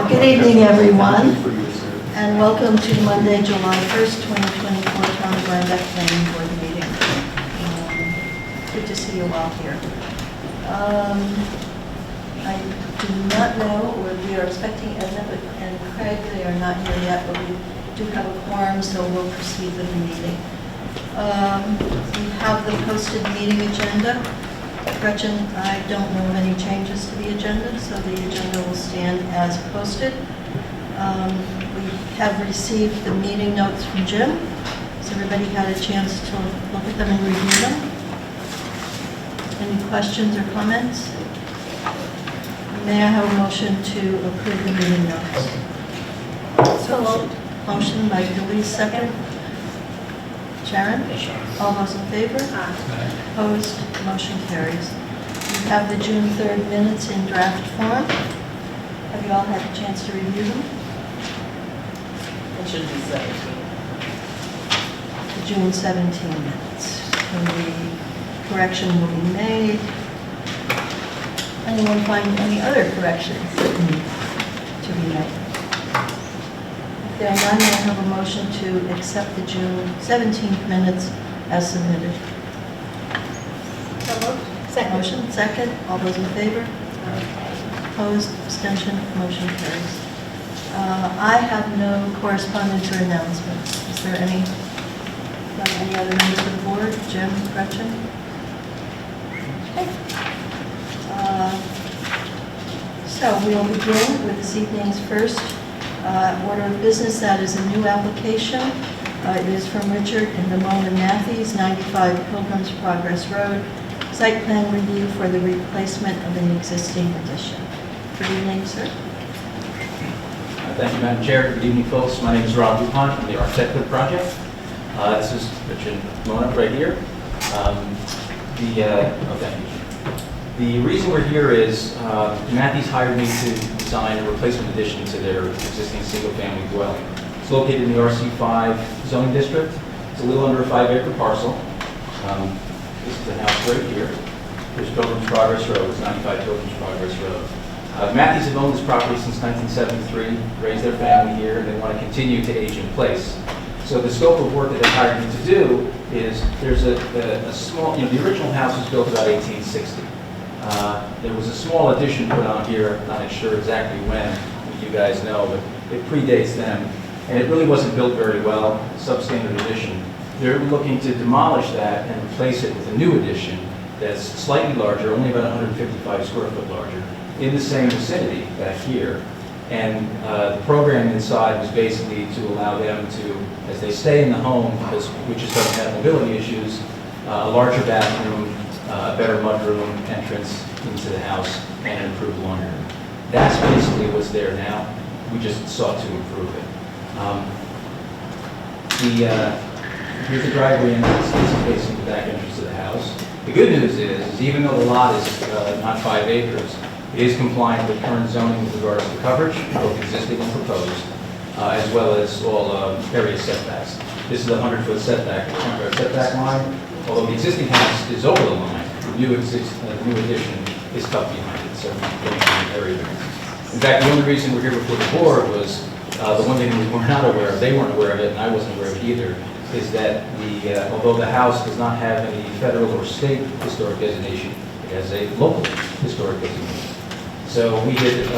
Good evening, everyone, and welcome to Monday, July 1st, 2024 Town of Rhinebeck Planning Board meeting. Good to see you all here. I do not know, or we are expecting Edna and Craig. They are not here yet, but we do have a quorum, so we'll proceed with the meeting. We have the posted meeting agenda. Gretchen, I don't know of any changes to the agenda, so the agenda will stand as posted. We have received the meeting notes from Jim. Has everybody had a chance to look at them and review them? Any questions or comments? May I have a motion to approve the meeting notes? So moved. Motion by Louise, second. Sharon? All those in favor? Aye. Opposed? Motion carries. We have the June 3rd minutes in draft form. Have you all had a chance to review them? It should be 17. The June 17 minutes. And the correction will be made. Anyone find any other corrections that need to be made? If there are none, I have a motion to accept the June 17th minutes as submitted. So moved. Second. Motion, second. All those in favor? Opposed, abstention, motion carries. I have no correspondence or announcements. Is there any other members of the board? Jim, Gretchen? Okay. So we'll begin with this evening's first order of business. That is a new application. It is from Richard and Ramona Matthews, 95 Pilgrim's Progress Road. Site plan review for the replacement of an existing addition. Good evening, sir. Thank you, Madam Chair. Good evening, folks. My name is Rob DuPont. I'm the architect of the project. This is Richard and Ramona right here. Thank you. The reason we're here is Matthews hired me to design a replacement addition to their existing single-family dwelling. It's located in the RC5 zoning district. It's a little under a 5-acre parcel. This is the house right here. There's Pilgrim's Progress Road. It's 95 Pilgrim's Progress Road. Matthews have owned this property since 1973, raised their family here, and they want to continue to age in place. So the scope of work that they hired me to do is there's a small, the original house was built about 1860. There was a small addition put on here, not sure exactly when, you guys know, but it predates them. And it really wasn't built very well, substandard addition. They're looking to demolish that and replace it with a new addition that's slightly larger, only about 155 square foot larger, in the same vicinity back here. And the program inside was basically to allow them to, as they stay in the home, which just doesn't have mobility issues, a larger bathroom, a better mudroom entrance into the house, and an improved laundry room. That's basically what's there now. We just sought to improve it. Here's the driveway entrance. This is facing the back entrance of the house. The good news is even though the lot is not 5 acres, it is compliant with current zoning with regards to coverage, both existing and proposed, as well as all area setbacks. This is a 100-foot setback, front yard setback line. Although the existing house is over the line, the new addition is tucked behind it, so area variances. In fact, the only reason we're here before the board was the one thing we were not aware of, they weren't aware of it, and I wasn't aware of it either, is that although the house does not have any federal or state historic designation, it has a local historic designation. So we did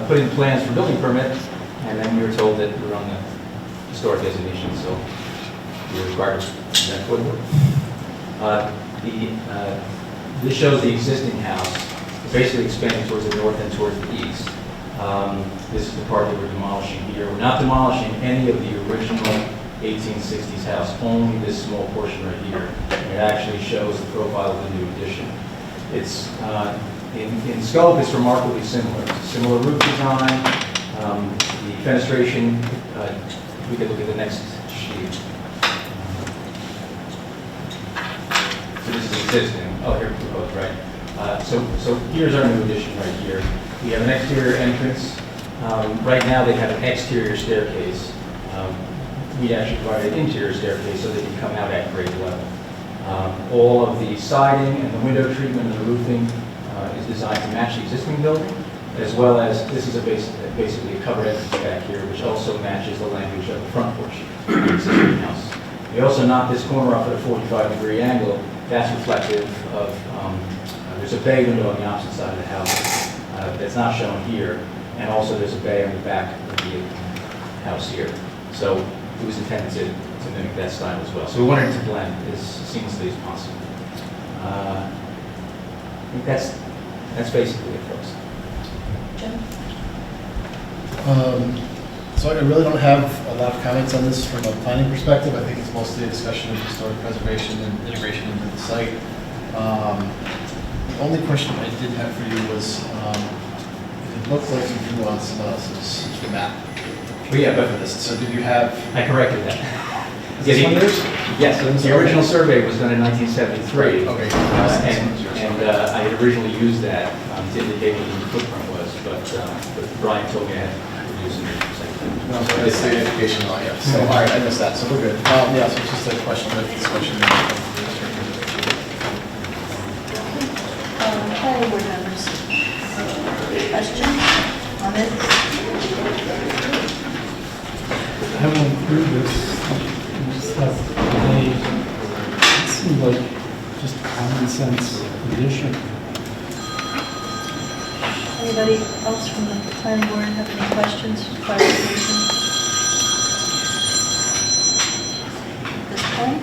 put in plans for building permit, and then we were told that we were on the historic designation, so we were required to that would work. This shows the existing house. It's basically expanding towards the north and towards the east. This is the part that we're demolishing here. We're not demolishing any of the original 1860s house, only this small portion right here. And it actually shows the profile of the new addition. It's in scope, it's remarkably similar. It's a similar roof design. The fenestration, we could look at the next sheet. So this is existing. Oh, here proposed, right? So here's our new addition right here. We have an exterior entrance. Right now they have an exterior staircase. We actually provided an interior staircase so they can come out at grade level. All of the siding and the window treatment and the roofing is designed to match the existing building. as well as, this is basically a covered entrance back here, which also matches the language of the front porch of the existing house. We also knocked this corner off at a 45-degree angle. That's reflective of, there's a bay window on the opposite side of the house that's not shown here, and also there's a bay on the back of the house here. So it was intended to mimic that style as well. So we wanted it to blend as seamlessly as possible. I think that's basically it, folks. Jim? So I really don't have a lot of comments on this from a planning perspective. I think it's mostly a discussion of historic preservation and integration into the site. The only question I did have for you was, it looked like you drew on someone else's map. Oh, yeah, but For this, so did you have? I corrected that. Is this one yours? Yes, the original survey was done in 1973. Okay. And I had originally used that to indicate what the footprint was, but Brian told me I had to reduce it. No, so that's the education law, yeah. So, all right, I missed that, so we're good. Yeah, so it's just a question, discussion. Planning board members. Questions? Comments? I went through this and just have today, it seemed like just a common sense addition. Anybody else from the planning board have any questions, clarification? At this point?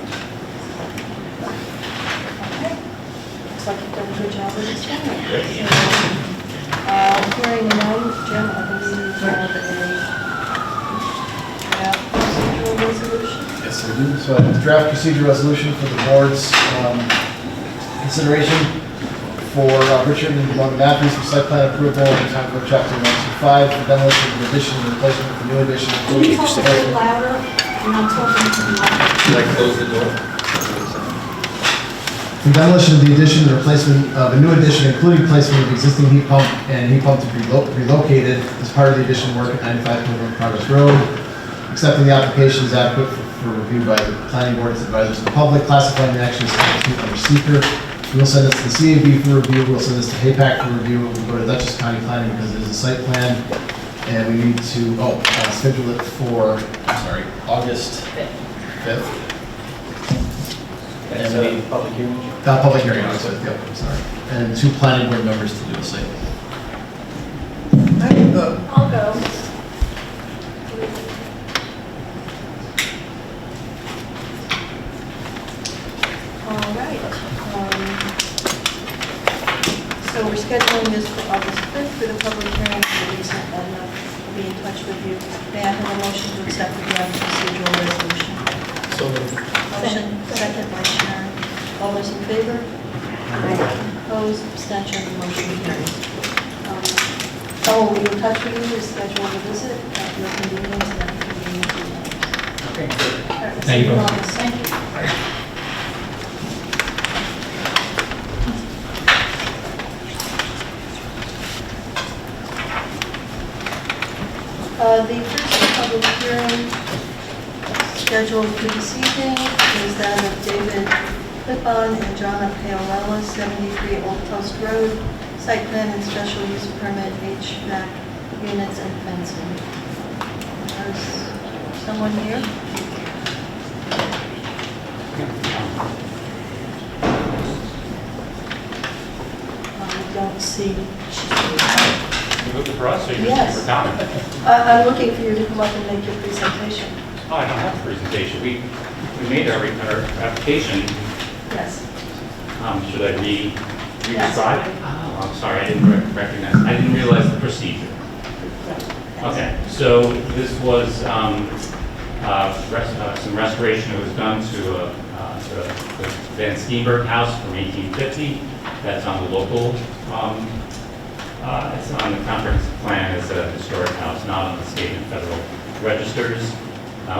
Okay. Looks like you've done a good job with this one. Hearing none, Jim, I believe you have a procedural resolution. Yes, I do. So I have a draft procedure resolution for the board's consideration for Richard and Ramona Matthews for site plan approval in town code chapter 125 for demolition of addition and replacement of the new addition. Can you talk a bit louder? I'm not talking to you. Should I close the door? For demolition of the addition and replacement of a new addition, including placement of existing heat pump and heat pump to be relocated as part of the addition work at 95 Pilgrim Progress Road. Accepting the application is adequate for review by the planning board, its advisors, and the public. Classifying the action as under seeker. We'll send this to the CAB for review. We'll send this to HAPAC for review. We'll go to Dutchess County Planning because it is a site plan, and we need to schedule it for August 5th. That's And we public hearing? public hearing. August 5th. Yep, I'm sorry. And 2 planning board members to do the site. I'll go. All right. So we're scheduling this for August 5th for the public hearing. And we'll be in touch with you. May I have a motion to accept the draft procedural resolution? So Motion, second by Sharon. All those in favor? Opposed, abstention, motion carries. So we'll be in touch with you to schedule the visit at your convenience and at the convenience of yours. Okay, good. All right, we'll Thank see you in both. August. Thank you. The first public hearing scheduled for this evening is that of David Pippon and John Paolella, 73 Old Post Road, site plan and special use permit, HVAC units and fencing. Is someone here? I don't see. You looking for us, or you Yes. looking for comment? I'm looking for you to come up and make your presentation. Oh, I don't have a presentation. We made our application. Yes. Should I re-describe it? Oh, I'm sorry, I didn't recognize, I didn't realize the procedure. Okay, so this was some restoration that was done to the Van Steenberg house from 1850. That's on the local, it's on the comprehensive plan as a historic house, not on the state and federal registers.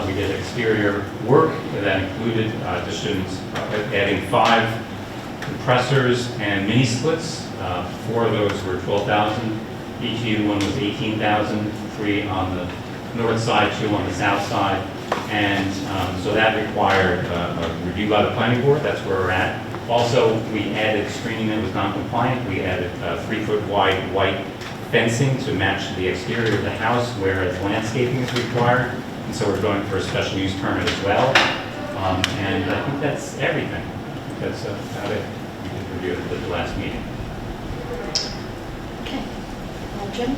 We did exterior work that included additions, adding 5 compressors and mini splits. 4 of those were 12,000. Each unit one was 18,000. 3 on the north side, 2 on the south side, and so that required a review by the planning board. That's where we're at. Also, we added screening that was non-compliant. We added 3-foot wide white fencing to match the exterior of the house, whereas landscaping is required. And so we're going for a special use permit as well. And I think that's everything. That's about it. We did review it at the last meeting. Okay. Jim?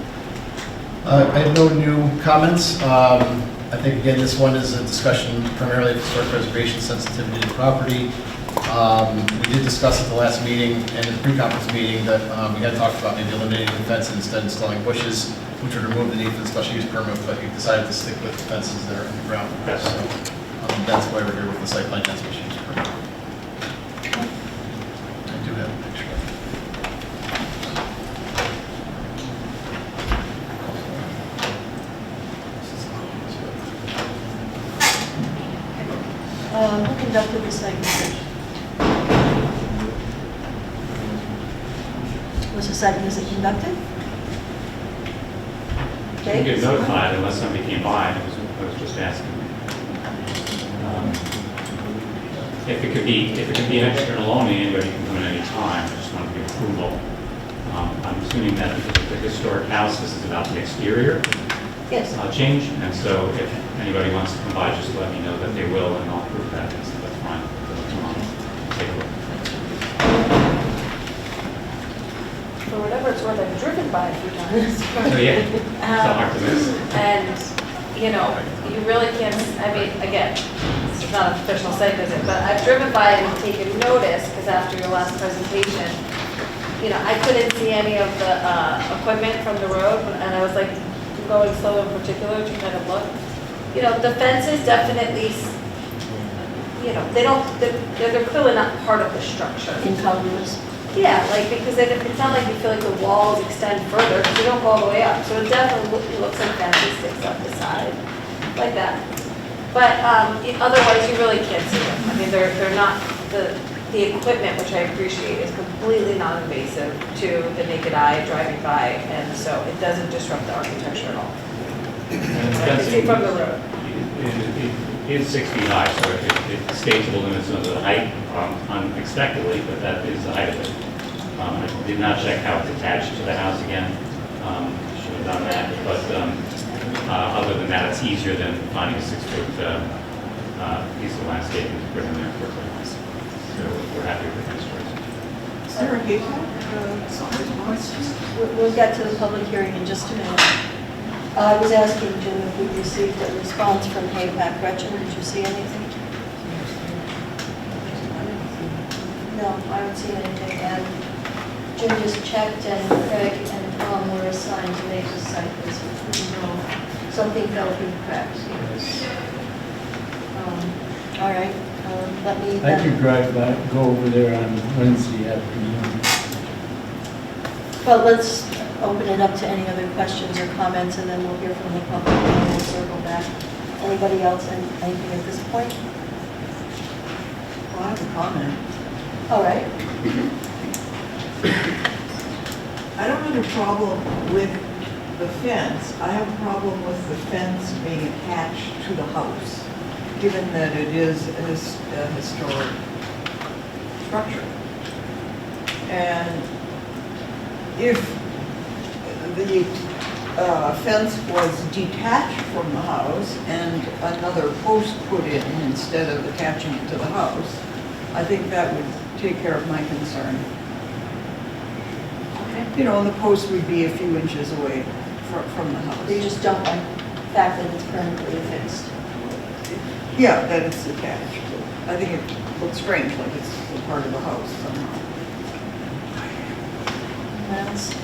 I have no new comments. I think, again, this one is a discussion primarily of historic preservation sensitivity to the property. We did discuss at the last meeting and in the pre-conference meeting that we had talked about maybe eliminating the fence and instead installing bushes, which would remove the need for the special use permit, but we decided to stick with the fences that are underground. Yes. So that's why we're here with the site plan and special use permit. I do have a picture. Who conducted the site visit? Was the site visit conducted? You Dave? get notified unless somebody came by. I was just asking. If it could be an external only, anybody can come in any time. I just want to give approval. I'm assuming that because it's a historic house, this is about the exterior Yes. change. And so if anybody wants to come by, just let me know that they will, and I'll approve that. That's fine. Take a look. For whatever it's worth, I've driven by a few times. So yeah, it's not hard to miss. And, you know, you really can't, I mean, again, this is not a professional site visit, but I've driven by and taken notice, because after your last presentation, you know, I couldn't see any of the equipment from the road, and I was like going slow in particular to kind of look. You know, the fences definitely, you know, they're clearly not part of the structure. Incongruous. Yeah, like, because it's not like you feel like the walls extend further, because they don't go all the way up. So it definitely looks like fences sticks up the side, like that. But otherwise, you really can't see them. I mean, they're not, the equipment, which I appreciate, is completely non-invasive to the naked eye driving by, and so it doesn't disrupt the architecture at all. And I can see from the road. It is 6 feet high, so it stays the limits of the height unexpectedly, but that is the height of it. I did not check how it's attached to the house again. Should have done that, but other than that, it's easier than finding a 6-foot piece of landscaping to put in there quickly. So we're happy with the fence choice. Is there a gate? Questions? We'll get to the public hearing in just a minute. I was asking Jim if we received a response from HAPAC. Gretchen, did you see anything? No, I don't see anything. And Jim just checked, and Craig and Tom were assigned to make the site visit. No, something fell through the cracks. All right, let me. I could drive by, go over there on Wednesday afternoon. Well, let's open it up to any other questions or comments, and then we'll hear from the public, and we'll circle back. Anybody else, and anything at this point? Well, I have a comment. All right. I don't have a problem with the fence. I have a problem with the fence being attached to the house, given that it is a historic structure. And if the fence was detached from the house and another post put in instead of attaching it to the house, I think that would take care of my concern. Okay. You know, the post would be a few inches away from the You house. just don't like the fact that it's permanently affixed. Yeah, that it's attached. I think it looks strange, like it's a part of the house somehow. Anyone else?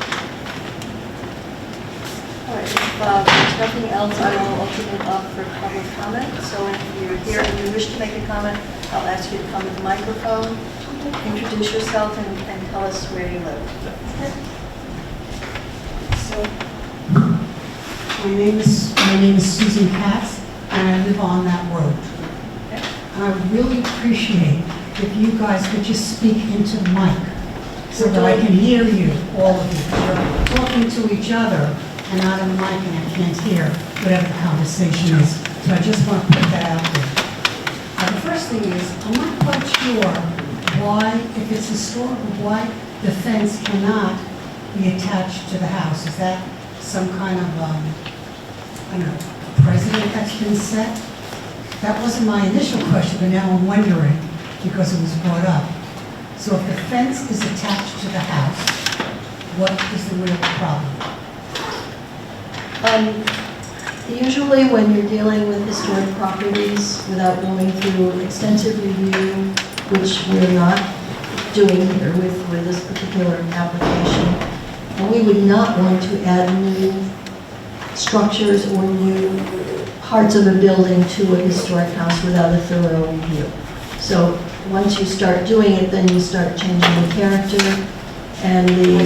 All right, if there's nothing else, I will open it up for public comment. So if you're here and you wish to make a comment, I'll ask you to come to the microphone, introduce yourself, and tell us where you live. So, my name is Susan Katz, and I live on that road. And I would really appreciate if you guys could just speak into the mic so that I can hear you, all of you. You're talking to each other and not on the mic, and I can't hear whatever the conversation is. So I just want to put that out there. The first thing is, I'm not quite sure why, if it's historical, why the fence cannot be attached to the house? Is that some kind of, I don't know, precedent that's been set? That wasn't my initial question, but now I'm wondering, because it was brought up. So if the fence is attached to the house, what is the real problem? Usually when you're dealing with historic properties without going through extensive review, which we're not doing here with this particular application, and we would not want to add new structures or new parts of a building to a historic house without a thorough review. So once you start doing it, then you start changing the character and the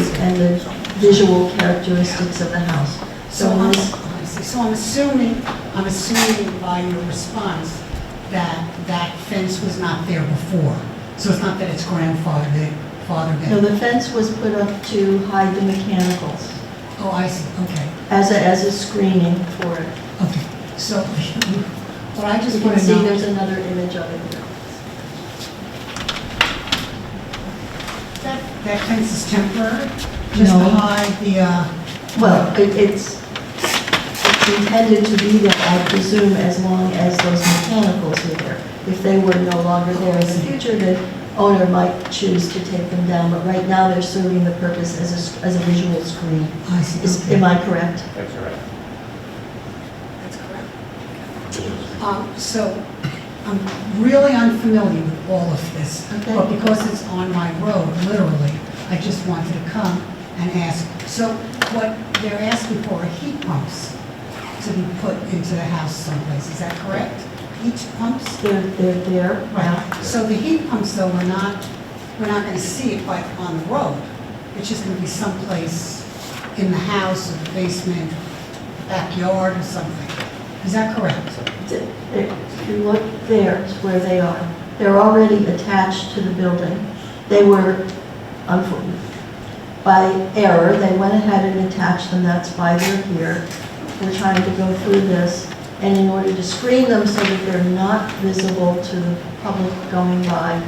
visual characteristics of the house. So I'm assuming by your response that that fence was not there before. So it's not that it's grandfathered no, in. the fence was put up to hide the mechanicals Oh, I see, okay. as a screening for it. Okay, so, what I You just can want to see know. there's another image of it here. That fence is temporary? Just to No. hide the, Well, it's intended to be there, I presume, as long as those mechanicals are there. If they were no longer there in the future, the owner might choose to take them down, but right now they're serving the purpose as a visual screen. I see, okay. Am I correct? That's correct. That's correct. So, I'm really unfamiliar with all of this. Okay. But because it's on my road, literally, I just wanted to come and ask. So, what they're asking for are heat pumps to be put into the house someplace, is that correct? Heat pumps? They're there. Right, so the heat pumps, though, we're not gonna see it like on the road. It's just gonna be someplace in the house, or the basement, backyard, or something. Is that correct? If you look there, it's where they are. They're already attached to the building. They were, by error, they went ahead and attached them, that's why they're here. We're trying to go through this, and in order to screen them so that they're not visible to the public going by,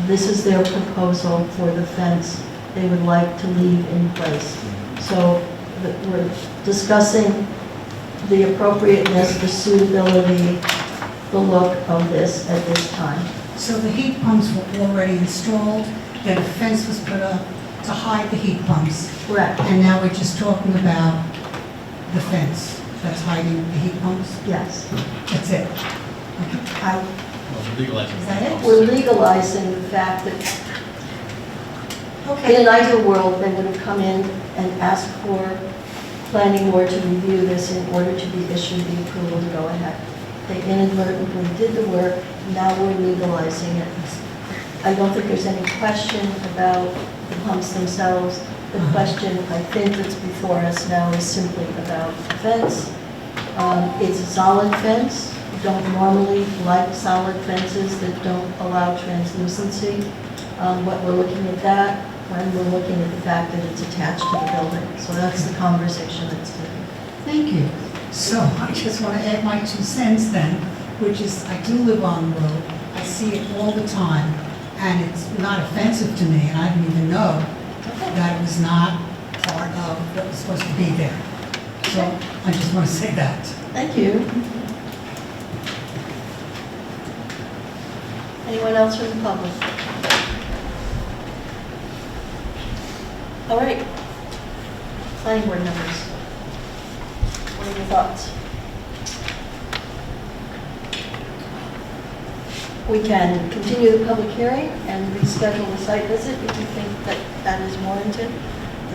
this is their proposal for the fence they would like to leave in place. So we're discussing the appropriateness, the suitability, the look of this at this time. So the heat pumps were already installed, then a fence was put up to hide the heat pumps, Correct. and now we're just talking about the fence that's hiding the heat pumps? Yes. That's it? Is that it? We're legalizing the fact that in Okay. an ideal world, they would have come in and asked for planning board to review this in order to be issued the approval to go ahead. They inadvertently did the work, now we're legalizing it. I don't think there's any question about the pumps themselves. The question, I think, that's before us now is simply about the fence. It's a solid fence. We don't normally like solid fences that don't allow translucency. But we're looking at that when we're looking at the fact that it's attached to the building. So that's the conversation that's taken. Thank you. So I just want to add my 2 cents then, which is I do live on the road. I see it all the time, and it's not offensive to me, and I didn't even know that it was not part of what was supposed to be there. So I just want to say that. Thank you. Anyone else from the public? All right. Planning board members. What are your thoughts? We can continue the public hearing and reschedule the site visit if you think that that is warranted,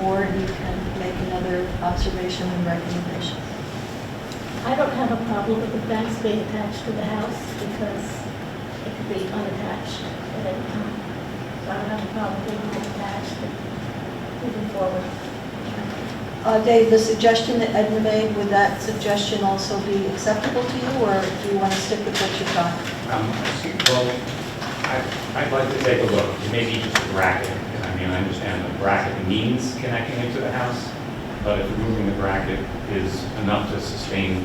or you can make another observation and recommendation. I don't have a problem with the fence being attached to the house because it could be unattached at any time. So I don't have a problem with it being attached and moving forward. Dave, the suggestion that Edna made, would that suggestion also be acceptable to you, or do you want to stick with what you've got? Well, I'd like to take a look, maybe just a bracket. I mean, I understand the bracket means connecting it to the house, but if removing the bracket is enough to sustain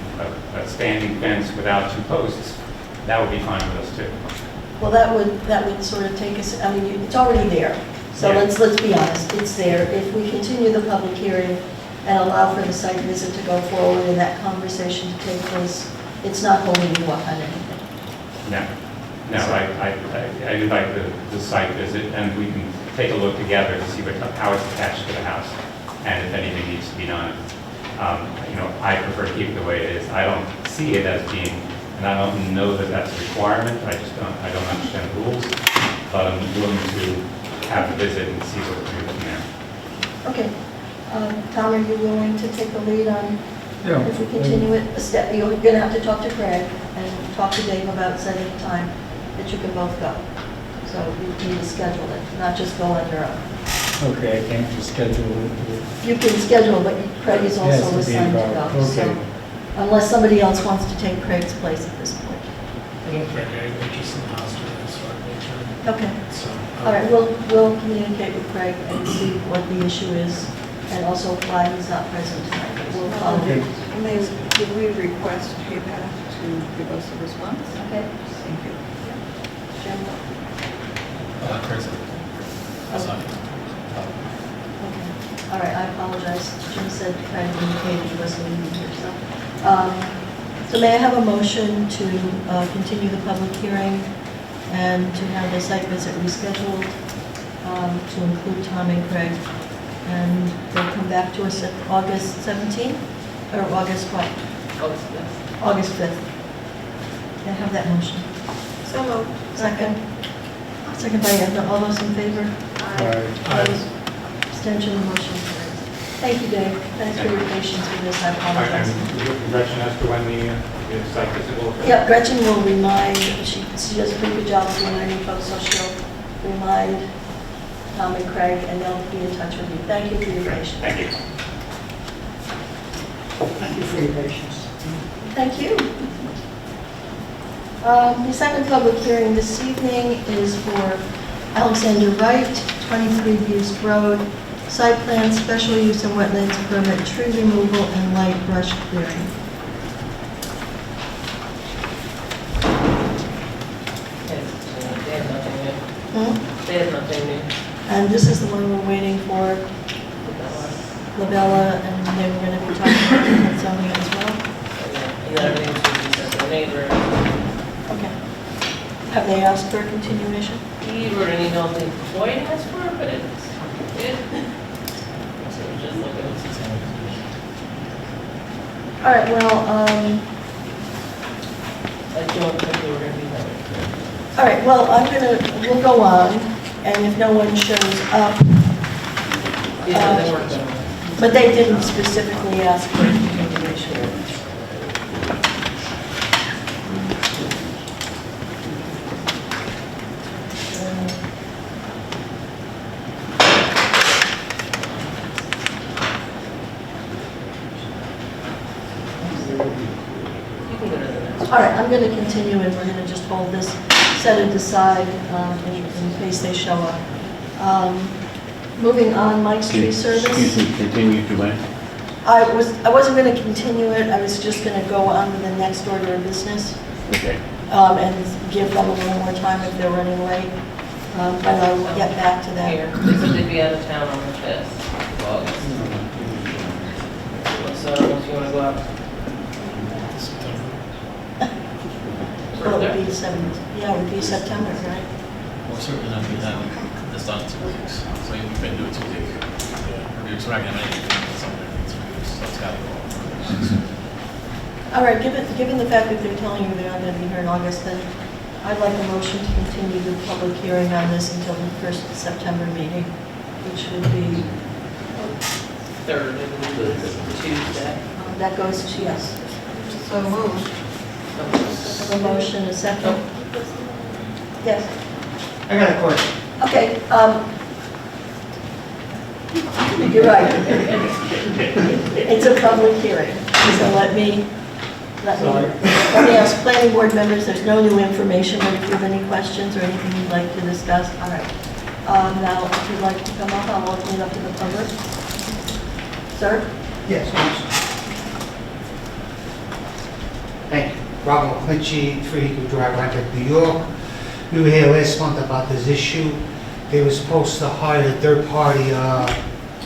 a standing fence without 2 posts, that would be fine with us too. Well, that would sort of take us, I mean, it's already there. So Yeah. let's be honest, it's there. If we continue the public hearing and allow for the site visit to go forward and that conversation to take place, it's not holding you up on anything. No, I invite the site visit, and we can take a look together to see how it's attached to the house, and if anything needs to be done. I prefer to keep it the way it is. I don't see it as being, and I don't know that that's a requirement, I don't understand the rules, but I'm willing to have the visit and see what we're doing there. Okay. Tom, are you willing to take the lead on, Yeah. if we continue it a step? You're going to have to talk to Craig and talk to Dave about setting a time that you can both go. So you need to schedule it, not just go on your own. Okay, I can't just schedule it. You can schedule, but Craig is Yes, also to be assigned to involved. go. So Okay. unless somebody else wants to take Craig's place at this point. I don't think I just in the house during this sort of Okay. So. All right, we'll communicate with Craig and see what the issue is and also why he's not present tonight. We'll follow Okay. Did we request PayPal to give us a response? Okay? Thank you. Jim? Crazy. Okay. All right, I apologize. Jim said Craig indicated he wasn't even here, so may I have a motion to continue the public hearing and to have the site visit rescheduled to include Tom and Craig? And they'll come back to us at August 17th, or August what? August 5th. Can I have that motion? So moved. Second? Second by Edna. All those in favor? Opposed? Abstention, motion carries. Thank you, Dave. Thanks for your patience with this. I apologize. And Gretchen, as to when the site visit will occur? Yeah, Gretchen will remind, she does a pretty good job of reminding folks, so she'll remind Tom and Craig, and they'll be in touch with you. Thank you for your patience. Thank you. Thank you for your patience. Thank you. The second public hearing this evening is for Alexander Wright, 23 Buist Road, site plan, special use and wetlands permit, tree removal and light brush clearing. They have nothing new. Hmm? They have nothing new. And this is the one we're waiting for, Labella, and they were going to be talking about that zoning as well. And then everything's going to be sent to the neighbor. Okay. Have they asked for a continuation? He wrote an email saying before he asked for it, but it. So just look at what's All right, well, I don't think they were going to be having. all right, well, we'll go on, and if no one shows up, Yeah, they weren't going to. but they didn't specifically ask for a continuation. You can go to the next. All right, I'm going to continue, and we're going to just hold this, set it aside in case they show up. Moving on, Mike's Tree Service. Excuse me, continue to when? I wasn't going to continue it, I was just going to go on to the next order of business Okay. and give them a little more time if they're running late. But I will get back to that. Here, they said they'd be out of town on the 5th of August. So if you want to go out Well, it further. would be yeah, it would be September, right? We'll certainly not be having this done in 2 weeks, so we can do it 2 weeks. We're not gonna have anything somewhere in 2 weeks, so it's gotta go. All right, given the fact that they're telling you they're not going to be here in August, then I'd like a motion to continue the public hearing on this until the first September meeting, which would be, 3rd, I believe, is Tuesday. that goes to, yes. So moved. A motion, a second? Yes. I got a question. Okay, you're right. It's a public hearing, so let me ask planning board members, there's no new information, but if you have any questions or anything you'd like to discuss, all right. Now, if you'd like to come up, I'll open it up to the public. Sir? Yes, thank you. Robert Quincy, 3 Drive, Rhinebeck, New York. We were here last month about this issue. they were supposed to hire a third-party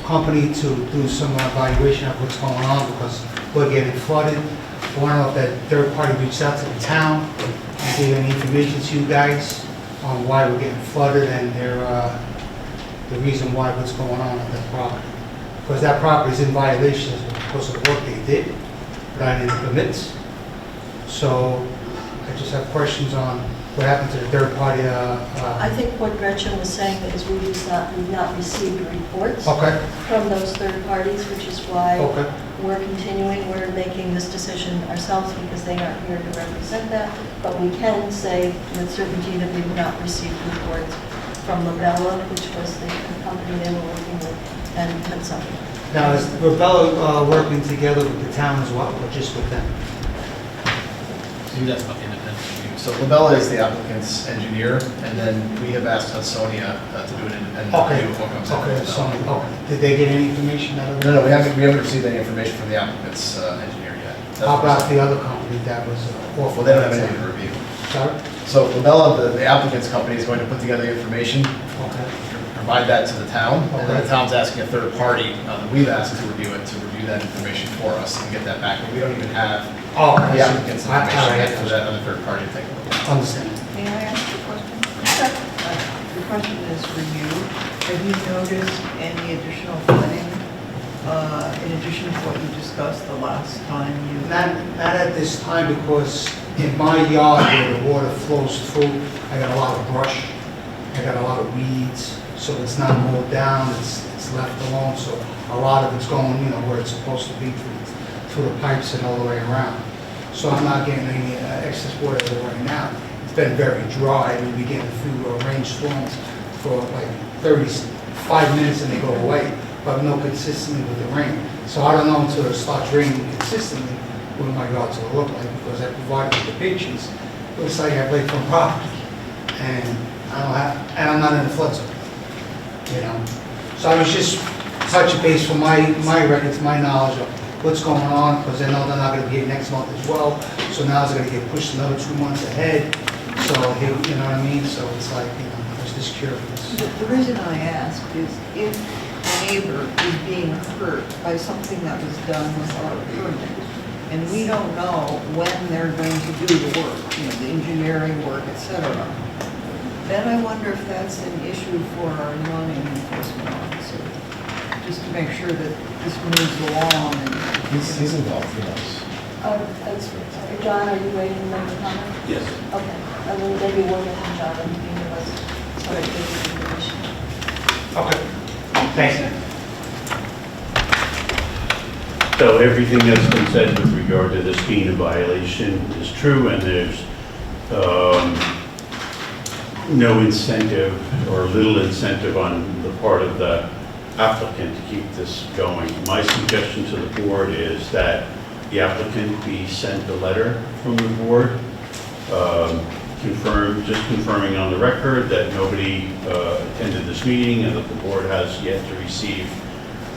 company to do some evaluation of what's going on because we're getting flooded. I want to know if that third party reached out to the town and gave any information to you guys on why we're getting flooded and the reason why, what's going on at that property. Because that property is in violation because of the work they did, without any permits. So I just have questions on what happened to the third party. I think what Gretchen was saying is we've not received reports Okay, from those third parties, which is why okay, we're continuing, we're making this decision ourselves because they aren't here to represent that. But we can say with certainty that we've not received reports from Labella, which was the company they were working with, and Hudson. now is Rebella working together with the town as well, or just with them? Maybe that's about independent review. So Labella is the applicant's engineer, and then we have asked Hudsonia to do an independent Okay, review of what comes in. okay, so, okay. Did they get any information out of it? No, we haven't received any information from the applicant's engineer yet. That's How what about we're the other company that was Well, awful? they don't have anything to review. Sorry? So Labella, the applicant's company, is going to put together the information, Okay. provide that to the town, and then Okay. the town's asking a third party, that we've asked to review that information for us and get that back. But we don't even have Oh, the applicant's I- information I- yet for that other third party to take a look at. Understand. May I ask a question? The question is for you. Have you noticed any additional flooding in addition to what you discussed the last time you? Not at this time, because in my yard where the water flows through, I got a lot of brush, I got a lot of weeds, so it's not mowed down, it's left alone, so a lot of it's going, where it's supposed to be through the pipes and all the way around. So I'm not getting any excess water there right now. It's been very dry, we've been getting a few rainstorms for like 35 minutes and they go away, but no consistently with the rain. So I don't know until it starts raining consistently what my yards will look like, because I provided with the pictures. It looks like I have lakefront property, and I'm not in the flood zone, So I was just touching base for my records, my knowledge of what's going on, because I know they're not gonna be here next month as well, so now it's gonna get pushed another 2 months ahead, so, you know what I mean? So it's like, I was just curious. The reason I ask is if a neighbor is being hurt by something that was done without a permit, and we don't know when they're going to do the work, the engineering work, et cetera, then I wonder if that's an issue for our zoning enforcement officer, just to make sure that this moves along and. He's involved, he knows. John, are you ready to make a comment? Yes. Okay, and then maybe we'll get to John and give us some of the information. Okay, thank you. So everything that's been said with regard to this being a violation is true, and there's no incentive or little incentive on the part of the applicant to keep this going. My suggestion to the board is that the applicant be sent a letter from the board, confirming on the record that nobody attended this meeting and that the board has yet to receive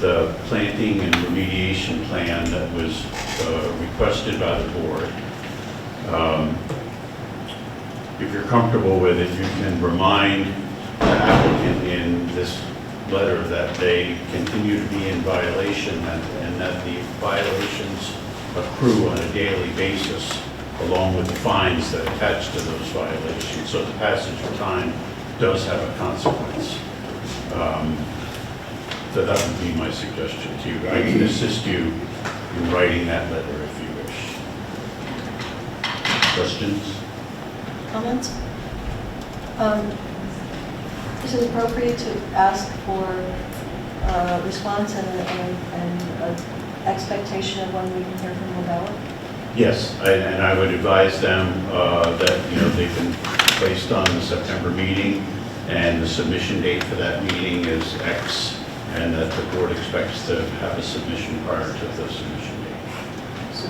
the planting and remediation plan that was requested by the board. If you're comfortable with it, you can remind the applicant in this letter that they continue to be in violation and that the violations accrue on a daily basis along with the fines that attach to those violations. So the passage of time does have a consequence. So that would be my suggestion to you. I can assist you in writing that letter if you wish. Questions? Comments? Is it appropriate to ask for a response and an expectation of when we can hear from Labella? Yes, and I would advise them that, they've been placed on the September meeting, and the submission date for that meeting is X, and that the board expects to have a submission prior to the submission date. So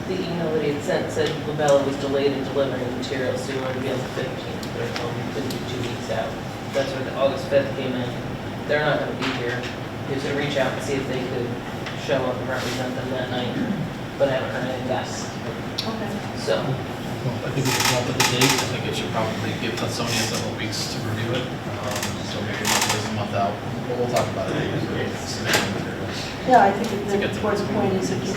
the email that he had sent said Labella was delayed in delivering the materials, so you wanted to be on the 15th, but it's only been 2 weeks out. That's when the August 5th came in. They're not going to be here. He was going to reach out and see if they could show up and represent them that night, but I haven't heard anything back. Okay. So, I think we should bump up the date. I think it should probably give Hudsonia several weeks to review it. So maybe out. We'll talk about it. Yeah, I think the important point is if you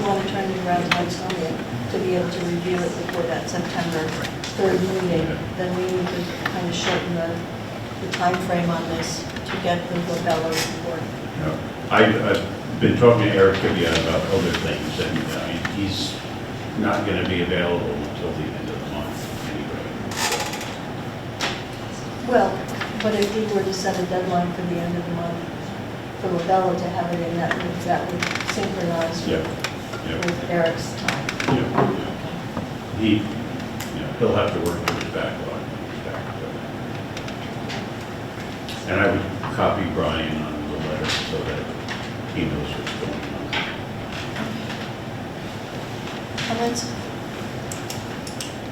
want to turn it around to Antonio to be able to review it before that September 3rd meeting, then we need to kind of shorten the timeframe on this to get the Lobella report. I've been talking to Eric Kibia about other things, and he's not going to be available until the end of the month anyway. Well, but if we were to set a deadline for the end of the month for Lobella to have it in, that would synchronize with Eric's time. He'll have to work with his backlog. And I would copy Brian on the letter so that he knows what's going on. Comments?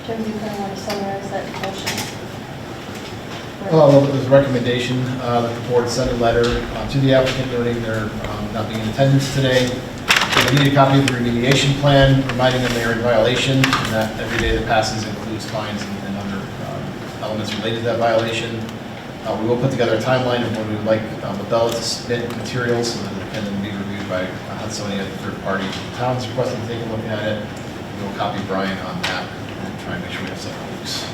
Jim, do you kind of want to summarize that motion? Well, there's a recommendation that the board send a letter to the applicant noting they're not being in attendance today. They need a copy of the remediation plan, reminding them they are in violation, and that every day that passes includes fines and other elements related to that violation. We will put together a timeline of when we would like Lobella to submit materials and then be reviewed by Hudsonia, the third party. The town's requesting to take a look at it. We'll copy Brian on that and try and make sure we have 7 weeks.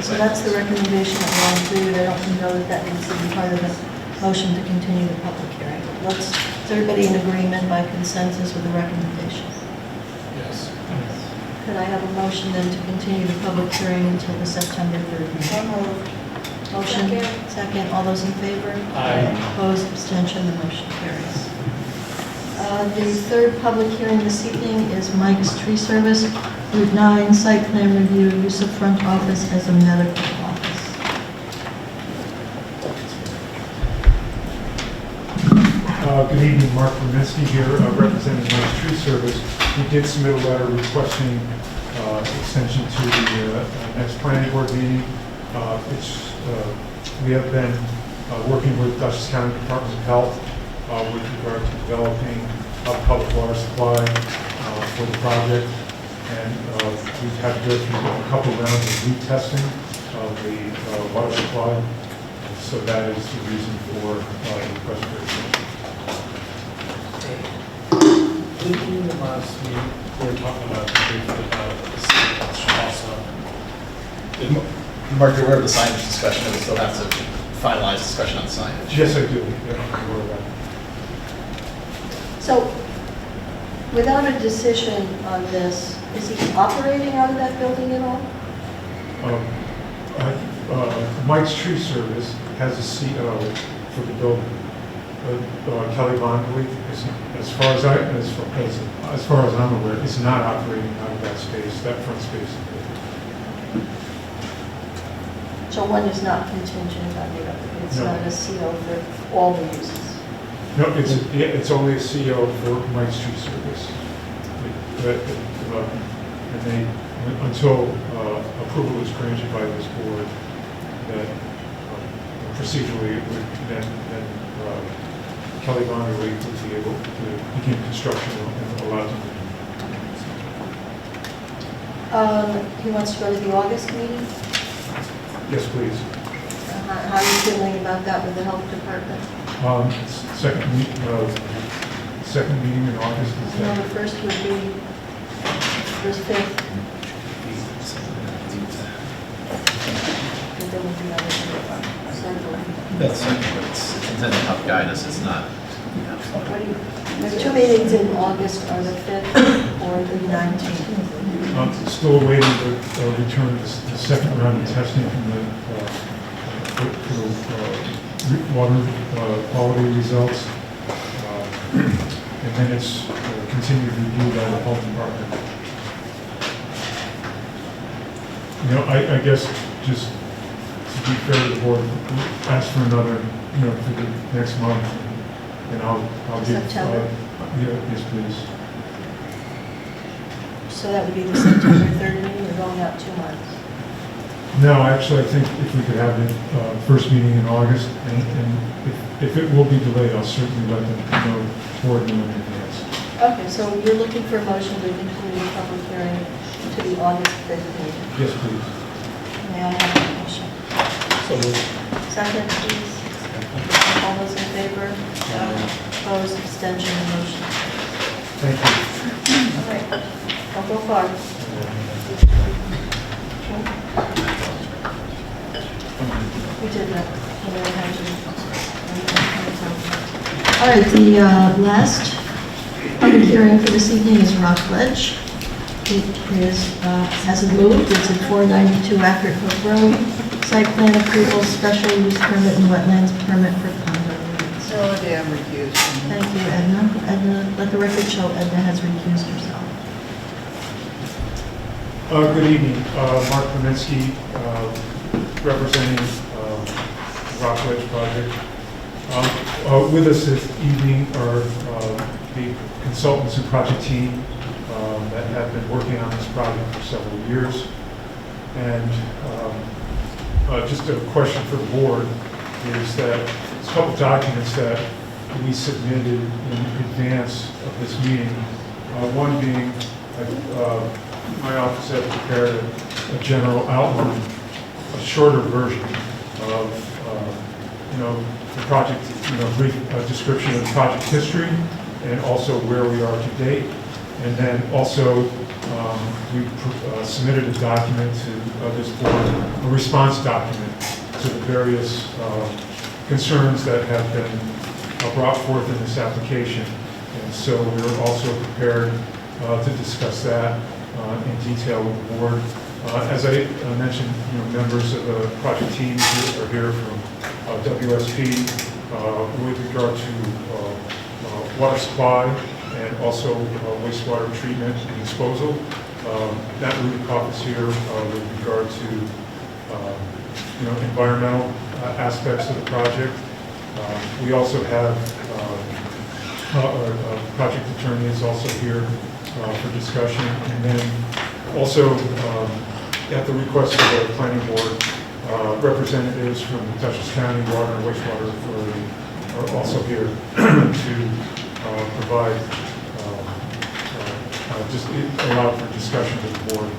So that's the recommendation that we'll include. I don't know that that needs to be part of the motion to continue the public hearing. Is everybody in agreement by consensus with the recommendation? Yes. Could I have a motion then to continue the public hearing until the September 3rd meeting? Motion, second. All those in favor? Aye. Opposed, abstention, the motion carries. The third public hearing this evening is Mike's Tree Service, Route 9, site plan review, use of front office as a medical office. Good evening, Mark Rominsky here, representing Mike's Tree Service. We did submit a letter requesting extension to the next planning board meeting. We have been working with Dutchess County Department of Health with regard to developing a public water supply for the project. And we've had to go through a couple rounds of retesting of the water supply. So that is the reason for the request for extension. In the last meeting, we were talking about briefly about the signage also. Mark, you're aware of the signage discussion, and we still have to finalize discussion on signage. Yes, I do. Yeah, I'm aware of that. So, without a decision on this, is he operating out of that building at all? Mike's Tree Service has a CO for the building. Kelly Bondley, as far as I'm aware, is not operating out of that space, that front space. So one is not contingent on the other. It's No. not a CO for all the uses. No, it's only a CO for Mike's Tree Service. And they, until approval is granted by this board, that procedurally, it would then Kelly Bondley would be able to begin construction and allow them to. He wants to go to the August meeting? Yes, please. How are you feeling about that with the health department? Second meeting in August is I know that. the first would be first 5th. But there would be others several. That's, it's intended to help guide us, it's not, What do you, there's 2 meetings in August, are the 5th or the 19th. Still awaiting the return of the second round of testing from the water quality results. And then it's continued review by the health department. I guess just to be fair to the board, ask for another, for the next month, and I'll give. September? Yes, please. So that would be the September 3rd meeting, we're going out 2 months. No, actually, I think if we could have it first meeting in August, and if it will be delayed, I'll certainly let them know, board know in advance. Okay, so you're looking for a motion to continue the public hearing to the August 5th meeting. Yes, please. May I have a motion? So moved. Second, please. All those in favor? Opposed, abstention, motion. Thank you. All right, don't go far. We did that. All right, the last public hearing for this evening is Rockledge. It hasn't moved, it's at 492 Accurate Hook Road. Site plan approval, special use permit and wetlands permit for condo units. So I'm recused. Thank you, Edna. Edna, let the record show Edna has recused herself. Good evening, Mark Kaminsky, representing Rockledge Project. With us this evening are the consultants and project team that have been working on this project for several years. And just a question for the board is that there's a couple documents that we submitted in advance of this meeting. One being, my office had prepared a general outline, a shorter version of, the project, brief description of the project history and also where we are to date. And then also, we submitted a document to this board, a response document to the various concerns that have been brought forth in this application. And so we're also prepared to discuss that in detail with the board. As I mentioned, members of the project team are here from WSP with regard to water supply and also wastewater treatment and disposal. That Rhinebeck is here with regard to environmental aspects of the project. We also have our project attorney is also here for discussion, and then also at the request of the planning board, representatives from the Dutchess County Water and Wastewater Authority are also here to provide just allow for discussion with the board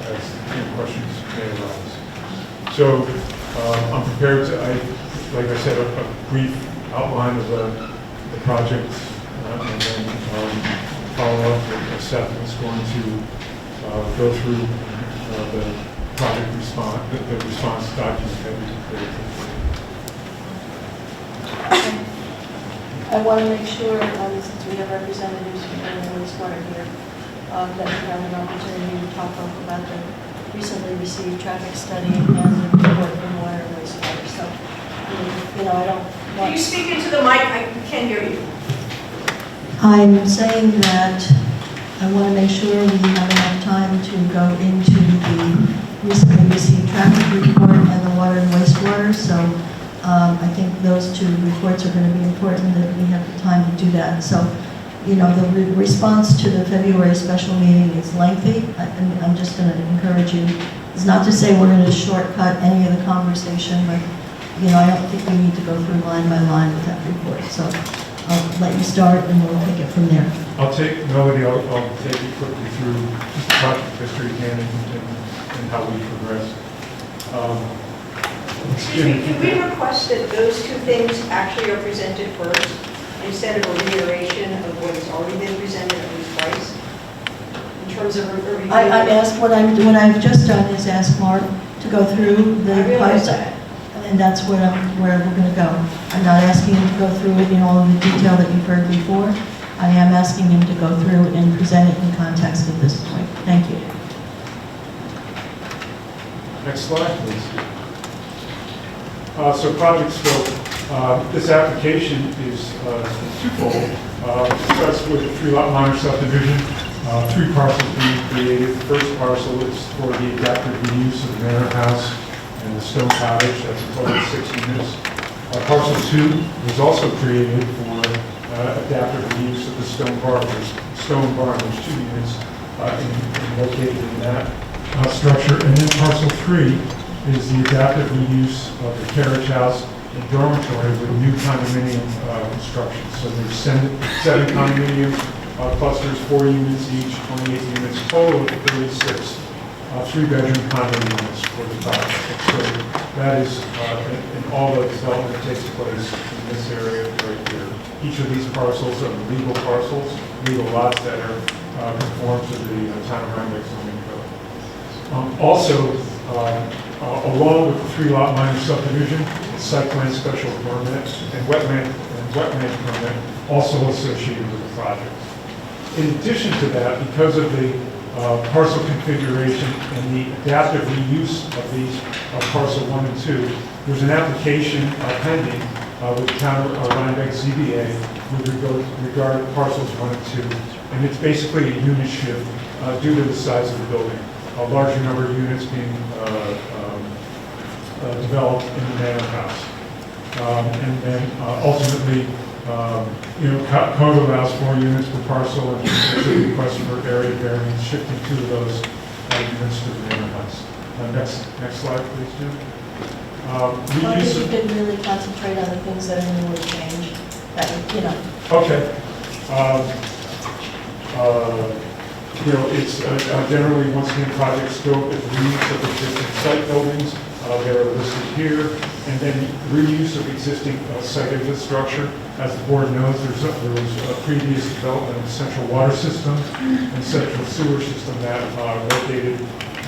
as any questions may arise. So I'm prepared to, like I said, a brief outline of the project, and then follow up with Seth, who's going to go through the project response, the response document that we prepared. I want to make sure, since we have representatives from the wastewater here, that we have an opportunity to talk about the recently received traffic study and the report from water and wastewater. So, I don't want... Can you speak into the mic? I can't hear you. I'm saying that I want to make sure we have enough time to go into the recently received traffic report and the water and wastewater. So I think those two reports are going to be important, that we have the time to do that. So, the response to the February special meeting is lengthy. I'm just going to encourage you. It's not to say we're going to shortcut any of the conversation, but, I don't think we need to go through line by line with that report. So I'll let you start and we'll take it from there. I'll take you quickly through just the project history again and how we progress. Excuse me, can we request that those two things actually are presented first, instead of a reiteration of what has already been presented at least twice? In terms of a review? I've asked, what I've just done is ask Mark to go through the I realize parts, that. and that's where we're going to go. I'm not asking him to go through it in all of the detail that you've heard before. I am asking him to go through and present it in context at this point. Thank you. Next slide, please. So project scope. This application is twofold. It starts with a 3-lot minor subdivision. 3 parcels being created. The first parcel is for the adaptive reuse of the manor house and the stone cottage. That's a total of 6 units. Parcel 2 was also created for adaptive reuse of the stone barn. There's 2 units located in that structure. And then parcel 3 is the adaptive reuse of the carriage house and dormitory with new condominium construction. So there's 7 condominium clusters, 4 units each, 28 units, total of 36 3-bedroom condo units for the project. So that is an all the development takes place in this area right here. Each of these parcels are legal parcels, legal lots that are conform to the town of Rhinebeck zoning code. Also, along with the 3-lot minor subdivision, the site plan special permit and wetland permit also associated with the project. In addition to that, because of the parcel configuration and the adaptive reuse of these parcel 1 and 2, there's an application pending with the town of Rhinebeck ZBA with regard to parcels 1 and 2, and it's basically a unit shift due to the size of the building. A larger number of units being developed in the manor house. And then ultimately, code allows 4 units per parcel, and there's a request for area variance, shifting 2 of those units to the manor house. Next slide, please, Jim. I think you could really concentrate on the things that are new or change, Okay. It's generally, once again, project scope is reuse of existing site buildings that are listed here, and then reuse of existing site infrastructure. As the board knows, there was a previous development of central water system and central sewer system that located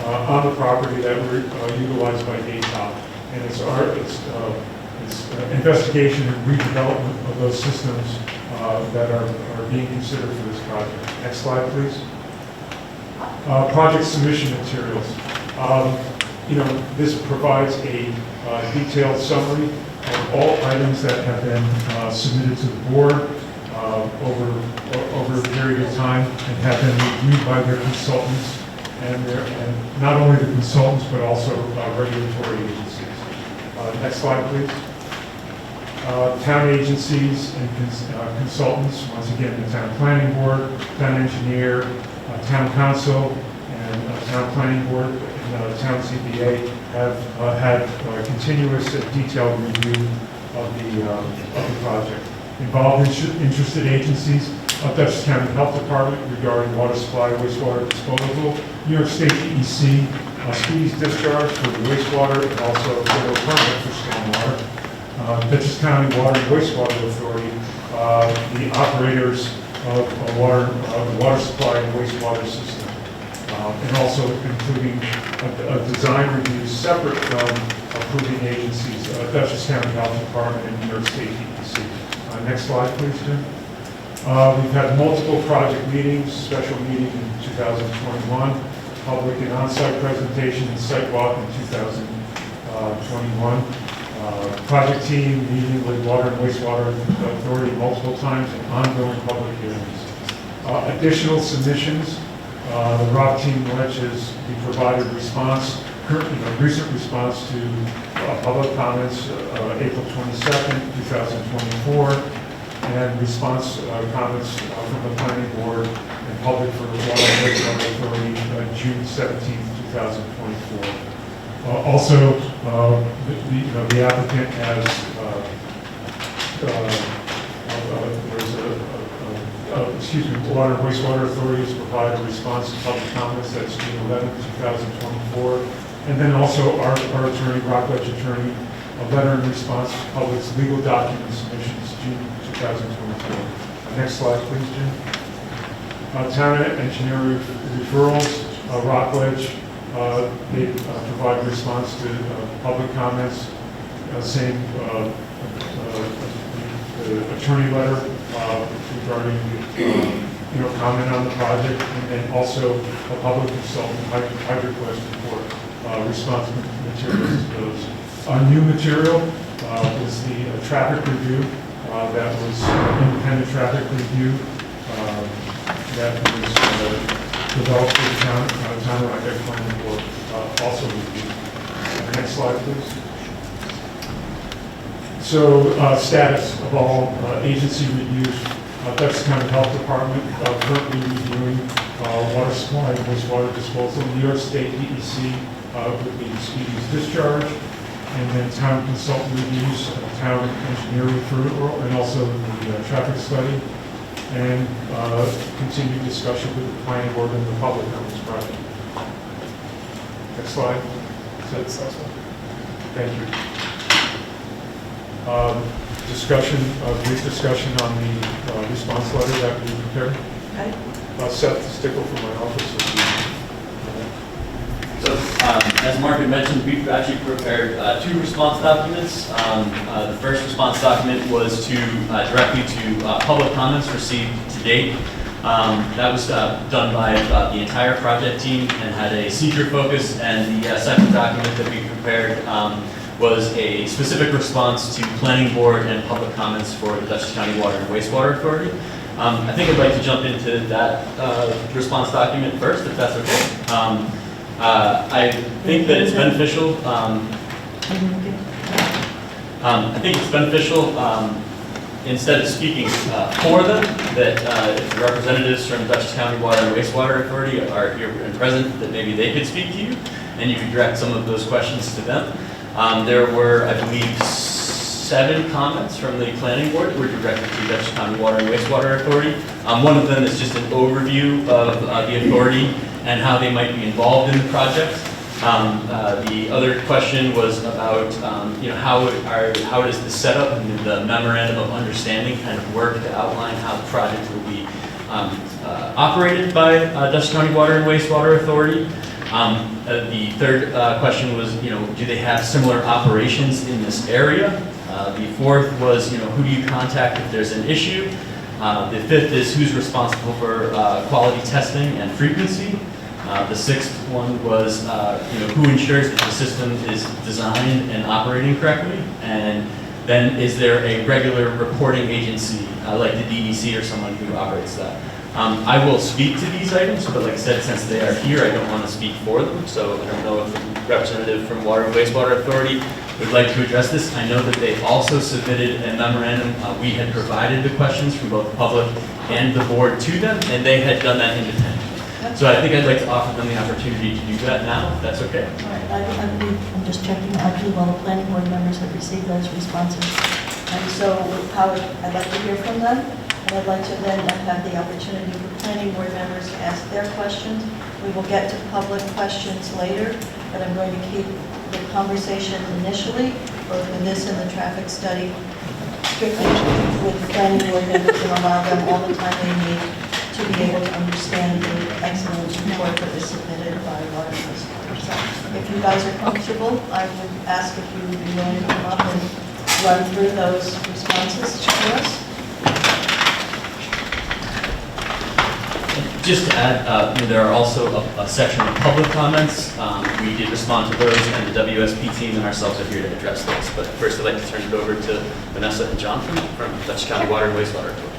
on the property that were utilized by ATOP. And it's investigation and redevelopment of those systems that are being considered for this project. Next slide, please. Project submission materials. This provides a detailed summary of all items that have been submitted to the board over a period of time and have been reviewed by their consultants, and not only the consultants but also regulatory agencies. Next slide, please. Town agencies and consultants, once again, the town planning board, town engineer, town council, and town planning board, and town CBA have had continuous and detailed review of the project. Involved interested agencies, Dutchess County Health Department regarding water supply, wastewater disposal, New York State DEC, speedies discharge for the wastewater, and also federal permit for stormwater. Dutchess County Water and Wastewater Authority, the operators of the water supply and wastewater system, and also including a design review separate from approving agencies, Dutchess County Health Department and New York State DEC. Next slide, please, Jim. We've had multiple project meetings, special meeting in 2021, public and on-site presentation and site walk in 2021. Project team meeting with Water and Wastewater Authority multiple times and ongoing public hearings. Additional submissions, the ROC team wedges we provided response, recent response to public comments April 22nd, 2024, and response comments from the planning board and public for the Water and Wastewater Authority June 17th, 2024. Also, the applicant has, Water and Wastewater Authority has provided a response to public comments, that's June 11th, 2024. And then also our attorney, Rockledge attorney, a letter in response to public's legal document submissions, June 2024. Next slide, please, Jim. Town engineering referrals, Rockledge, they provide response to public comments, same the attorney letter regarding comment on the project, and then also a public consultant hydroquest report response materials to those. New material is the traffic review that was independent traffic review that was developed for the town of Rhinebeck Planning Board, also reviewed. Next slide, please. So, status of all agency reviews. Dutchess County Health Department currently reviewing water supply and wastewater disposal. New York State DEC would be speedies discharge, and then town consultant reviews, town engineering referral, and also the traffic study, and continued discussion with the planning board and the public on this project. Next slide. Thank you. Discussion, brief discussion on the response letter that we prepared. Okay. Seth Stickle from my office. So, as Mark had mentioned, we've actually prepared 2 response documents. The first response document was to directly to public comments received to date. That was done by the entire project team and had a seeker focus. And the second document that we prepared was a specific response to planning board and public comments for the Dutchess County Water and Wastewater Authority. I think I'd like to jump into that response document first, if that's okay. I think that it's beneficial. I think it's beneficial instead of speaking for them, that if the representatives from Dutchess County Water and Wastewater Authority are here and present, that maybe they could speak to you and you could direct some of those questions to them. There were, I believe, 7 comments from the planning board that were directed to Dutchess County Water and Wastewater Authority. One of them is just an overview of the authority and how they might be involved in the project. The other question was about, how does the setup and the memorandum of understanding kind of work to outline how the project will be operated by Dutchess County Water and Wastewater Authority. The third question was, do they have similar operations in this area? The fourth was, who do you contact if there's an issue? The fifth is who's responsible for quality testing and frequency. The sixth one was, who ensures that the system is designed and operating correctly? And then is there a regular reporting agency like the DEC or someone who operates that? I will speak to these items, but like I said, since they are here, I don't want to speak for them. So I don't know if the representative from Water and Wastewater Authority would like to address this. I know that they also submitted a memorandum. We had provided the questions from both the public and the board to them, and they had done that independently. So I think I'd like to offer them the opportunity to do that now, if that's okay. All right, I'm just checking. I believe all the planning board members have received those responses. And so, Howard, I'd like to hear from them, and I'd like to then have the opportunity for planning board members to ask their questions. We will get to public questions later, but I'm going to keep the conversation initially, both in this and the traffic study, strictly with planning board members and allow them all the time they need to be able to understand the excellent report that was submitted by Water and Wastewater. So if you guys are comfortable, I would ask if you would be willing to come up and run through those responses for us. Just to add, there are also a section of public comments. We did respond to those, and the WSP team and ourselves are here to address those. But first, I'd like to turn it over to Vanessa and Jonathan from Dutchess County Water and Wastewater Authority.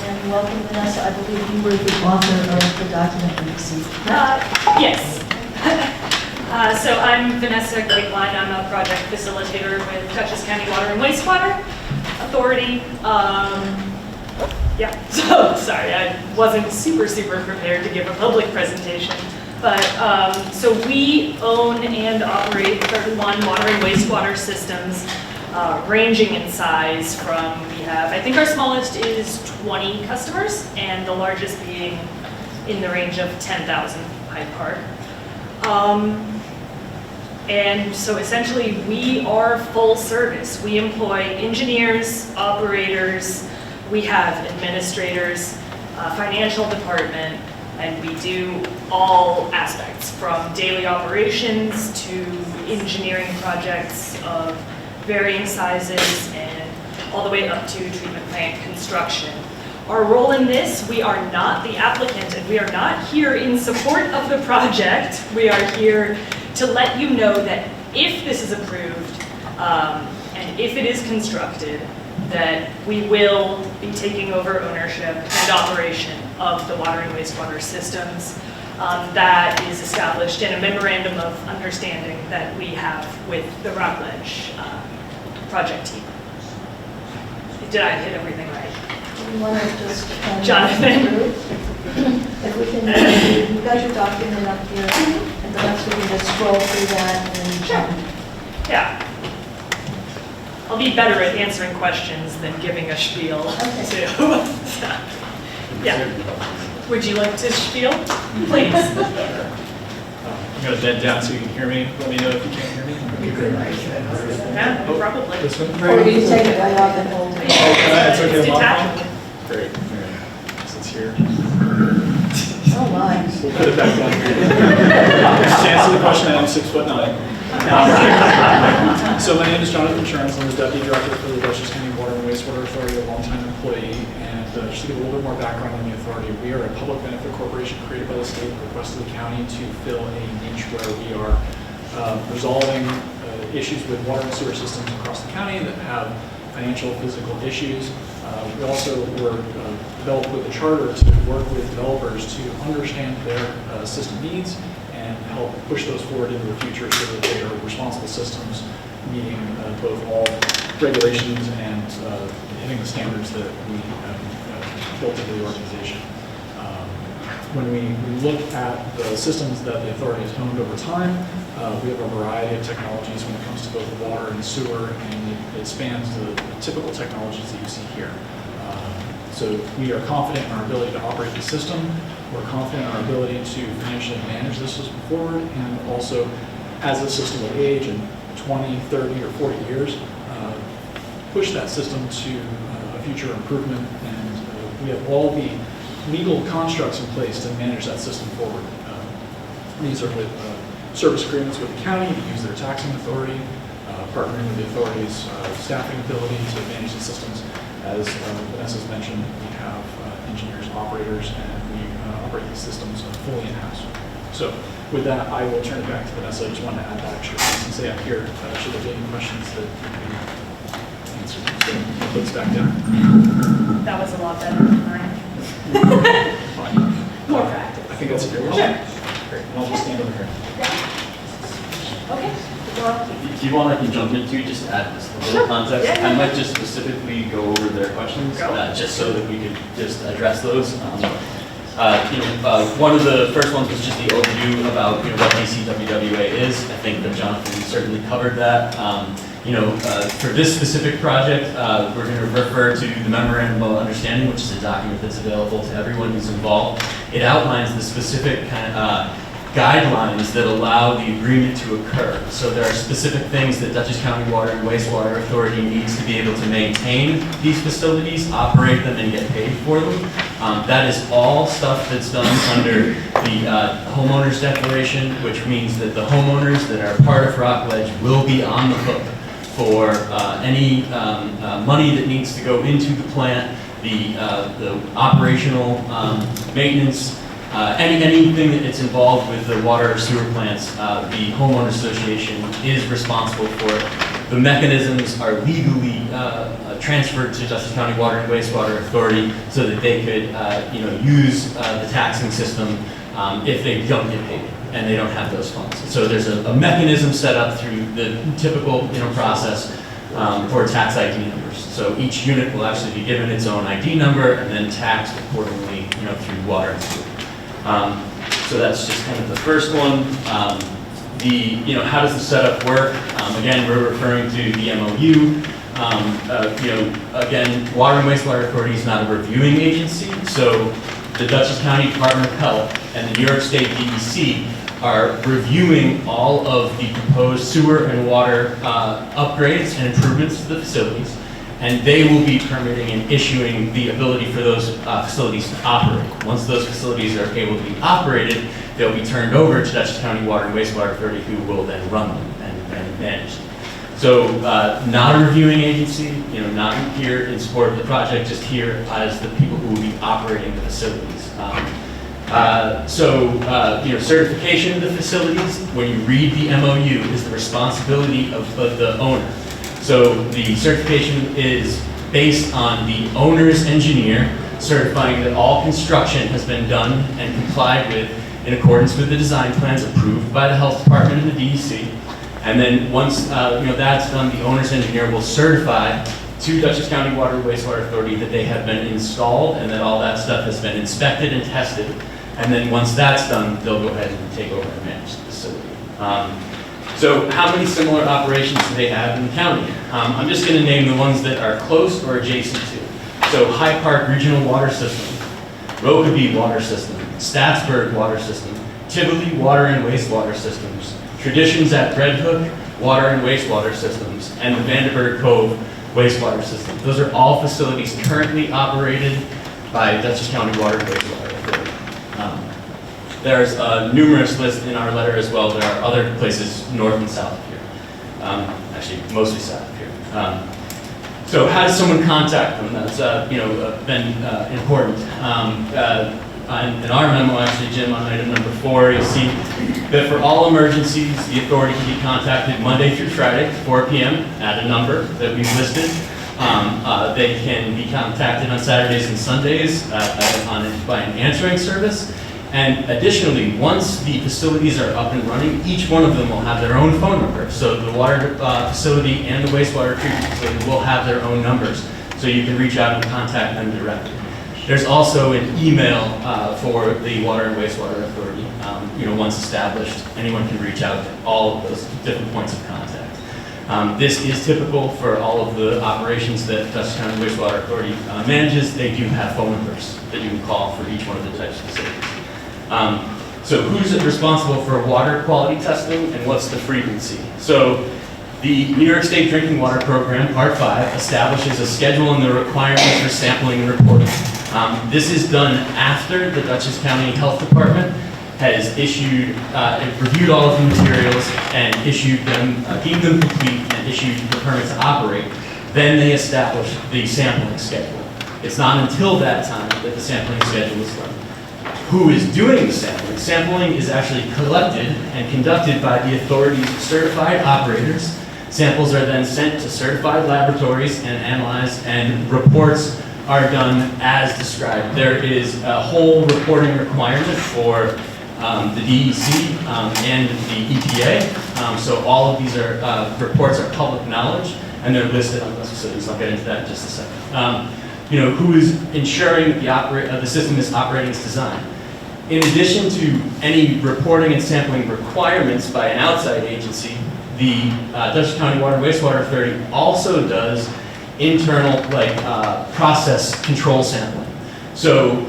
And welcome, Vanessa. I believe you were the author of the document we received. Yes. So I'm Vanessa Greatline. I'm a project facilitator with Dutchess County Water and Wastewater Authority. Yeah, so sorry, I wasn't super prepared to give a public presentation. But so we own and operate 31 water and wastewater systems, ranging in size from, we have, I think our smallest is 20 customers, and the largest being in the range of 10,000 Hyde Park. And so essentially we are full service. We employ engineers, operators, we have administrators, financial department, and we do all aspects from daily operations to engineering projects of varying sizes and all the way up to treatment plant construction. Our role in this, we are not the applicant and we are not here in support of the project. We are here to let you know that if this is approved and if it is constructed, that we will be taking over ownership and operation of the water and wastewater systems. That is established in a memorandum of understanding that we have with the Rockledge project team. Did I hit everything right? We want to just Jonathan. If we can, you got your document up here, and perhaps we can just scroll through that and. Sure. Yeah. I'll be better at answering questions than giving a spiel too. Yeah. Would you like to spiel? Please. I'm going to bend down so you can hear me. Let me know if you can't hear me. Yeah, probably. This one? Or you take it right off and hold it. It's okay It's to modify? detachable. Great. So it's here. Oh, my. We'll put it back down here. To answer the question, I'm 6'9". So my name is Jonathan Churns. I'm the Deputy Director for the Dutchess County Water and Wastewater Authority, a longtime employee. And just to give a little bit more background on the authority, we are a public benefit corporation created by the state at the request of the county to fill a niche where we are resolving issues with water and sewer systems across the county that have financial, physical issues. We also were developed with a charter to work with developers to understand their system needs and help push those forward into the future so that they are responsible systems meeting both all regulations and hitting the standards that we have built into the organization. When we look at the systems that the authority has honed over time, we have a variety of technologies when it comes to both water and sewer, and it spans the typical technologies that you see here. So we are confident in our ability to operate the system. We're confident in our ability to financially manage this system forward, and also as the system will age in 20, 30, or 40 years, push that system to a future improvement. And we have all the legal constructs in place to manage that system forward. These are with service agreements with the county to use their taxing authority, partnering with the authority's staffing ability to manage the systems. As Vanessa's mentioned, we have engineers, operators, and we operate these systems fully in-house. So with that, I will turn it back to Vanessa. I just wanted to add that extra piece and say up here, should there be any questions that you can answer. So I'll put this back down. That was a lot better than mine. More practice. I think that's a good one. Sure. Great. And I'll just stand over here. Okay. Do you want I can jump into just to add this a little context? Yeah. I might just specifically go over their questions, just so that we could just address those. One of the first ones was just the overview about what DCWWA is. I think that Jonathan certainly covered that. For this specific project, we're going to refer to the Memorandum of Understanding, which is a document that's available to everyone who's involved. It outlines the specific kind of guidelines that allow the agreement to occur. So there are specific things that Dutchess County Water and Wastewater Authority needs to be able to maintain these facilities, operate them, and get paid for them. That is all stuff that's done under the homeowners declaration, which means that the homeowners that are part of Rockledge will be on the hook for any money that needs to go into the plant, the operational maintenance, anything that's involved with the water or sewer plants. The homeowner association is responsible for it. The mechanisms are legally transferred to Dutchess County Water and Wastewater Authority so that they could use the taxing system if they don't get paid and they don't have those funds. So there's a mechanism set up through the typical process for tax ID numbers. So each unit will actually be given its own ID number and then taxed accordingly through water and sewer. So that's just kind of the first one. How does the setup work? Again, we're referring to the MOU. Again, Water and Wastewater Authority is not a reviewing agency, so the Dutchess County Department of Health and the New York State DEC are reviewing all of the proposed sewer and water upgrades and improvements to the facilities, and they will be permitting and issuing the ability for those facilities to operate. Once those facilities are able to be operated, they'll be turned over to Dutchess County Water and Wastewater Authority, who will then run them and manage them. So not a reviewing agency, not here in support of the project, just here as the people who will be operating the facilities. Certification of the facilities, when you read the MOU, is the responsibility of the owner. So the certification is based on the owner's engineer certifying that all construction has been done and complied with in accordance with the design plans approved by the health department and the DEC. And then once that's done, the owner's engineer will certify to Dutchess County Water and Wastewater Authority that they have been installed and that all that stuff has been inspected and tested. And then once that's done, they'll go ahead and take over and manage the facility. So how many similar operations do they have in the county? I'm just going to name the ones that are close or adjacent to. So High Park Regional Water System, Rokeby Water System, Statsburg Water System, Tivoli Water and Wastewater Systems, Traditions at Red Hook, water and wastewater systems, and the Vandenberg Cove wastewater system. Those are all facilities currently operated by Dutchess County Water and Wastewater Authority. There's a numerous list in our letter as well. There are other places north and south of here. Actually, mostly south of here. So how does someone contact them? That's been important. In our memo, actually, Jim, on item number 4, you'll see that for all emergencies, the authority can be contacted Monday through Friday, 4 p.m. at a number that we've listed. They can be contacted on Saturdays and Sundays by an answering service. And additionally, once the facilities are up and running, each one of them will have their own phone number. So the water facility and the wastewater treatment facility will have their own numbers. So you can reach out and contact them directly. There's also an email for the Water and Wastewater Authority. Once established, anyone can reach out to all of those different points of contact. This is typical for all of the operations that Dutchess County Wastewater Authority manages. They do have phone numbers that you can call for each one of the types of facilities. So who's responsible for water quality testing and what's the frequency? So the New York State Drinking Water Program, Part 5, establishes a schedule and the requirements for sampling and reporting. This is done after the Dutchess County Health Department has reviewed all of the materials and issued them, deemed them complete and issued the permit to operate. Then they establish the sampling schedule. It's not until that time that the sampling schedule is done. Who is doing the sampling? Sampling is actually collected and conducted by the authority's certified operators. Samples are then sent to certified laboratories and analyzed, and reports are done as described. There is a whole reporting requirement for the DEC and the EPA. So all of these reports are public knowledge, and they're listed on those facilities. I'll get into that in just a second. Who is ensuring that the system is operating as designed. In addition to any reporting and sampling requirements by an outside agency, the Dutchess County Water and Wastewater Authority also does internal process control sampling. So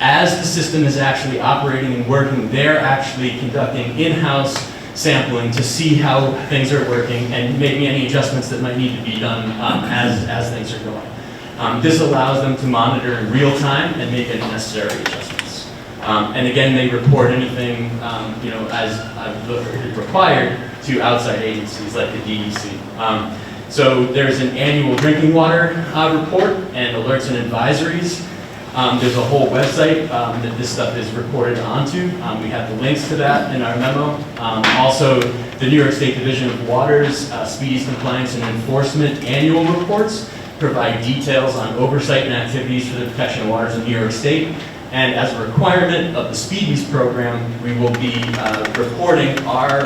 as the system is actually operating and working, they're actually conducting in-house sampling to see how things are working and making any adjustments that might need to be done as things are going. This allows them to monitor in real time and make any necessary adjustments. And again, they report anything as required to outside agencies like the DEC. So there's an annual drinking water report and alerts and advisories. There's a whole website that this stuff is reported onto. We have the links to that in our memo. Also, the New York State Division of Waters, Speedies Compliance and Enforcement annual reports provide details on oversight and activities for the protection of waters in New York State. And as a requirement of the Speedies program, we will be reporting our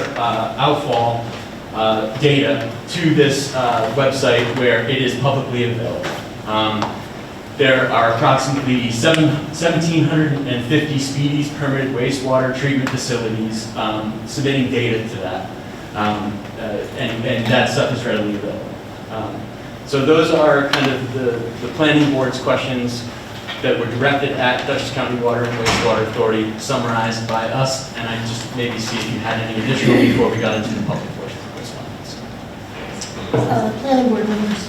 outfall data to this website where it is publicly available. There are approximately 1,750 Speedies permitted wastewater treatment facilities submitting data to that. And that stuff is readily available. So those are kind of the planning board's questions that were directed at Dutchess County Water and Wastewater Authority, summarized by us, and I just maybe see if you had any additional before we got into the public portion of this one. Planning board members,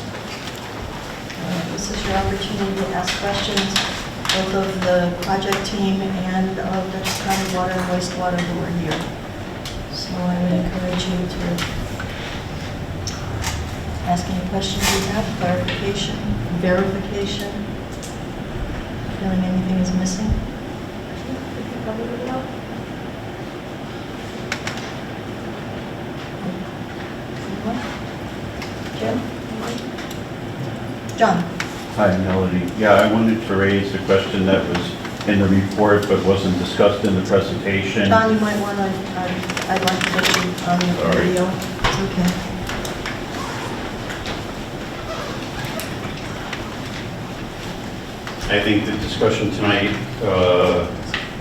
this is your opportunity to ask questions, both of the project team and of Dutchess County Water and Wastewater who are here. So I would encourage you to ask any questions you have, clarification, verification. Feeling anything is missing? Jim? John? Hi, Melody. Yeah, I wanted to raise a question that was in the report but wasn't discussed in the presentation. John, you might want to, I'd like to get you on the video. It's okay. I think the discussion tonight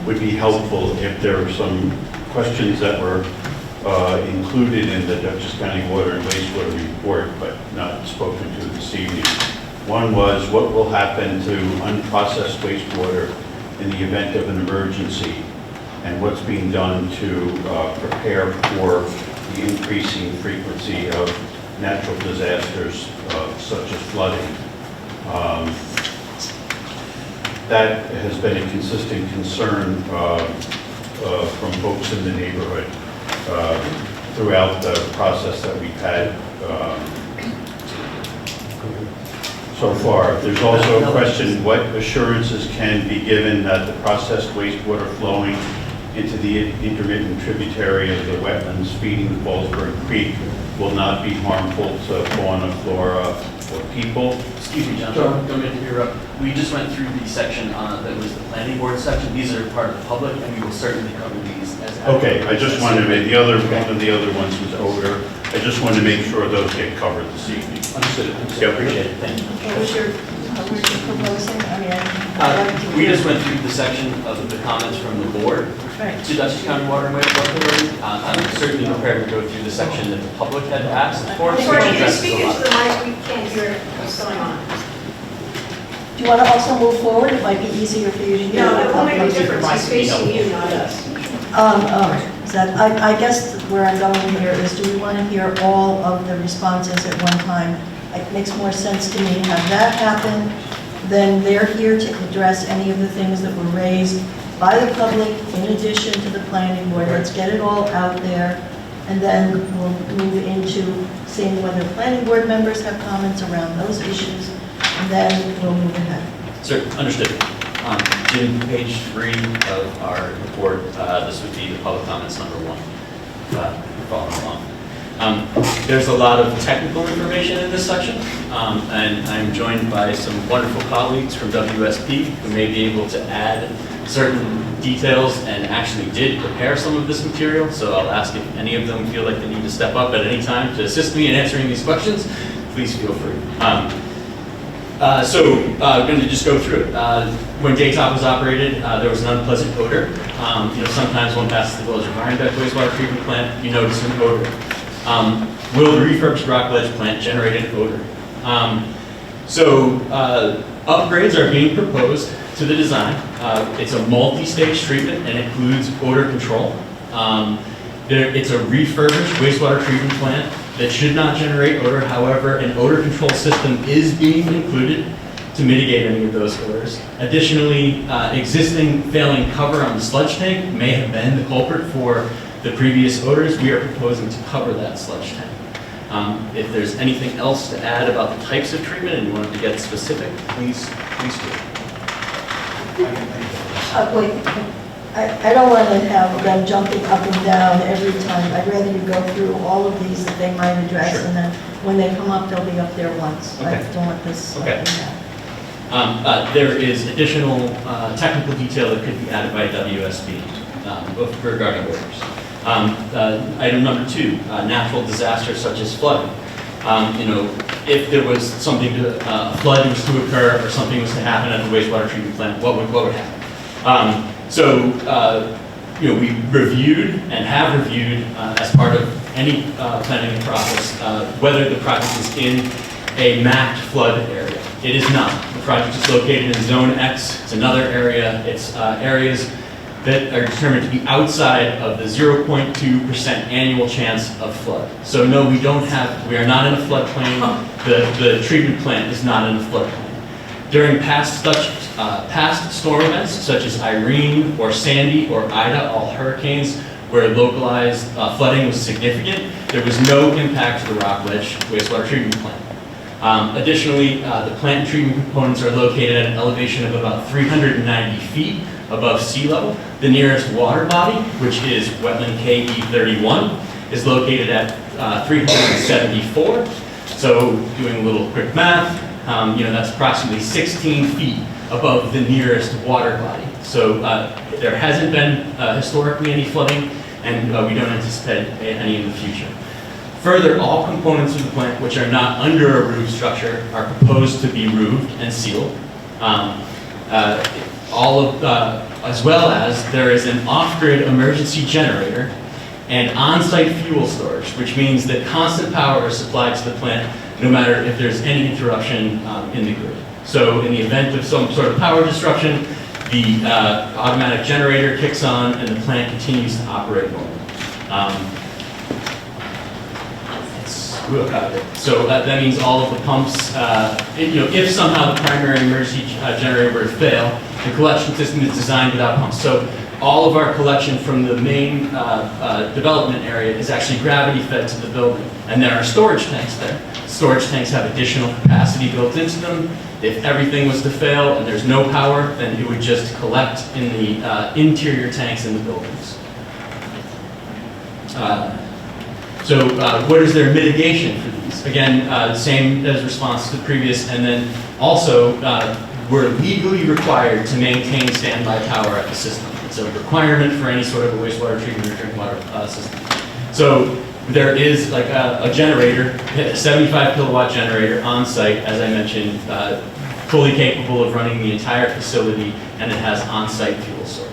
would be helpful if there were some questions that were included in the Dutchess County Water and Wastewater report, but not spoken to this evening. One was, what will happen to unprocessed wastewater in the event of an emergency, and what's being done to prepare for the increasing frequency of natural disasters such as flooding. That has been a consistent concern from folks in the neighborhood throughout the process that we've had so far. There's also a question, what assurances can be given that the processed wastewater flowing into the intermittent tributary of the wetlands feeding the Fallsburg Creek will not be harmful to fauna, flora, or people? Excuse me, John, don't mean to interrupt. We just went through the section that was the planning board section. These are part of the public, and we will certainly cover these as. Okay, I just wanted to make, one of the other ones was odor. I just wanted to make sure those get covered this evening. Understood. Yeah, Appreciate it. Thank you. What was your proposing? I mean, I'd like to We hear- just went through the section of the comments from the board Right. to Dutchess County Water and Wastewater Authority. I'm certainly prepared to go through the section that the public had asked for. which Before you addresses speak a lot. into the mic, we can't hear what's going on. Do you want to also move forward? It might be easier for you to hear. No, the it won't make a public. difference. He's facing you, not us. Is that, I guess where I'm going here is, do we want to hear all of the responses at one time? It makes more sense to me to have that happen. Then they're here to address any of the things that were raised by the public in addition to the planning board. Let's get it all out there. And then we'll move into seeing whether planning board members have comments around those issues. And then we'll move ahead. Sir, understood. Jim, page 3 of our report, this would be the public comments number 1. Following along. There's a lot of technical information in this section, and I'm joined by some wonderful colleagues from WSP who may be able to add certain details and actually did prepare some of this material, so I'll ask if any of them feel like they need to step up at any time to assist me in answering these questions. Please feel free. I'm going to just go through it. When Daytop was operated, there was an unpleasant odor. Sometimes one passes the village of Rhinebeck wastewater treatment plant, you notice an odor. Will the refurbished rock ledge plant generate an odor? Upgrades are being proposed to the design. It's a multi-stage treatment and includes odor control. It's a refurbished wastewater treatment plant that should not generate odor. However, an odor control system is being included to mitigate any of those odors. Additionally, existing failing cover on the sludge tank may have been the culprit for the previous odors. We are proposing to cover that sludge tank. If there's anything else to add about the types of treatment and you wanted to get specific, please do. Wait, I don't want to have them jumping up and down every time. I'd rather you go through all of these that they might address, Sure. and then when they come up, they'll be up there once. I Okay. don't want this. Okay. There is additional technical detail that could be added by WSP regarding orders. Item number 2, natural disasters such as flooding. If there was something a flood was to occur or something was to happen at the wastewater treatment plant, what would happen? We reviewed and have reviewed as part of any planning process whether the project is in a mapped flood area. It is not. The project is located in Zone X. It's another area. It's areas that are determined to be outside of the 0.2% annual chance of flood. So no, we are not in a floodplain. The treatment plant is not in a floodplain. During past storm events, such as Irene or Sandy or Ida, all hurricanes where localized flooding was significant, there was no impact to the Rockledge wastewater treatment plant. Additionally, the plant and treatment components are located at an elevation of about 390 feet above sea level. The nearest water body, which is wetland KE31, is located at 374. So doing a little quick math, that's approximately 16 feet above the nearest water body. So there hasn't been historically any flooding, and we don't anticipate any in the future. Further, all components of the plant which are not under a roof structure are proposed to be roofed and sealed. As well as there is an off-grid emergency generator and on-site fuel storage, which means that constant power is supplied to the plant no matter if there's any interruption in the grid. So in the event of some sort of power disruption, the automatic generator kicks on and the plant continues to operate normally. So that means all of the pumps, if somehow the primary emergency generator were to fail, the collection system is designed without pumps. So all of our collection from the main development area is actually gravity fed to the building. And there are storage tanks there. Storage tanks have additional capacity built into them. If everything was to fail and there's no power, then it would just collect in the interior tanks in the buildings. So what is their mitigation for these? Again, same as response to the previous, and then also we're legally required to maintain standby power at the system. It's a requirement for any sort of a wastewater treatment or drinking water system. So there is like a generator, a 75 kilowatt generator on site, as I mentioned, fully capable of running the entire facility, and it has on-site fuel storage.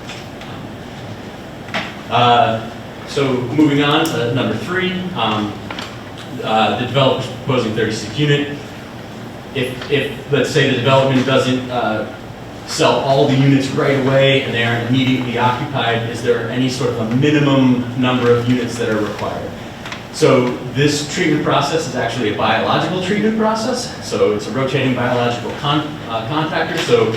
So moving on to number 3, the developer's proposing 36 unit. If let's say the development doesn't sell all the units right away and they aren't immediately occupied, is there any sort of a minimum number of units that are required? So this treatment process is actually a biological treatment process. So it's a rotating biological contactor. So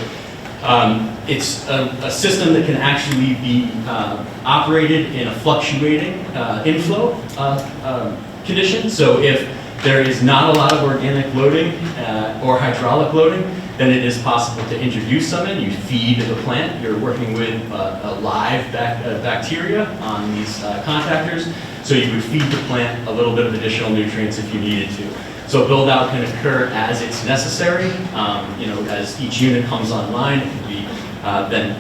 it's a system that can actually be operated in a fluctuating inflow condition. So if there is not a lot of organic loading or hydraulic loading, then it is possible to introduce some in. You feed the plant. You're working with a live bacteria on these contactors. So you would feed the plant a little bit of additional nutrients if you needed to. So build out can occur as it's necessary. As each unit comes online, it can be then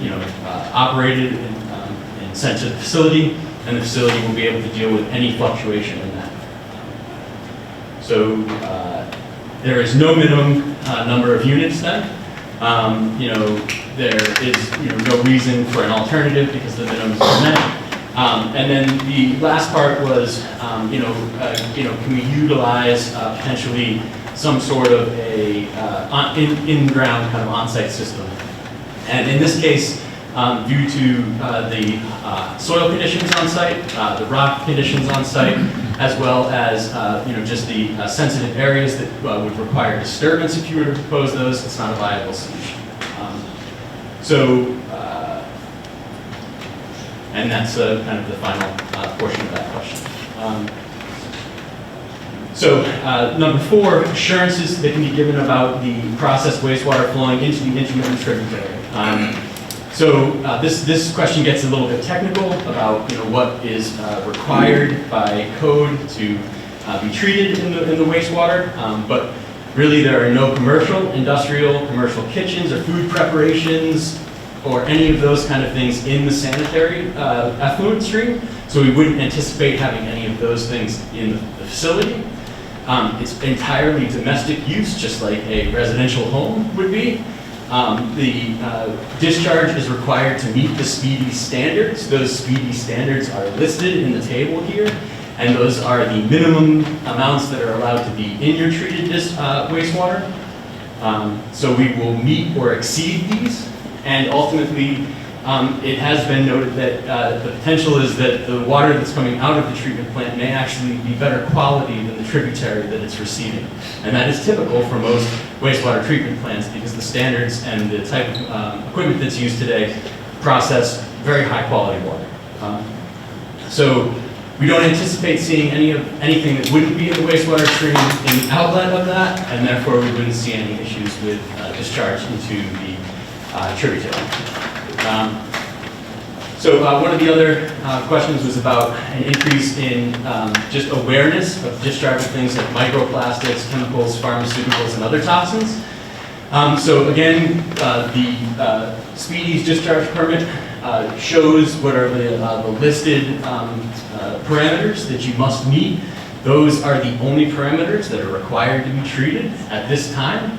operated and sent to the facility, and the facility will be able to deal with any fluctuation in that. So there is no minimum number of units then. There is no reason for an alternative because the minimums are met. And then the last part was, can we utilize potentially some sort of a in-ground kind of on-site system? And in this case, due to the soil conditions on site, the rock conditions on site, as well as just the sensitive areas that would require disturbance if you were to propose those, it's not a viable solution. And that's kind of the final portion of that question. Number 4, assurances that can be given about the processed wastewater flowing into the intermittent tributary. This question gets a little bit technical about what is required by code to be treated in the wastewater, but really there are no commercial kitchens or food preparations or any of those kind of things in the sanitary effluent stream, so we wouldn't anticipate having any of those things in the facility. It's entirely domestic use, just like a residential home would be. The discharge is required to meet the SPEEDY standards. Those SPEEDY standards are listed in the table here, and those are the minimum amounts that are allowed to be in your treated wastewater. So we will meet or exceed these, and ultimately it has been noted that the potential is that the water that's coming out of the treatment plant may actually be better quality than the tributary that it's receiving. And that is typical for most wastewater treatment plants because the standards and the type of equipment that's used today process very high quality water. So we don't anticipate seeing anything that wouldn't be in the wastewater stream in the outlet of that, and therefore we wouldn't see any issues with discharge into the tributary. One of the other questions was about an increase in just awareness of discharge of things like microplastics, chemicals, pharmaceuticals, and other toxins. Again, the SPEEDY's discharge permit shows what are the listed parameters that you must meet. Those are the only parameters that are required to be treated at this time.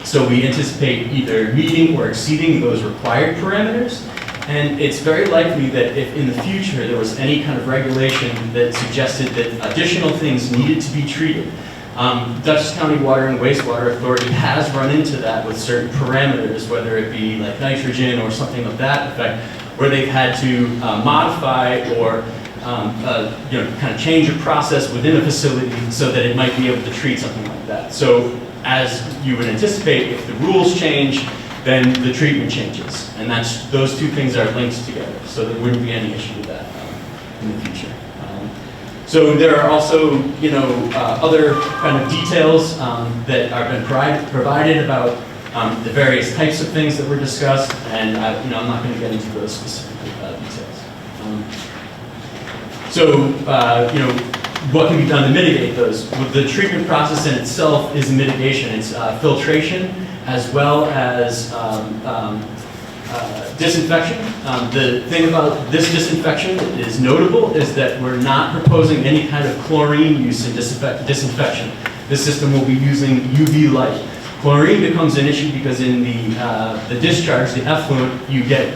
So we anticipate either meeting or exceeding those required parameters. And it's very likely that if in the future there was any kind of regulation that suggested that additional things needed to be treated, Dutchess County Water and Wastewater Authority has run into that with certain parameters, whether it be like nitrogen or something of that effect, where they've had to modify or kind of change of process within a facility so that it might be able to treat something like that. So as you would anticipate, if the rules change, then the treatment changes. And those two things are linked together, so there wouldn't be any issue with that in the future. So there are also, other kind of details that are been provided about the various types of things that were discussed, and I'm not going to get into those specific details. What can be done to mitigate those? Well, the treatment process in itself is mitigation. It's filtration as well as disinfection. The thing about this disinfection that is notable is that we're not proposing any kind of chlorine use in disinfection. This system will be using UV light. Chlorine becomes an issue because in the discharge, the effluent, you get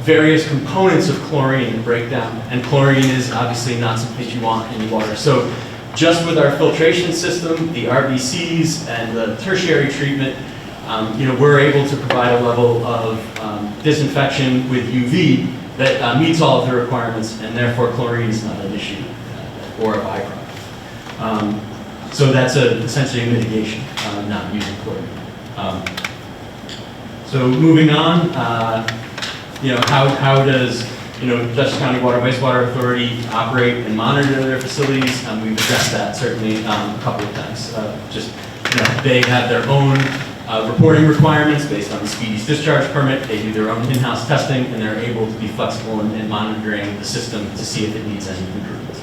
various components of chlorine that break down, and chlorine is obviously not something you want in your water. So just with our filtration system, the RBCs, and the tertiary treatment, we're able to provide a level of disinfection with UV that meets all of the requirements, and therefore chlorine is not an issue or a byproduct. So that's essentially a mitigation, not using chlorine. So moving on, how does Dutchess County Water and Wastewater Authority operate and monitor their facilities? We've addressed that certainly a couple of times. They have their own reporting requirements based on the speedies discharge permit. They do their own in-house testing, and they're able to be flexible in monitoring the system to see if it needs any improvements.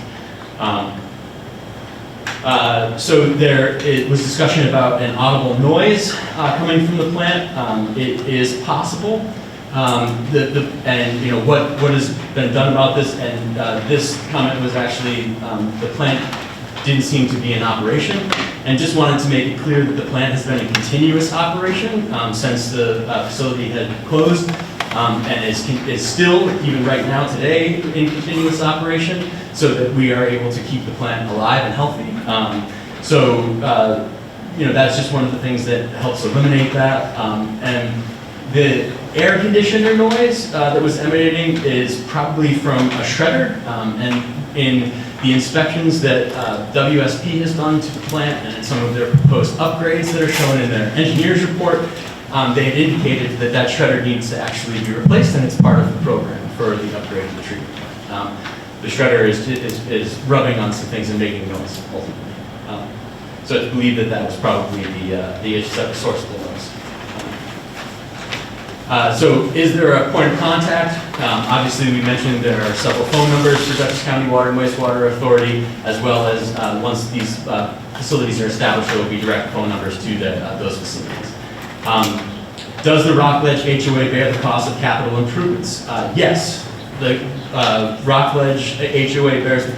So it was discussion about an audible noise coming from the plant. It is possible. What has been done about this, and this comment was actually the plant didn't seem to be in operation, and just wanted to make it clear that the plant has been in continuous operation since the facility had closed, and is still, even right now today, in continuous operation, so that we are able to keep the plant alive and healthy. That's just one of the things that helps eliminate that. And the air conditioner noise that was emanating is probably from a shredder, and in the inspections that WSP has done to the plant and in some of their proposed upgrades that are shown in their engineer's report, they had indicated that that shredder needs to actually be replaced, and it's part of the program for the upgrade of the treatment plant. The shredder is rubbing on some things and making noise, ultimately. So it's believed that that was probably the source of the noise. So is there a point of contact? Obviously, we mentioned there are several phone numbers for Dutchess County Water and Wastewater Authority, as well as once these facilities are established, there will be direct phone numbers to those facilities. Does the Rockledge HOA bear the cost of capital improvements? Yes. The Rockledge HOA bears the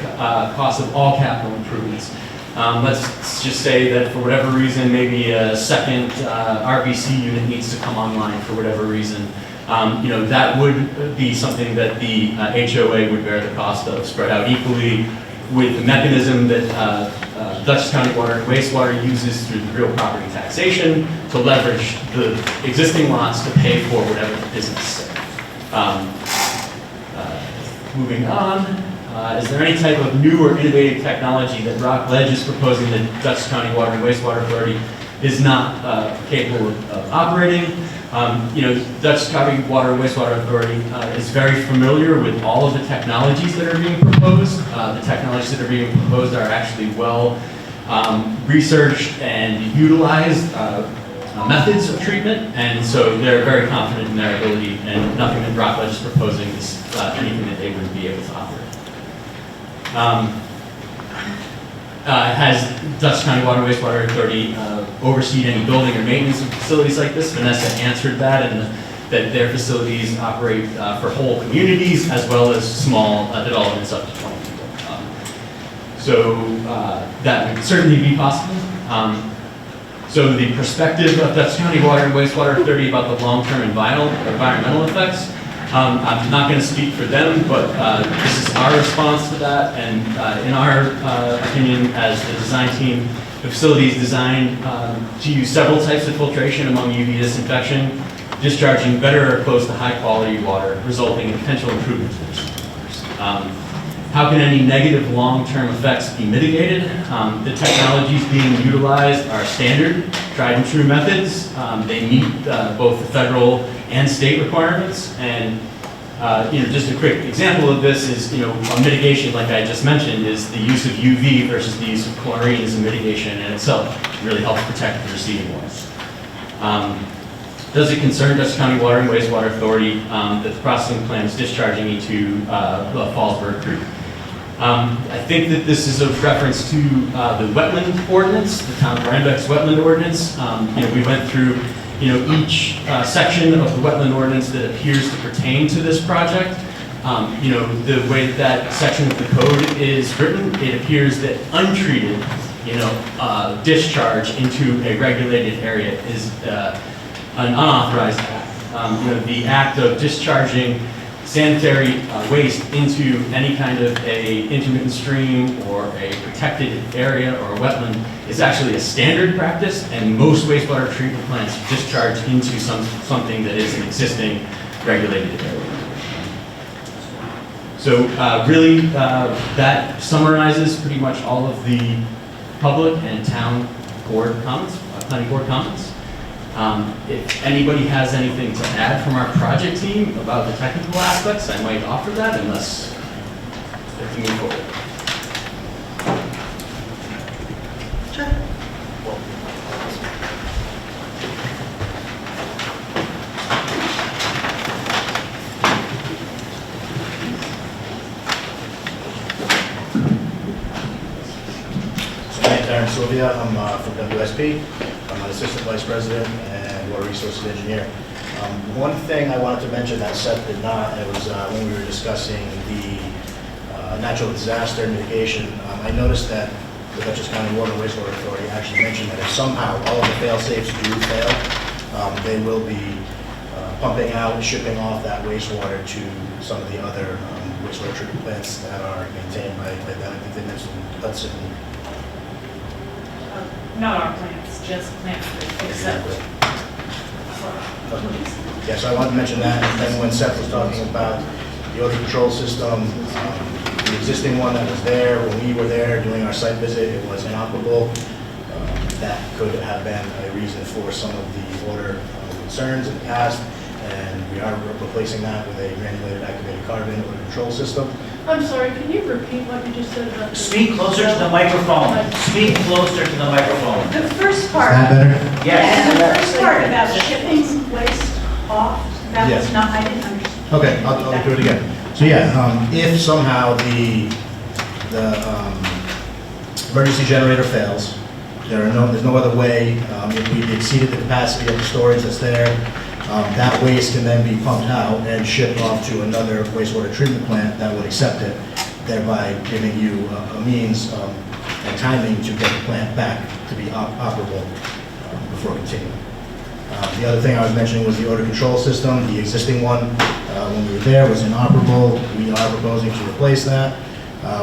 cost of all capital improvements. Let's just say that for whatever reason, maybe a second RBC unit needs to come online for whatever reason. That would be something that the HOA would bear the cost of, spread out equally with the mechanism that Dutchess County Water and Wastewater uses through the real property taxation to leverage the existing lots to pay for whatever is necessary. Moving on, is there any type of new or innovative technology that Rockledge is proposing that Dutchess County Water and Wastewater Authority is not capable of operating? Dutchess County Water and Wastewater Authority is very familiar with all of the technologies that are being proposed. The technologies that are being proposed are actually well researched and utilized methods of treatment, and so they're very confident in their ability, and nothing that Rockledge is proposing is anything that they wouldn't be able to operate. Has Dutchess County Water and Wastewater Authority overseen any building or maintenance of facilities like this? Vanessa answered that, and that their facilities operate for whole communities as well as small developments up to 20 people. That would certainly be possible. So the perspective of Dutchess County Water and Wastewater Authority about the long-term environmental effects, I'm not going to speak for them, but this is our response to that, and in our opinion as the design team, the facility is designed to use several types of filtration among UV disinfection, discharging better or close to high-quality water, resulting in potential improvements for drinking waters. How can any negative long-term effects be mitigated? The technologies being utilized are standard, tried and true methods. They meet both the federal and state requirements. And just a quick example of this is, a mitigation, like I just mentioned, is the use of UV versus the use of chlorine as a mitigation in itself. It really helps protect the receiving waters. Does it concern Dutchess County Water and Wastewater Authority that the processing plant is discharging into Fallsburg Creek? I think that this is a reference to the wetland ordinance, the town of Rhinebeck's wetland ordinance. We went through, each section of the wetland ordinance that appears to pertain to this project. The way that section of the code is written, it appears that untreated, discharge into a regulated area is an unauthorized act. The act of discharging sanitary waste into any kind of a intermittent stream or a protected area or a wetland is actually a standard practice, and most wastewater treatment plants discharge into something that is an existing regulated area. So really, that summarizes pretty much all of the public and town board comments, planning board comments. If anybody has anything to add from our project team about the technical aspects, I might offer that unless if we move forward. Sure. Darren Sylvia, I'm from WSP. I'm an assistant vice president and water resources engineer. One thing I wanted to mention that Seth did not, it was when we were discussing the natural disaster mitigation. I noticed that the Dutchess County Water and Wastewater Authority actually mentioned that if somehow all of the fail-safes do fail, they will be pumping out and shipping off that wastewater to some of the other wastewater treatment plants that are maintained by them. I think they mentioned Hudson. Not our plants, just plants that accept. Yeah, so I wanted to mention that, and then when Seth was talking about the odor control system, the existing one that was there, when we were there doing our site visit, it was inoperable. That could have been a reason for some of the odor concerns in the past, and we are replacing that with a granulated activated carbon odor control system. I'm sorry, can you repeat what you just said about the... Speak closer to the microphone. Speak closer to the microphone. The first part. Is that better? Yes. The first part about shipping waste off, that Yes. was not, I didn't understand. Okay, I'll do it again. So yeah, if somehow the emergency generator fails, there's no other way, if we've exceeded the capacity of the storage that's there, that waste can then be pumped out and shipped off to another wastewater treatment plant that would accept it, thereby giving you a means and timing to get the plant back to be operable before continuing. The other thing I was mentioning was the odor control system. The existing one, when we were there, was inoperable. We are proposing to replace that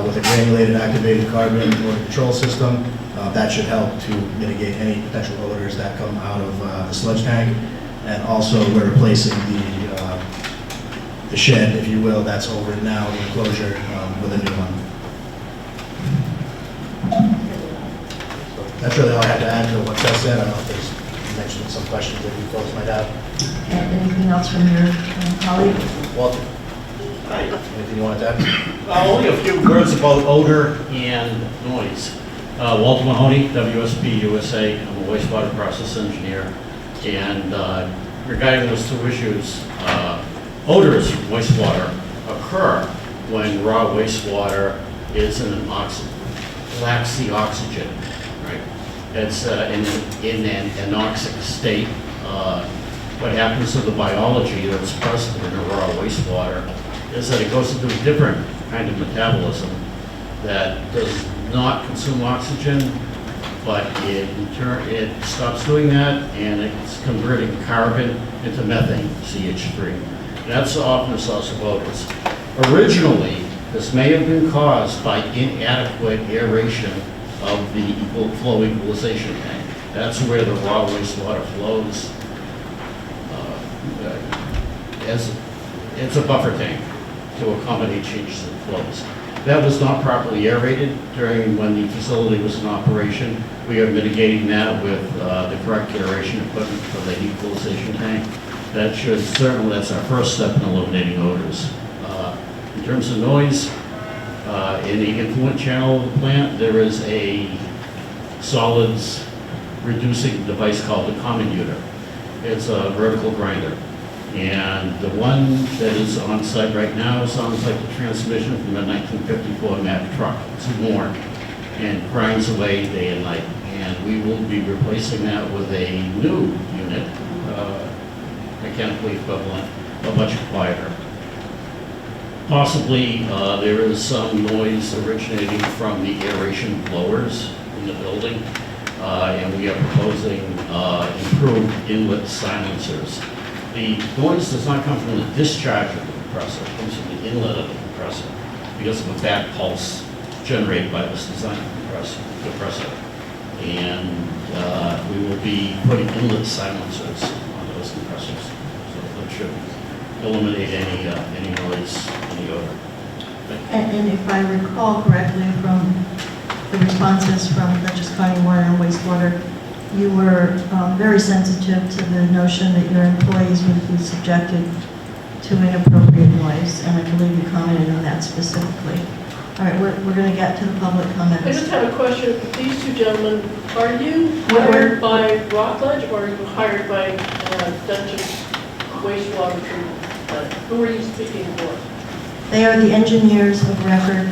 with a granulated activated carbon odor control system. That should help to mitigate any potential odors that come out of the sludge tank. And also, we're replacing the shed, if you will, that's over now, the enclosure, with a new one. So that's really all I had to add to what Seth said. I don't know if there's mentioned some questions that you folks might have. And anything else from your colleague? Walter? Anything you wanted to add? Only a few words about odor and noise. Walter Mahoney, WSP USA. I'm a wastewater process engineer. And regarding those two issues, odors from wastewater occur when raw wastewater is in lacks the oxygen, right? It's in an anoxic state. What happens to the biology that's present in the raw wastewater is that it goes into a different kind of metabolism that does not consume oxygen, but it stops doing that, and it's converting carbon into methane, CH3. That's often the source of odors. Originally, this may have been caused by inadequate aeration of the flow equalization tank. That's where the raw wastewater flows. It's a buffer tank. to accommodate changes in flows. That was not properly aerated during when the facility was in operation. We are mitigating that with the correct aeration equipment for the heat coolization tank. That should certainly, that's our first step in eliminating odors. In terms of noise, in the influent channel of the plant, there is a solids reducing device called the comminutor. It's a vertical grinder. And the one that is on site right now sounds like the transmission from a 1954 Mack truck. It's worn and grinds away day and night. And we will be replacing that with a new unit, mechanically equivalent, but much quieter. Possibly there is some noise originating from the aeration blowers in the building, and we are proposing improved inlet silencers. The noise does not come from the discharge of the compressor, it comes from the inlet of the compressor because of a back pulse generated by this design compressor. And we will be putting inlet silencers on those compressors, so that should eliminate any noise, any odor. And if I recall correctly from the responses from Dutchess County Water and Wastewater, you were very sensitive to the notion that your employees would be subjected to inappropriate noise, and I believe you commented on that specifically. All right, we're going to get to the public comments. I just have a question. These two gentlemen, are you hired by Rockledge or are you hired by Dutchess Wastewater Treatment Plant? Who are you speaking for? They are the engineers of record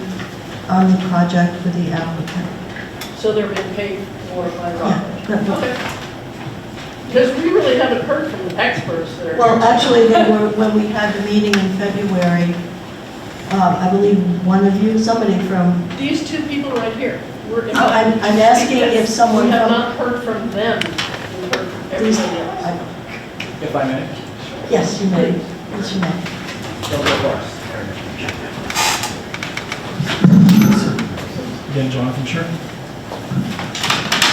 on the project for the applicant. So they're being paid for by Rockledge? Yeah. Okay. Because we really haven't heard from the experts there. Well, actually, they were, when we had the meeting in February, I believe one of you, somebody from... These two people right here. I'm asking if someone We have from... not heard from them. We've heard from everybody else. If I may. Yes, you may. Yes, you may. Again, Jonathan Sherman.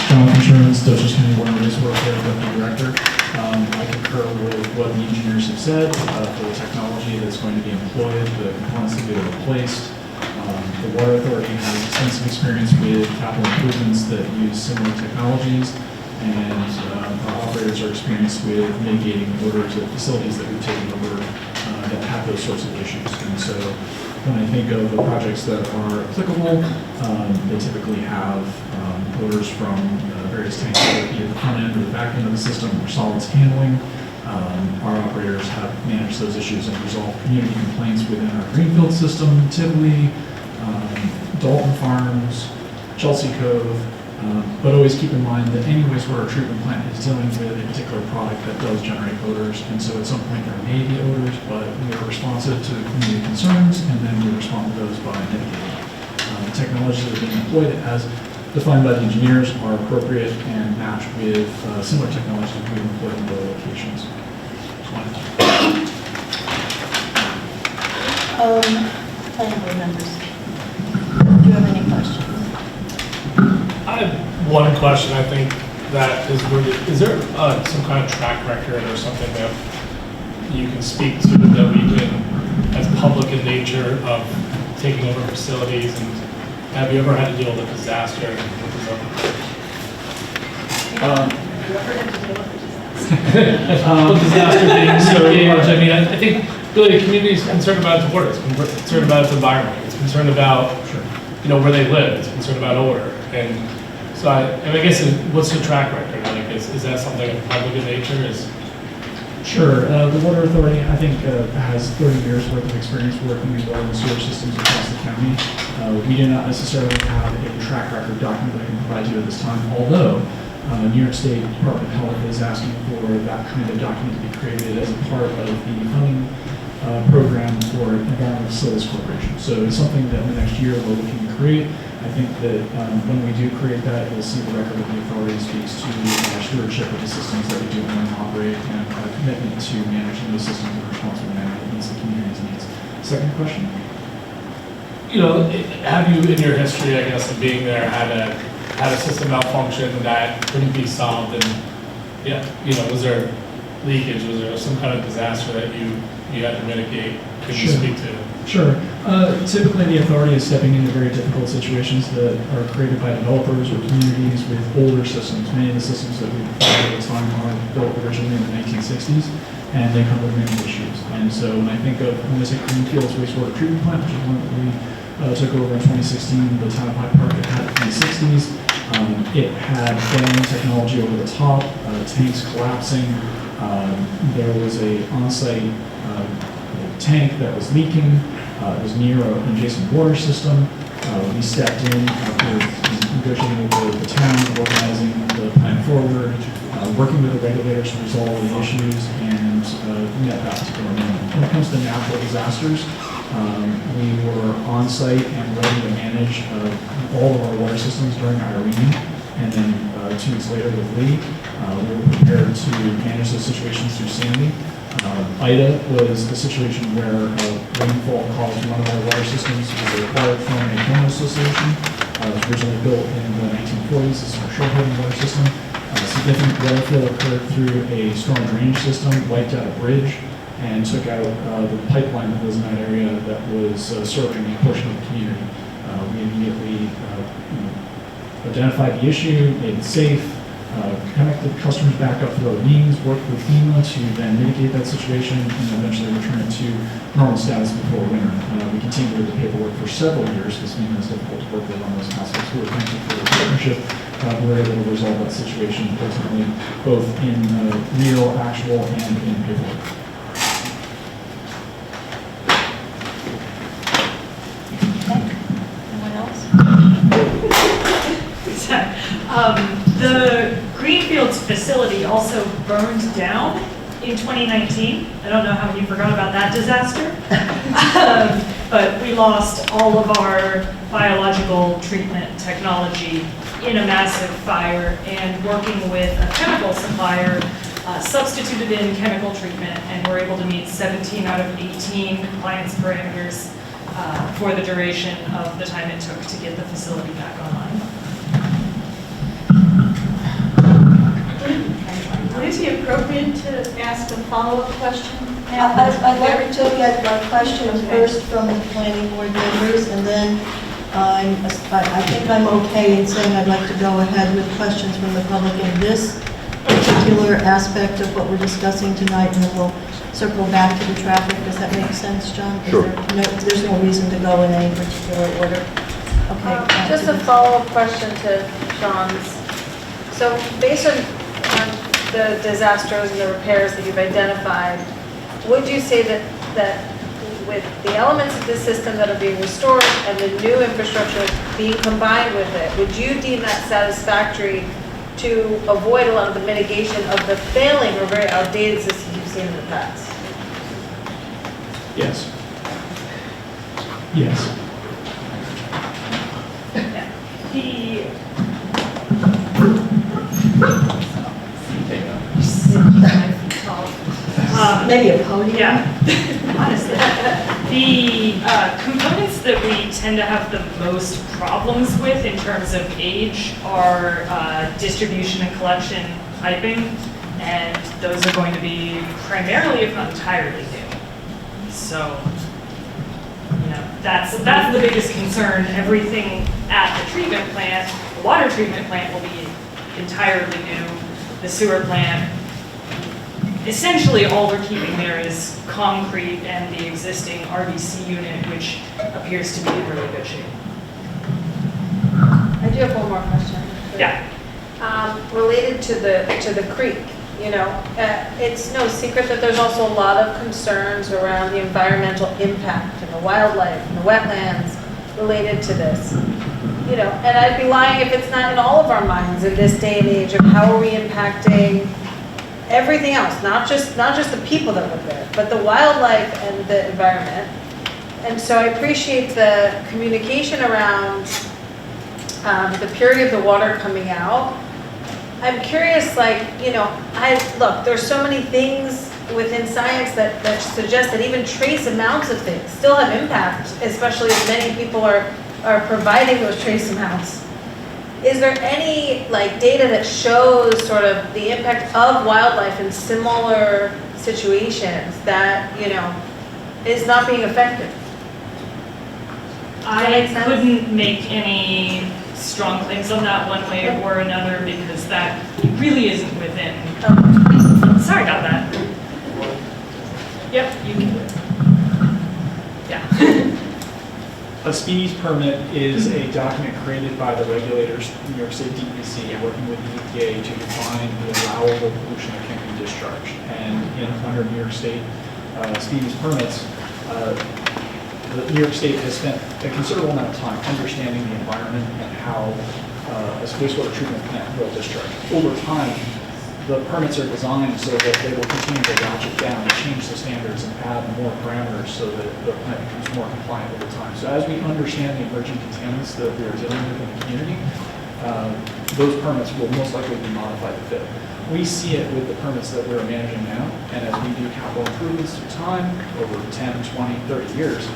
Jonathan Sherman, Dutchess County Water and Wastewater Deputy Director. I concur with what the engineers have said for the technology that's going to be employed, the components that get replaced. The Water Authority has extensive experience with capital improvements that use similar technologies, and our operators are experienced with mitigating odors at facilities that we've taken over that have those sorts of issues. And so when I think of the projects that are applicable, they typically have odors from various tanks, whether it be at the front end or the back end of the system or solids handling. Our operators have managed those issues and resolved community complaints within our Greenfield system, Tivoli, Dalton Farms, Chelsea Cove, but always keep in mind that any wastewater treatment plant is dealing with a particular product that does generate odors, and so at some point there may be odors, but we are responsive to community concerns, and then we respond to those by mitigating. The technologies that are being employed as defined by the engineers are appropriate and match with similar technologies we've employed in other locations. Planning board members, do you have any questions? I have one question, I think, that is rooted. Is there some kind of track record or something that you can speak to that we can, as public in nature, of taking over facilities, and have you ever had to deal with a disaster? Disaster being so large. I mean, I think really the community is concerned about its water, it's concerned about its environment, it's concerned about where they live, it's concerned about odor, and so I guess what's the track record? Like, is that something of public in nature? Sure. The Water Authority, I think, has 30 years worth of experience working with water and sewer systems across the county. We do not necessarily have a track record document that I can provide you at this time, although New York State Department of Health is asking for that kind of document to be created as a part of the funding program for Environmental Facilities Corporation. So it's something that in the next year we're looking to create. I think that when we do create that, you'll see the record of the authority speaks to our stewardship of the systems that we do own and operate, and our commitment to managing those systems in a responsible manner that meets the community's needs. Second question? Have you, in your history, I guess, of being there, had a system malfunction that couldn't be solved, and was there leakage? Was there some kind of disaster that you had to mitigate? Could you speak to? Sure. Typically, the authority is stepping into very difficult situations that are created by developers or communities with older systems. Many of the systems that we provide at the time are built originally in the 1960s, and they come with many issues. And so when I think of, when I say Greenfield's wastewater treatment plant, which is one that we took over in 2016, the town of Hyde Park it had in the 60s. It had failing technology over the top, tanks collapsing. There was a on-site tank that was leaking. It was near an adjacent water system. We stepped in after negotiating with the town, organizing the plan forward, working with the regulators to resolve the issues, and met that particular moment. When it comes to natural disasters, we were on site and ready to manage all of our water systems during Irene, and then 2 weeks later with Lee, we were prepared to manage those situations through Sandy. Ida was a situation where rainfall caused one of our water systems to be acquired from a homeowner association. It was originally built in the 1940s. This is our Shorehaven water system. Significant water flow occurred through a storm drainage system, wiped out a bridge, and took out the pipeline that was in that area that was serving a portion of the community. We immediately identified the issue, made it safe, connected customers back up through other means, worked with FEMA to then mitigate that situation, and eventually return it to normal status before winter. We continued with the paperwork for several years because FEMA is difficult to work with on those aspects. We were thankful for the partnership. We were able to resolve that situation ultimately, both in real, actual, and in paperwork. Anyone else? The Greenfields facility also burned down in 2019. I don't know how you forgot about that disaster. But we lost all of our biological treatment technology in a massive fire, and working with a chemical supplier, substituted in chemical treatment, and were able to meet 17 out of 18 compliance parameters for the duration of the time it took to get the facility back online. Would it be appropriate to ask a follow-up question? I'd like to get questions first from the planning board members, and then I think I'm okay in saying I'd like to go ahead with questions from the public in this particular aspect of what we're discussing tonight, and then we'll circle back to the traffic. Does that make sense, John? Sure. There's no reason to go in any particular order. Okay. Just a follow-up question to Sean's. So based on the disasters and the repairs that you've identified, would you say that with the elements of the system that are being restored and the new infrastructure being combined with it, would you deem that satisfactory to avoid a lot of the mitigation of the failing or very outdated systems you've seen in the past? Yes. Yes. Maybe a podium? Yeah, honestly. The components that we tend to have the most problems with in terms of age are distribution and collection piping, and those are going to be primarily, if not entirely, new. So, that's the biggest concern. Everything at the treatment plant, the water treatment plant, will be entirely new. The sewer plant, essentially all we're keeping there is concrete and the existing RBC unit, which appears to be in really good shape. I do have one more question. Yeah. Related to the creek, it's no secret that there's also a lot of concerns around the environmental impact and the wildlife and the wetlands related to this. And I'd be lying if it's not in all of our minds in this day and age of how are we impacting everything else, not just the people that live there, but the wildlife and the environment. And so I appreciate the communication around the purity of the water coming out. I'm curious, look, there's so many things within science that suggest that even trace amounts of things still have impact, especially if many people are providing those trace amounts. Is there any data that shows sort of the impact of wildlife in similar situations that is not being affected? I couldn't make any strong claims on that one way or another because that really isn't within. Sorry about that. Yep, you can do it. Yeah. A speedies permit is a document created by the regulators, New York State DEC, working with the EPA to define the allowable pollution that can be discharged. And under New York State speedies permits, the New York State has spent a considerable amount of time understanding the environment and how a wastewater treatment plant will discharge. Over time, the permits are designed so that they will continue to ratchet down and change the standards and add more parameters so that the plant becomes more compliant over time. So as we understand the emerging contaminants that we are dealing with in the community, those permits will most likely be modified to fit. We see it with the permits that we're managing now, and as we do capital improvements through time, over 10, 20, 30 years,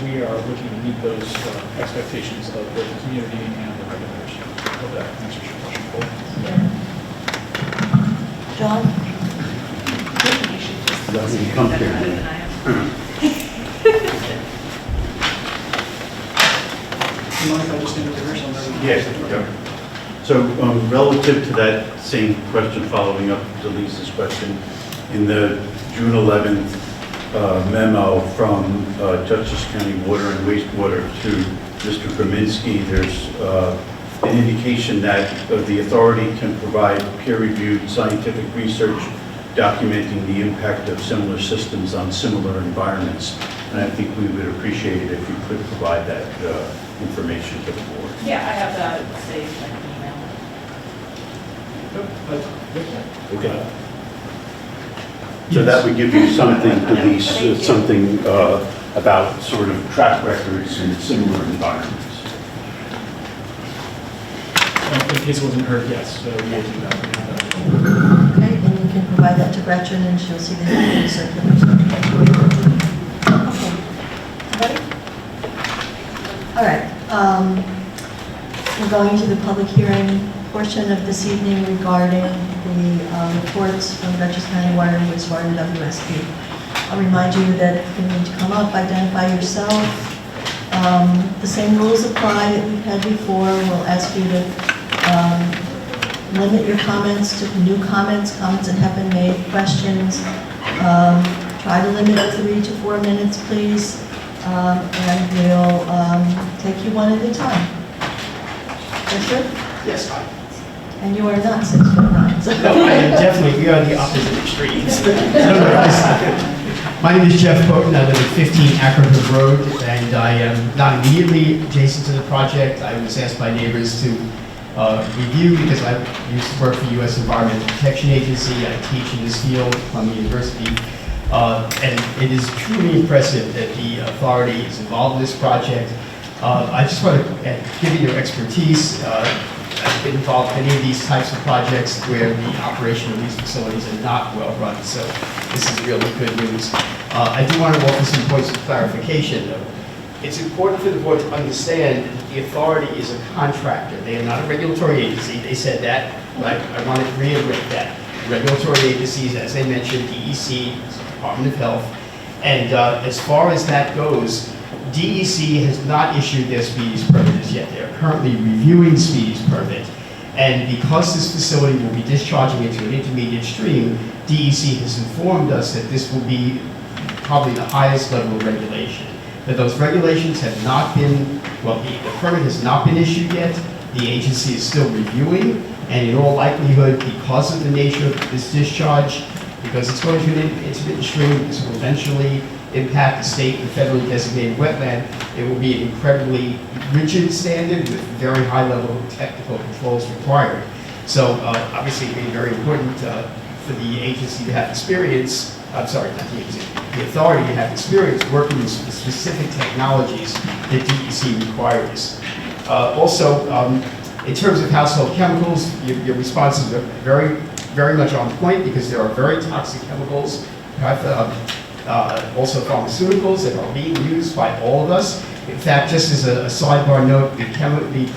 we are looking to meet those expectations of both the community and the regulators. I hope that answers your question, Cole. John? Doesn't come here. You mind if I just introduce yourself? Yes. So relative to that same question, following up to Lisa's question, in the June 11th memo from Dutchess County Water and Wastewater to Mr. Kaminsky, there's an indication that the authority can provide peer-reviewed scientific research documenting the impact of similar systems on similar environments. And I think we would appreciate it if you could provide that information to the board. Yeah, I have that saved in an email. Okay. So that would give you something, police, something about sort of track records in similar environments. In case it wasn't heard, yes, so we will do that. Okay, and you can provide that to Gretchen and she'll see the circulars. Okay. Ready? All right. We're going to the public hearing portion of this evening regarding the reports from Dutchess County Water and Wastewater and WSP. I'll remind you that if you need to come up, identify yourself. The same rules apply that we've had before. We'll ask you to limit your comments to new comments that have been made, questions. Try to limit it 3 to 4 minutes, please. And we'll take you one at a time. Richard? Yes, hi. And you are not 6'9". So. No, I am definitely, we are the opposite extremes. My name is Jeff Poten, I live at 15 Ackerhood Road, and I am not immediately adjacent to the project. I was asked by neighbors to review because I used to work for the U.S. Environmental Protection Agency. I teach in this field at Columbia University. And it is truly impressive that the authority is involved in this project. I just want to give you your expertise. I've been involved in any of these types of projects where the operation of these facilities are not well run, so this is really good news. I do want to offer some points of clarification, though. It's important for the board to understand that the authority is a contractor. They are not a regulatory agency. They said that, but I want to reiterate that. Regulatory agencies, as I mentioned, DEC, Department of Health, and as far as that goes, DEC has not issued their speedies permit as yet. They're currently reviewing speedies permit, and because this facility will be discharging into an intermediate stream, DEC has informed us that this will be probably the highest level of regulation. That those regulations have not been, well, the permit has not been issued yet. The agency is still reviewing, and in all likelihood, because of the nature of this discharge, because it's going to an intermittent stream, this will eventually impact the state and federally designated wetland. It will be an incredibly rigid standard with very high level of technical controls required. So obviously it will be very important for the agency to have experience, I'm sorry, not the agency, the authority to have experience working with specific technologies that DEC requires. Also, in terms of household chemicals, your responses are very much on point because there are very toxic chemicals. Also pharmaceuticals that are being used by all of us. In fact, just as a sidebar note, the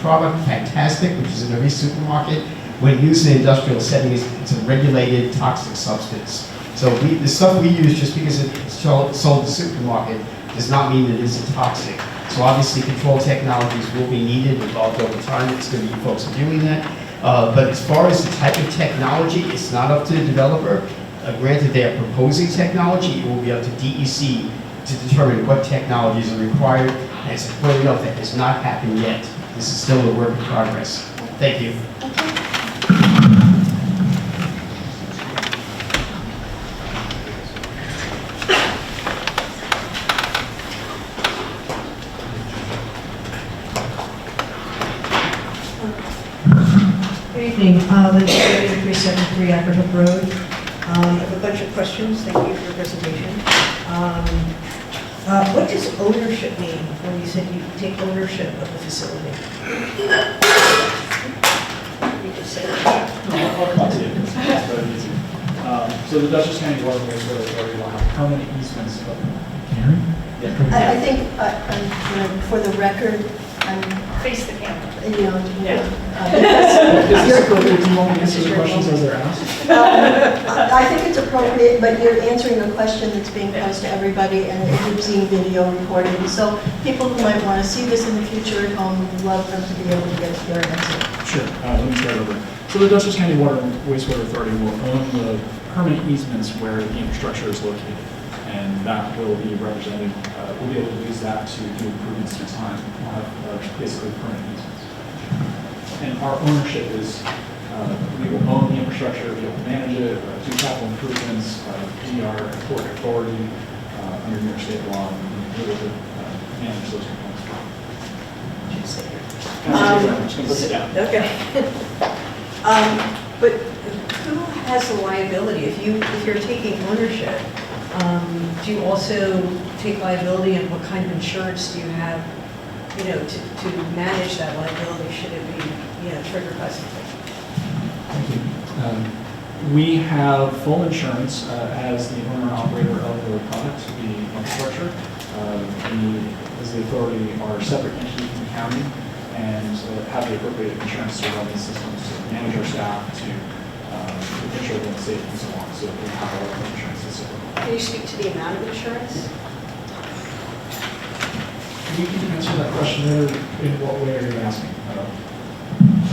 product Fantastic, which is in every supermarket, when used in an industrial setting, it's a regulated toxic substance. So the stuff we use, just because it's sold in the supermarket, does not mean that it isn't toxic. So obviously, control technologies will be needed, involved over time. It's going to be folks doing that. But as far as the type of technology, it's not up to the developer. Granted, they are proposing technology. It will be up to DEC to determine what technologies are required. And as I pointed out, that has not happened yet. This is still a work in progress. Thank you. Good evening, Legislator 373 Ackerhook Road. I have a bunch of questions. Thank you for your presentation. What does ownership mean when you said you take ownership of the facility? You just said that. I'll come to you. It's very easy. So the Dutchess County Water and Wastewater Authority will have permanent easements. Karen? Yeah. I think, for the record, Face the camera. you know, Is this appropriate? Do you want me to answer the questions as they're asked? I think it's appropriate, but you're answering a question that's being posed to everybody, and it is being video recorded. And so people who might want to see this in the future at home, would love them to be able to get their answer. Sure. Let me start over. So the Dutchess County Water and Wastewater Authority will own the permanent easements where the infrastructure is located. And that will be represented, we'll be able to use that to do improvements through time. We'll have basically permanent easements. And our ownership is, we will own the infrastructure, be able to manage it, do capital improvements, we are a port authority under New York State law, and we're able to manage those components. I'm just going to put it down. Okay. But who has the liability? If you're taking ownership, do you also take liability, and what kind of insurance do you have, to manage that liability should it be, triggered by something? Thank you. We have full insurance as the owner and operator of the product, the infrastructure. We, as the authority, are a separate entity from the county and have the appropriate insurance to run these systems, to manage our staff, to ensure that it's safe and so on. So we have our own insurance system. Can you speak to the amount of insurance? We can answer that question there. In what way are you asking?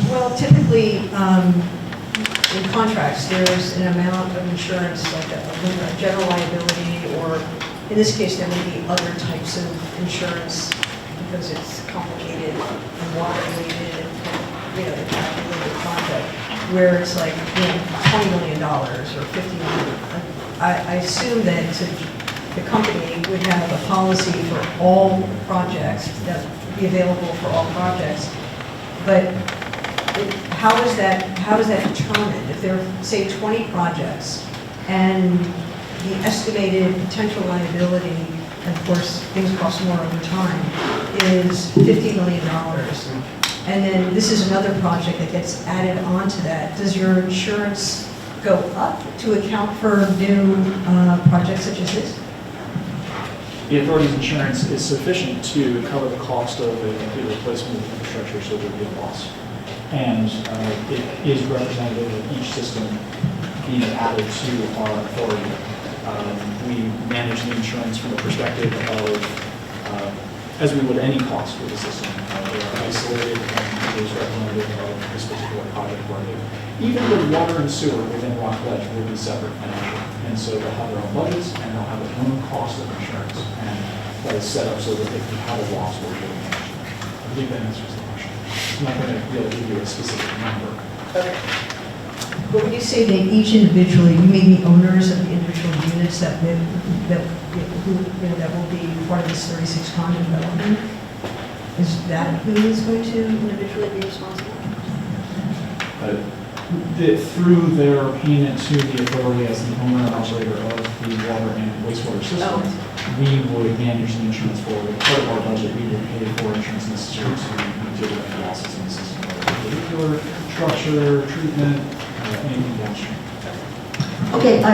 Well, typically, in contracts, there's an amount of insurance, like a general liability, or in this case, there may be other types of insurance because it's complicated and water-related and, impacting the project, where it's like, $20 million or $50 million. I assume that the company would have a policy for all projects that would be available for all projects. But how is that determined? If there are, say, 20 projects and the estimated potential liability, and of course things cost more over time, is $50 million. And then this is another project that gets added onto that. Does your insurance go up to account for new projects such as this? The authority's insurance is sufficient to cover the cost of a complete replacement of the infrastructure, so there would be a loss. And it is representative of each system being added to our authority. We manage the insurance from the perspective of, as we would any cost for the system. They are isolated and it is representative of this particular project where they, even the water and sewer within Rockledge will be separate financially. And so they'll have their own budgets and they'll have their own cost of insurance. And that is set up so that if we have a loss, we're able to manage it. I believe that answers the question. I'm not going to be able to give you a specific number. Okay. But when you say they each individually, you mean the owners of the individual units that will be part of this 36 condo development? Is that who is going to individually be responsible? Through their payment to the authority as the owner and operator of the water and wastewater system, we would manage the insurance for it. Part of our budget, we would pay for insurance necessary to deal with any losses in the system, whether particular structure, treatment, anything downstream. Okay, I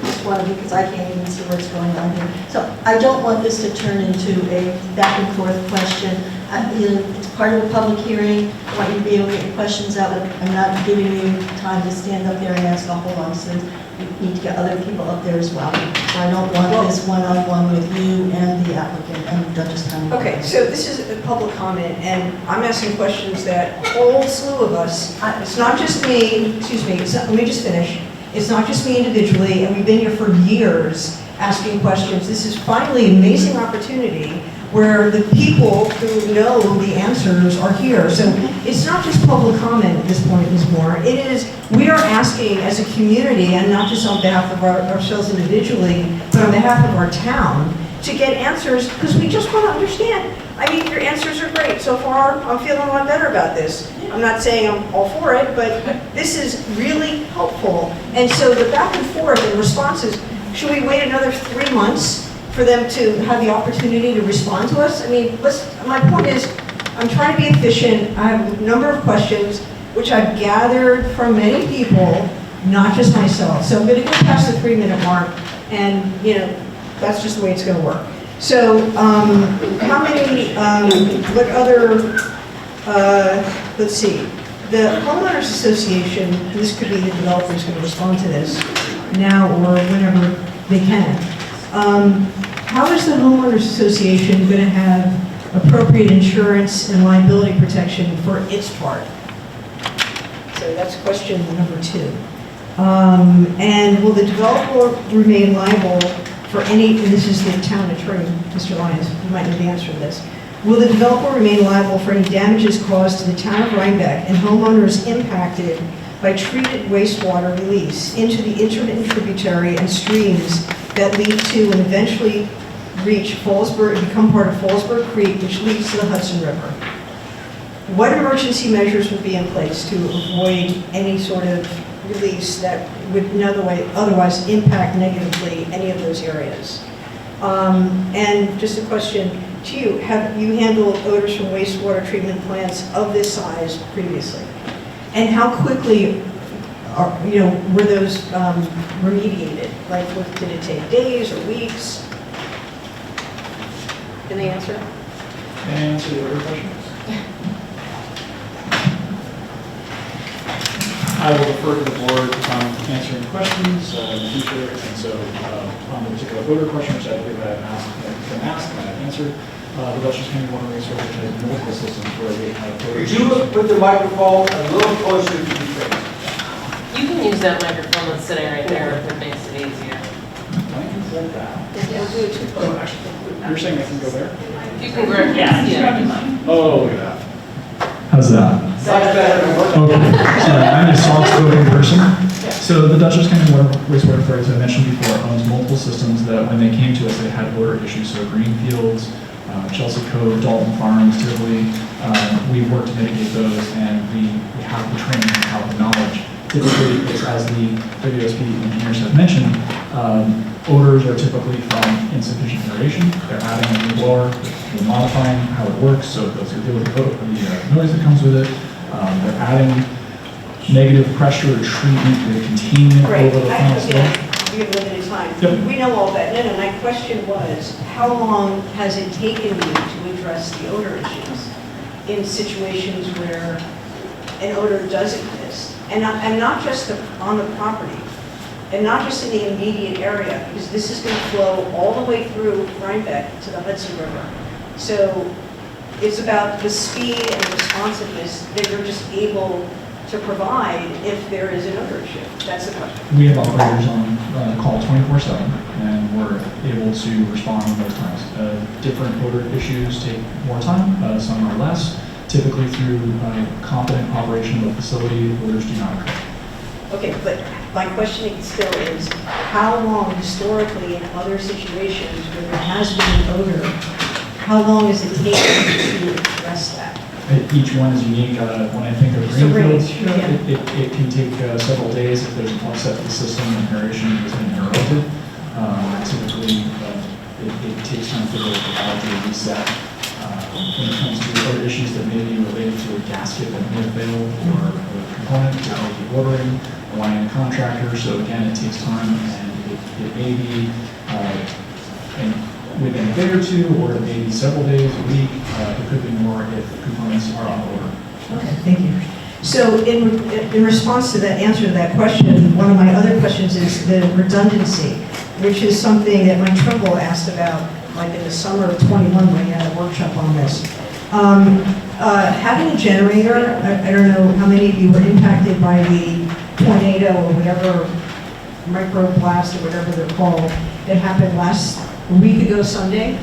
just want to, because I can't even see what's going on here. So I don't want this to turn into a back and forth question. It's part of the public hearing. I want you to be able to get your questions out. I'm not giving you time to stand up there and ask a whole lot, so we need to get other people up there as well. So I don't want this one-on-one with you and the applicant and Dutchess County. Okay, so this is a public comment, and I'm asking questions that a whole slew of us, it's not just me, excuse me, let me just finish. It's not just me individually, and we've been here for years asking questions. This is finally an amazing opportunity where the people who know the answers are here. So it's not just public comment at this point, Ms. Moore. It is, we are asking as a community, and not just on behalf of ourselves individually, but on behalf of our town, to get answers, because we just want to understand. I mean, your answers are great. So far, I'm feeling a lot better about this. I'm not saying I'm all for it, but this is really helpful. And so the back and forth and responses, should we wait another 3 months for them to have the opportunity to respond to us? I mean, my point is, I'm trying to be efficient. I have a number of questions, which I've gathered from many people, not just myself. So I'm going to go past the 3-minute mark, and that's just the way it's going to work. So, how many? What other? Let's see. The homeowners association. This could be the developers going to respond to this now or whenever they can. How is the homeowners association going to have appropriate insurance and liability protection for its part? So that's question number 2. And will the developer remain liable for any, and this is the town attorney, Mr. Lyons, you might know the answer to this. Will the developer remain liable for any damages caused to the town of Rhinebeck and homeowners impacted by treated wastewater release into the intermittent tributary and streams that lead to and eventually reach Fallsburg and become part of Fallsburg Creek, which leads to the Hudson River? What emergency measures will be in place to avoid any sort of release that would in other way otherwise impact negatively any of those areas? And just a question to you, have you handled odors from wastewater treatment plants of this size previously? And how quickly were those remediated? Like, did it take days or weeks? Can they answer? Can I answer the other questions? I will defer to the board answering questions in the future, and so on the particular voter question, which I believe I have been asked and I have answered, the Dutchess County Water and Wastewater has multiple systems where we have voter Could you put the microphone a little closer to your face? You can use that microphone that's sitting right there if it makes it easier. I can hold that. They'll do it too. Oh, actually, you're saying I can go there? You can grab, yeah. Oh, look at that. How's that? Okay, sorry, I'm a soft-spoken person. So the Dutchess County Water Wastewater Authority, as I mentioned before, owns multiple systems that when they came to us, they had odor issues. So Greenfields, Chelsea Cove, Dalton Farms, Tivoli, we worked to mitigate those, and we have the training, we have the knowledge. Typically, it's as the WSP engineers have mentioned, odors are typically from insufficient aeration. They're adding a new blower, they're modifying how it works, so it does deal with the noise that comes with it. They're adding negative pressure treatment with containment over the final stage. We have limited time. Yep. We know all that. No, my question was, how long has it taken you to address the odor issues in situations where an odor does exist? And not just on the property, and not just in the immediate area, because this is going to flow all the way through Rhinebeck to the Hudson River. So it's about the speed and responsiveness that you're just able to provide if there is an odor issue. That's the question. We have operators on call 24/7, and we're able to respond in those times. Different odor issues take more time, some are less. Typically through competent operation of the facility, odors do not occur. Okay, but my question still is, how long historically in other situations where there has been an odor, how long has it taken to address that? Each one is unique. When I think of It's a Greenfields, range, yeah. it can take several days if there's an upset to the system and aeration has been interrupted. Typically, it takes time for the valve to reset. When it comes to other issues that may be related to a gasket that may have failed or a component that may be ordering, relying on a contractor. So again, it takes time, and it may be within a day or two, or it may be several days, a week. It could be more if components are on order. Okay, thank you. So in response to that answer to that question, one of my other questions is the redundancy, which is something that Mike Trimble asked about, like in the summer of '21 when he had a workshop on this. Having a generator, I don't know how many of you were impacted by the tornado or whatever, microblast or whatever they're called, that happened a week ago Sunday.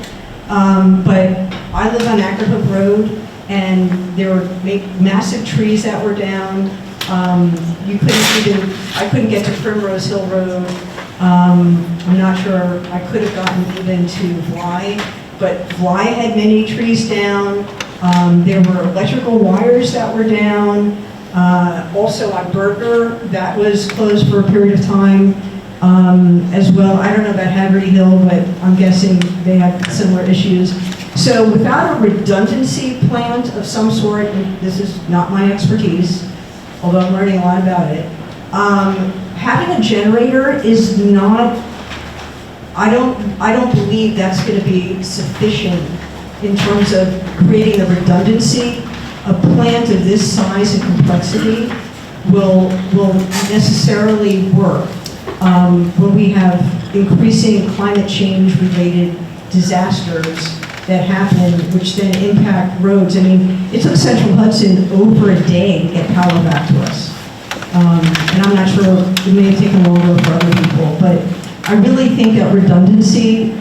But I live on Ackerhook Road, and there were massive trees that were down. I couldn't get to Primrose Hill Road. I'm not sure, I could have gotten even to Bly, but Bly had many trees down. There were electrical wires that were down. Also on Berger, that was closed for a period of time as well. I don't know about Haverty Hill, but I'm guessing they have similar issues. So without a redundancy plant of some sort, and this is not my expertise, although I'm learning a lot about it, having a generator is not, I don't believe that's going to be sufficient in terms of creating the redundancy. A plant of this size and complexity will necessarily work when we have increasing climate change related disasters that happen, which then impact roads. I mean, it took Central Hudson over a day to get power back to us. And I'm not sure, it may have taken longer for other people, but I really think that redundancy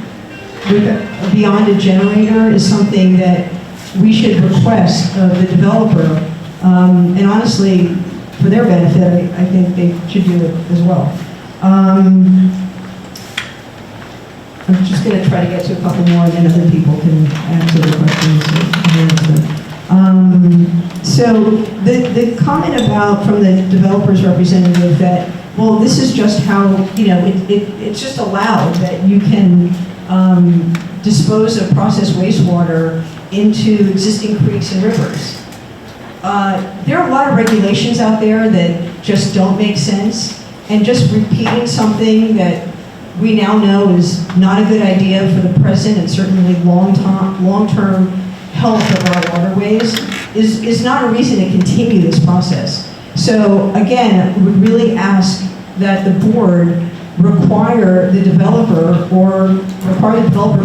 beyond a generator is something that we should request of the developer. And honestly, for their benefit, I think they should do it as well. I'm just going to try to get to a couple more, and then other people can answer the questions. So the comment from the developer's representative that, well, this is just how, it's just allowed that you can dispose of processed wastewater into existing creeks and rivers. There are a lot of regulations out there that just don't make sense, and just repeating something that we now know is not a good idea for the present and certainly long-term health of our waterways is not a reason to continue this process. So again, we would really ask that the board require the developer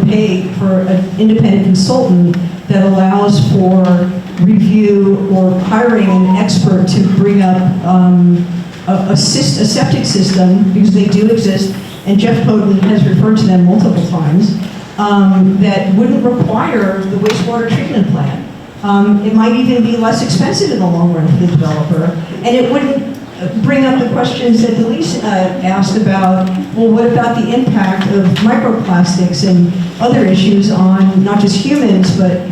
pay for an independent consultant that allows for review or hiring an expert to bring up a septic system, because they do exist, and Jeff Poden has referred to them multiple times, that wouldn't require the wastewater treatment plant. It might even be less expensive in the long run for the developer, and it wouldn't bring up the questions that Delise asked about, well, what about the impact of microplastics and other issues on not just humans, but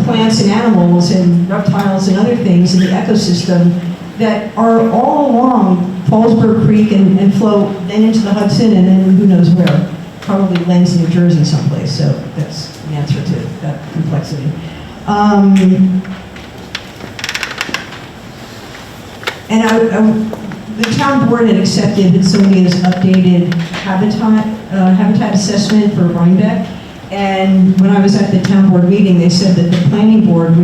plants and animals and reptiles and other things in the ecosystem that are all along Fallsburg Creek and flow then into the Hudson and then who knows where, probably Lens, New Jersey someplace. So that's the answer to that complexity. The town board had accepted Hudsoниa's updated habitat assessment for Rhinebeck. And when I was at the town board meeting, they said that the planning board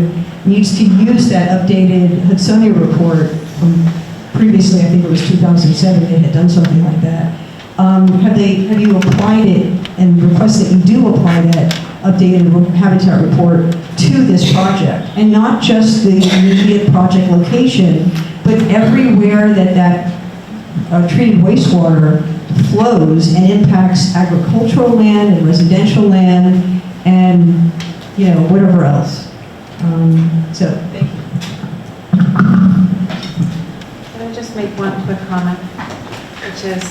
needs to use that updated Hudsonia report from previously, I think it was 2007, they had done something like that. Have you applied it and request that you do apply that updated habitat report to this project? And not just the immediate project location, but everywhere that treated wastewater flows and impacts agricultural land and residential land and whatever else. So thank you. Can I just make one quick comment, which is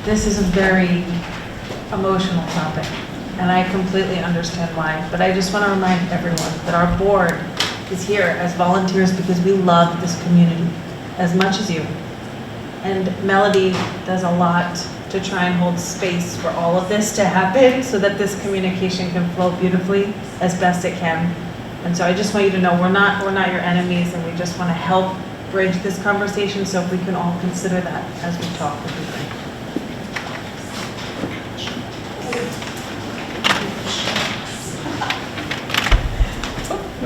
this is a very emotional topic, and I completely understand why. But I just want to remind everyone that our board is here as volunteers because we love this community as much as you. And Melody does a lot to try and hold space for all of this to happen so that this communication can flow beautifully as best it can. And so I just want you to know we're not your enemies, and we just want to help bridge this conversation. So if we can all consider that as we talk, would be great. Hi,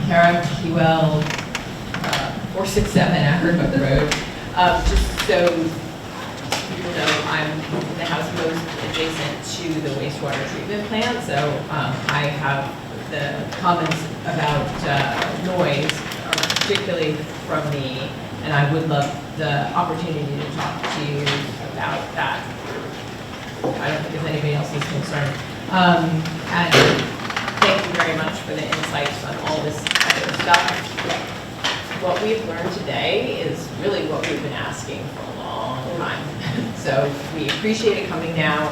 Kara Hewell, 467 Rhinebeck Road. Just so people know, I'm in the house most adjacent to the wastewater treatment plant, so I have the comments about noise are particularly from me, and I would love the opportunity to talk to you about that. I don't think there's anybody else's concern. And thank you very much for the insights on all this other stuff. What we've learned today is really what we've been asking for a long time. So we appreciate it coming now,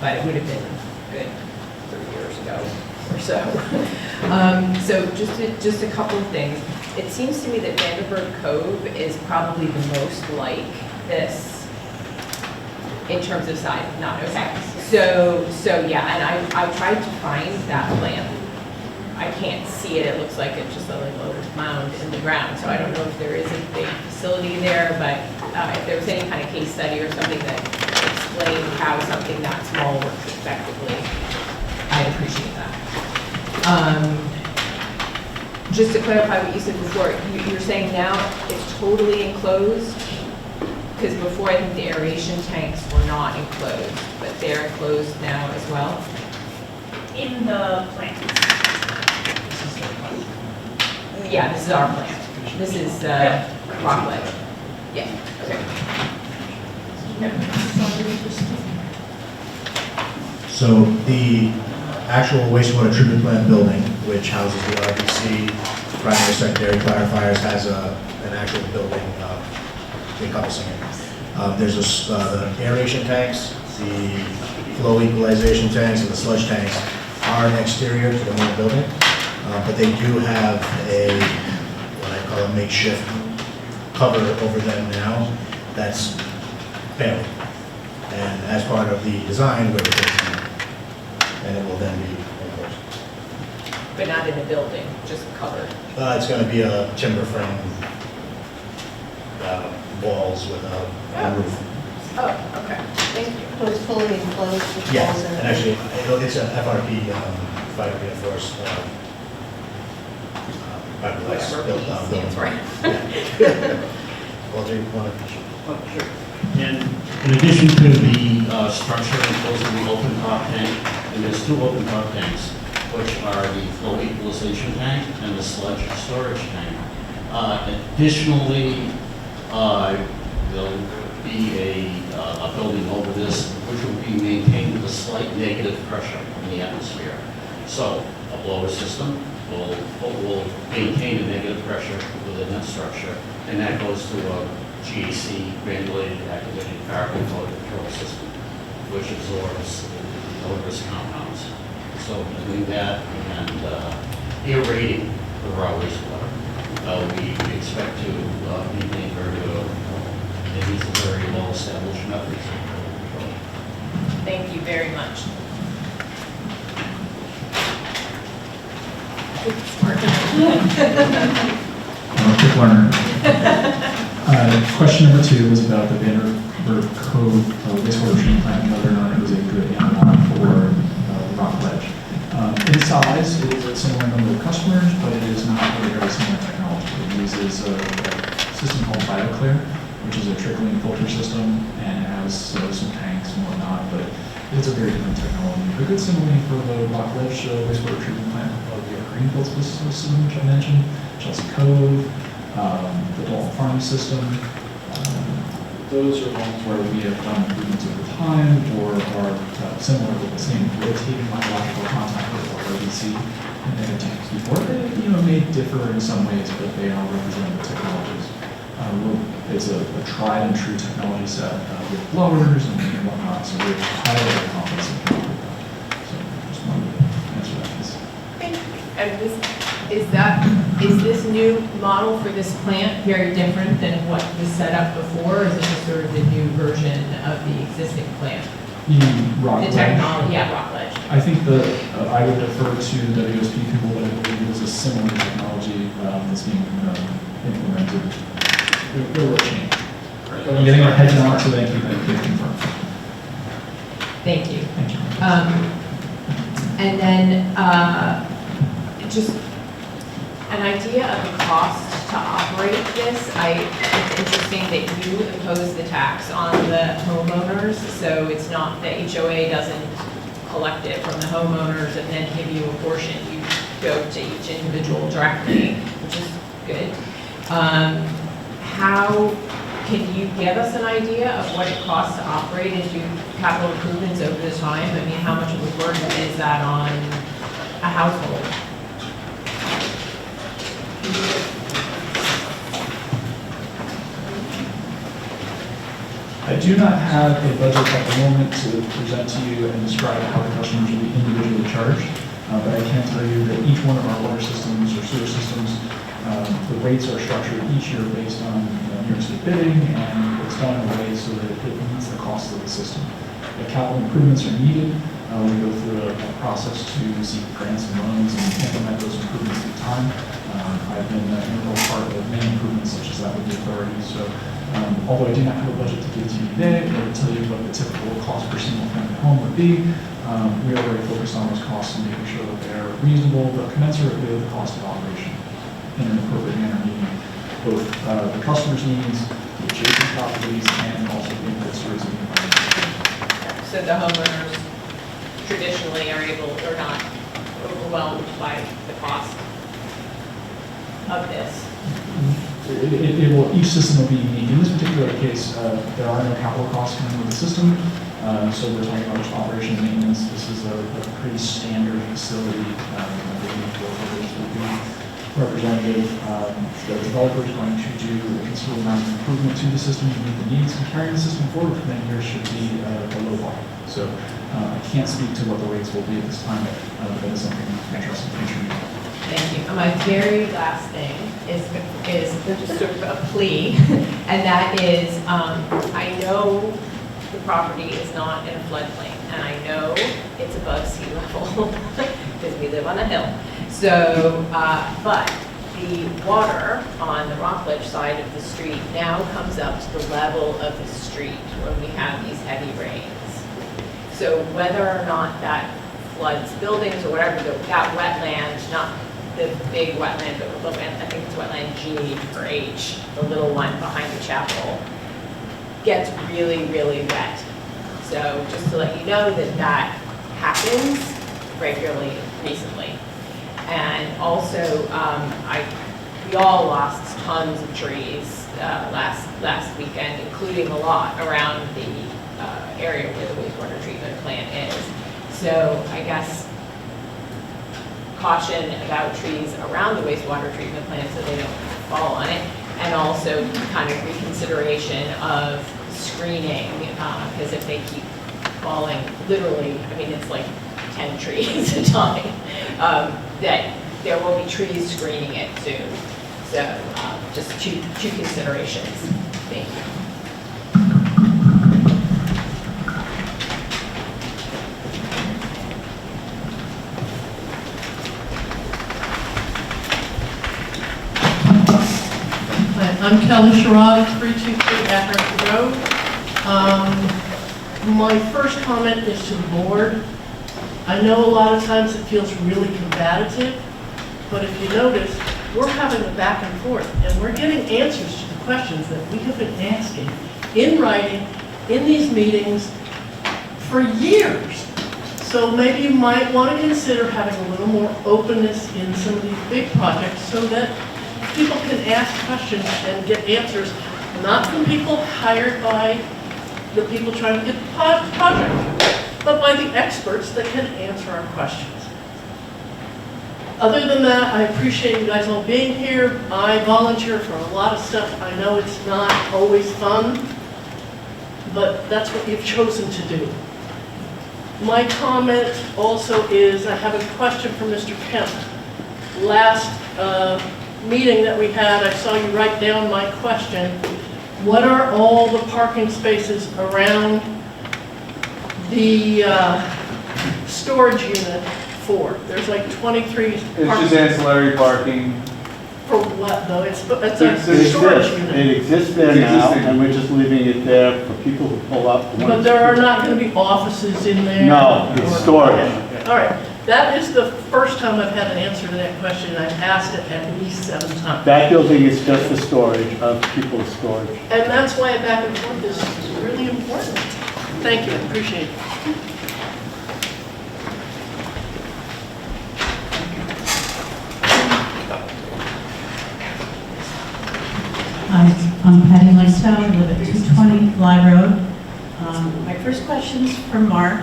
but it would have been good 3 years ago or so. So just a couple of things. It seems to me that Vanderburg Cove is probably the most like this in terms of size, not okay. So yeah, and I tried to find that plan. I can't see it. It looks like it's just a little mound in the ground. So I don't know if there is a big facility there, but if there was any kind of case study or something that explained how something that small works effectively, I'd appreciate that. Just to clarify what you said before, you're saying now it's totally enclosed? Because before I think the aeration tanks were not enclosed, but they're enclosed now as well? In the plant. Yeah, this is our plant. This is Rockledge. Yeah, okay. So the actual wastewater treatment plant building, which houses the RBC, primary, secondary clarifiers, has an actual building encompassing it. There's the aeration tanks, the flow equalization tanks, and the sludge tanks are an exterior to the main building, but they do have what I call a makeshift cover over them now that's failing. And as part of the design, we're replacing it, and it will then be enclosed. But not in the building, just covered. It's going to be a timber frame walls with a roof. Oh, okay, thank you. So it's fully enclosed with Yeah, walls in it? and actually, it's a FRP, fiber reinforced fiberglass built Stands for building. it. Yeah. Well, do you want to? Oh, sure. In addition to the structure enclosing the open top tank, and there's two open top tanks, which are the flow equalization tank and the sludge storage tank. Additionally, there'll be a building over this, which will be maintained with a slight negative pressure in the atmosphere. So a blower system will maintain a negative pressure within that structure, and that goes to a GAC, granulated activated carbon control system, which absorbs odorous compounds. So doing that and aerating the raw wastewater, we expect to maintain very good. It is a very well-established method of control. Thank you very much. I'm a quick learner. Question number 2 was about the Vanderburg Cove wastewater treatment plant, and whether or not it was a good analog for Rockledge. In size, it is a similar number of customers, but it is not a very similar technology. It uses a system called BioClear, which is a trickling filter system, and it has some tanks and whatnot, but it's a very different technology. A good simile for the Rockledge wastewater treatment plant of the Greenfield system, which I mentioned, Chelsea Cove, the Dalton Farm system. Those are ones where we have done improvements over time or are similar with the same rotating biological contact with our RBC and other tanks before. They may differ in some ways, but they are representative technologies. It's a tried and true technology set with blowers and whatnot, so we're highly confident in that. So just wanted to answer that piece. And is this new model for this plant very different than what was set up before, or is it just sort of the new version of the existing plant? You mean Rockledge? The technology, yeah, Rockledge. I think I would defer to the WSP people, but I believe it was a similar technology that's being implemented there will change. I'm getting our heads on it so they can confirm. Thank you. Thank you. And then, just an idea of the cost to operate this. It's interesting that you impose the tax on the homeowners, so it's not, the HOA doesn't collect it from the homeowners and then give you a portion. You go to each individual directly, which is good. How can you give us an idea of what it costs to operate and do capital improvements over the time? I mean, how much of a burden is that on a household? I do not have a budget at the moment to present to you and describe how the customers will be individually charged, but I can tell you that each one of our water systems or sewer systems, the rates are structured each year based on New York State bidding, and it's done in a way so that it meets the cost of the system. If capital improvements are needed, we go through a process to seek grants and loans and implement those improvements through time. I've been an integral part of many improvements such as that with the authority. So although I do not have a budget to give to you today, I will tell you what the typical cost per single family home would be. We are very focused on those costs and making sure that they are reasonable but commensurate with the cost of operation in an appropriate manner, meeting both the customer's needs, the adjacent properties, and also the input towards the environment. So the homeowners traditionally are not overwhelmed by the cost of this. Each system will be unique. In this particular case, there are no capital costs coming with the system, so we're talking about just operation and maintenance. This is a pretty standard facility. Representative, the developer is going to do a considerable amount of improvement to the system to meet the needs, and carrying the system forward for many years should be a low bar. So I can't speak to what the rates will be at this time, but that is something interesting in the future. Thank you. And my very last thing is just sort of a plea, and that is, I know the property is not in a floodplain, and I know it's above sea level because we live on a hill. So, but the water on the Rockledge side of the street now comes up to the level of the street when we have these heavy rains. So whether or not that floods buildings or whatever, that wetland, not the big wetland, but I think it's wetland G or H, the little one behind the chapel, gets really, really wet. So just to let you know that that happens regularly recently. And also, we all lost tons of trees last weekend, including a lot around the area where the wastewater treatment plant is. So I guess caution about trees around the wastewater treatment plant so they don't fall on it, and also kind of reconsideration of screening, because if they keep falling, literally, I mean, it's like 10 trees a time, that there will be trees screening it soon. So just two considerations. Thank you. I'm Kelly Sherrod, 323 Akron Road. My first comment is to the board. I know a lot of times it feels really combative, but if you notice, we're having a back and forth, and we're getting answers to the questions that we have been asking in writing, in these meetings, for years. So maybe you might want to consider having a little more openness in some of these big projects so that people can ask questions and get answers, not from people hired by the people trying to get the project, but by the experts that can answer our questions. Other than that, I appreciate you guys all being here. I volunteer for a lot of stuff. I know it's not always fun, but that's what you've chosen to do. My comment also is, I have a question for Mr. Kemp. Last meeting that we had, I saw you write down my question. What are all the parking spaces around the storage unit for? There's like 23 It's just ancillary parking For what, though? It's a It storage exists. unit. It exists there now, and we're just leaving it there for people who pull up. But there are not going to be offices in there? No, it's storage. All right, that is the first time I've had an answer to that question. I've asked it at least 7 times. That building is just for storage, of people's storage. And that's why a back and forth is really important. Thank you, I appreciate it. Hi, I'm Patty Lysell, I live at 220 Bly Road. My first question is for Mark.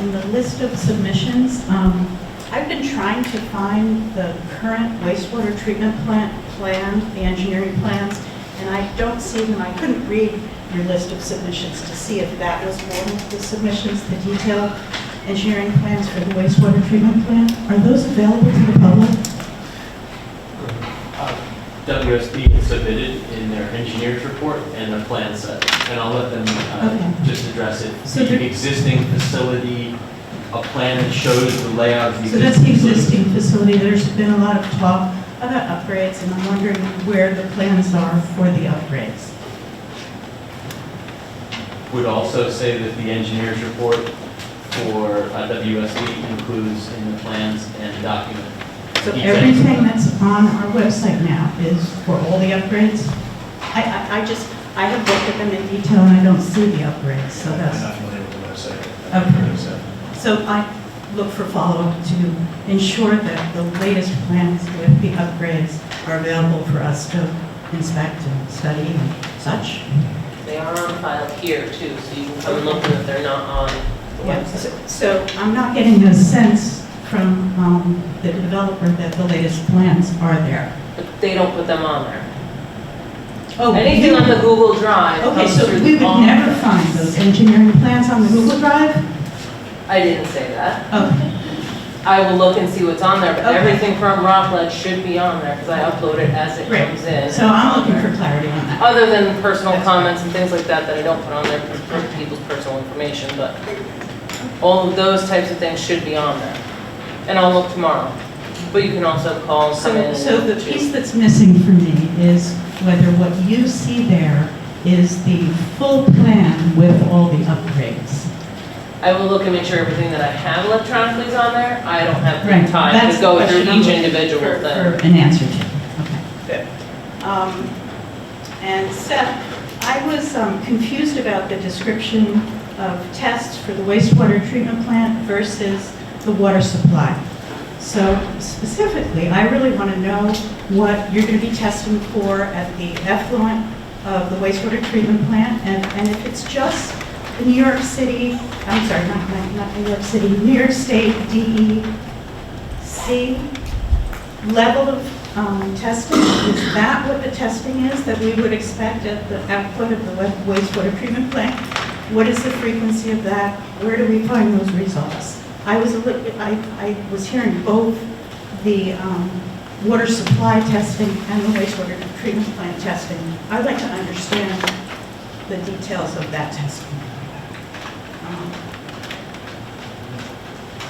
In the list of submissions, I've been trying to find the current wastewater treatment plant plan, the engineering plans, and I don't see them. I couldn't read your list of submissions to see if that was one of the submissions, the detailed engineering plans for the wastewater treatment plant. Are those available to the public? WSD has submitted in their engineer's report and their plan set, and I'll let them just address it. So The existing facility, a plan that shows the layout of the So that's the existing facility. There's been a lot of talk about upgrades, and I'm wondering where the plans are for the upgrades. Would also say that the engineer's report for WSD includes in the plans and document. So everything that's on our website now is for all the upgrades? I have looked at them in detail and I don't see the upgrades, so that's... I'm not familiar with the website. Okay. So I look for follow-up to ensure that the latest plans with the upgrades are available for us to inspect and study and such. They are on file here too, so you can come and look at if they're not on the Yeah, website. so I'm not getting a sense from the developer that the latest plans are there. But they don't put them on there. Oh, Anything on the Google Drive Okay, comes so through we would all- never find those engineering plans on the Google Drive? I didn't say that. Okay. I will look and see what's on there, but Okay. everything from Rockledge should be on there, because I upload it as it Great. comes in. So I'm looking for clarity on that. Other than personal comments and things like that that I don't put on there because of people's personal information, but all of those types of things should be on there. And I'll look tomorrow. But you can also call and come in and So the look, too. piece that's missing for me is whether what you see there is the full plan with all the upgrades. I will look and make sure everything that I have electronically is on there. I don't have the Right, time that's to go the through question I'm each looking individual for thing. an answer to. Okay, good. And Seth, I was confused about the description of tests for the wastewater treatment plant versus the water supply. So specifically, I really want to know what you're going to be testing for at the effluent of the wastewater treatment plant, and if it's just the New York City, I'm sorry, not New York City, New York State DEC level of testing. Is that what the testing is that we would expect at the output of the wastewater treatment plant? What is the frequency of that? Where do we find those results? I was hearing both the water supply testing and the wastewater treatment plant testing. I'd like to understand the details of that testing.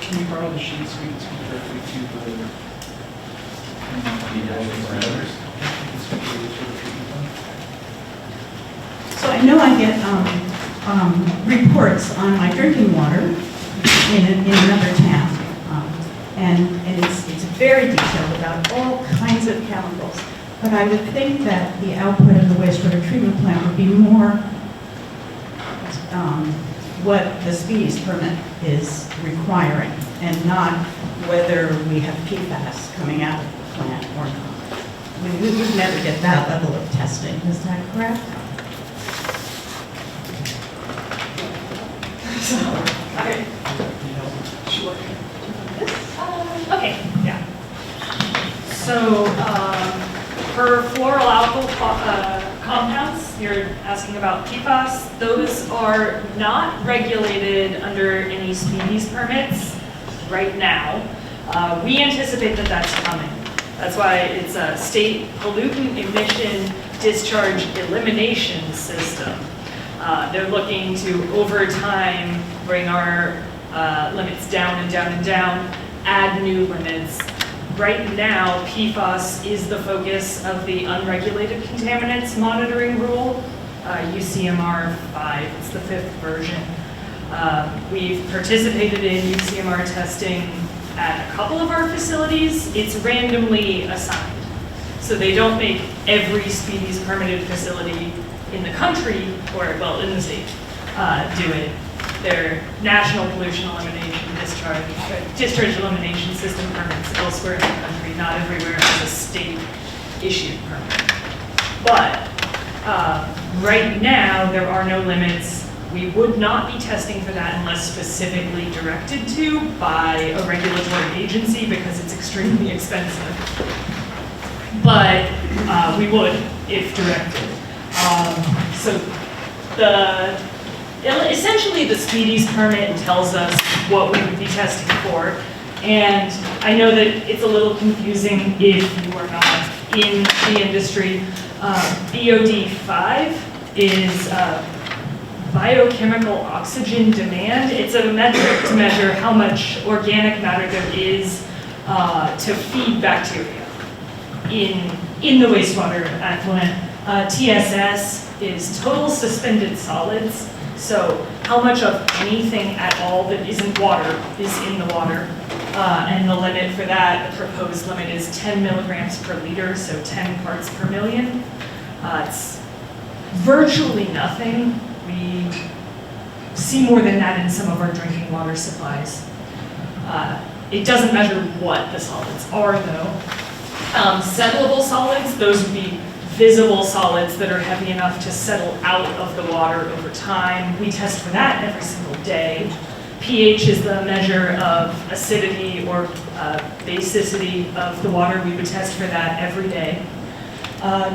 Can you borrow the sheets so we can speak directly to the parameters? So I know I get reports on my drinking water in another town. And it's very detailed about all kinds of chemicals. But I would think that the output of the wastewater treatment plant would be more what the speedies permit is requiring, and not whether we have PFAS coming out of the plant or not. We would never get that level of testing, is that correct? Okay, yeah. So, for fluoroalkyl compounds, you're asking about PFAS. Those are not regulated under any speedies permits right now. We anticipate that that's coming. That's why it's a state pollutant emission discharge elimination system. They're looking to, over time, bring our limits down and down and down, add new limits. Right now, PFAS is the focus of the unregulated contaminants monitoring rule, UCMR 5, it's the 5th version. We've participated in UCMR testing at a couple of our facilities. It's randomly assigned. So they don't make every species permitted facility in the country, or well, in the state, do it. Their national pollution elimination discharge elimination system permits elsewhere in the country, not everywhere has a state issued permit. But right now, there are no limits. We would not be testing for that unless specifically directed to by a regulatory agency because it's extremely expensive. But we would if directed. Essentially the species permit tells us what we would be testing for. And I know that it's a little confusing if you are not in the industry. BOD 5 is biochemical oxygen demand. It's a metric to measure how much organic matter there is to feed bacteria in the wastewater effluent. TSS is total suspended solids. So how much of anything at all that isn't water is in the water. And the limit for that, the proposed limit is 10 milligrams per liter, so 10 parts per million. It's virtually nothing. We see more than that in some of our drinking water supplies. It doesn't measure what the solids are though. Settlable solids, those would be visible solids that are heavy enough to settle out of the water over time. We test for that every single day. pH is the measure of acidity or basicity of the water. We would test for that every day.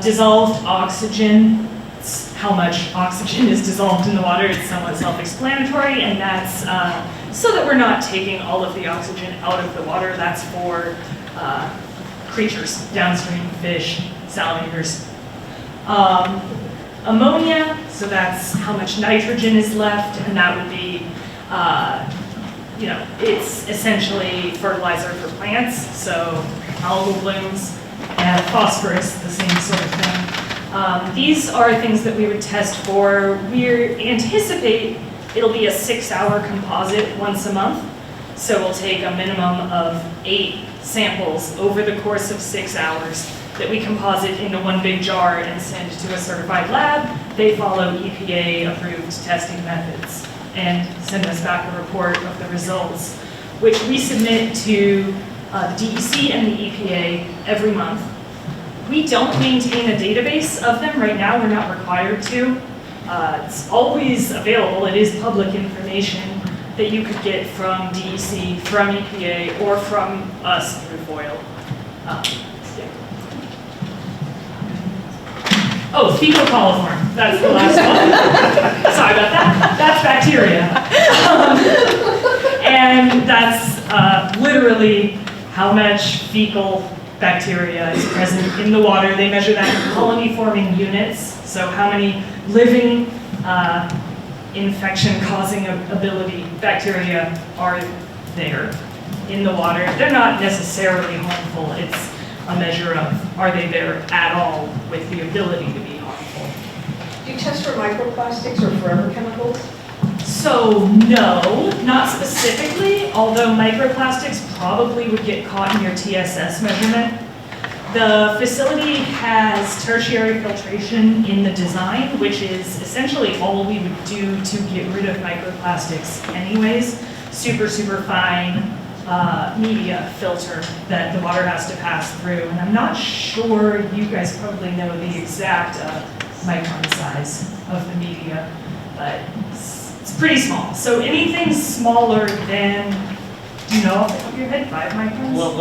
Dissolved oxygen, it's how much oxygen is dissolved in the water. It's somewhat self-explanatory, and that's so that we're not taking all of the oxygen out of the water. That's for creatures, downstream fish, salamanders. Ammonia, so that's how much nitrogen is left, and that would be, it's essentially fertilizer for plants, so algal blooms, and phosphorus, the same sort of thing. These are things that we would test for. We anticipate it'll be a 6-hour composite once a month, so we'll take a minimum of 8 samples over the course of 6 hours that we composite into one big jar and send to a certified lab. They follow EPA-approved testing methods and send us back a report of the results, which we submit to the DEC and the EPA every month. We don't maintain a database of them right now. We're not required to. It's always available. It is public information that you could get from DEC, from EPA, or from us through FOIL. Oh, fecal coliform, that's the last one. Sorry about that. That's bacteria. And that's literally how much fecal bacteria is present in the water. They measure that in colony-forming units, so how many living infection-causing ability bacteria are there in the water. They're not necessarily harmful. It's a measure of, are they there at all with the ability to be harmful. Do you test for microplastics or forever chemicals? So no, not specifically, although microplastics probably would get caught in your TSS measurement. The facility has tertiary filtration in the design, which is essentially all we would do to get rid of microplastics anyways. Super, super fine media filter that the water has to pass through. And I'm not sure, you guys probably know the exact micron size of the media, but it's pretty small. So anything smaller than, do you know off the top of your head, 5 microns? Well,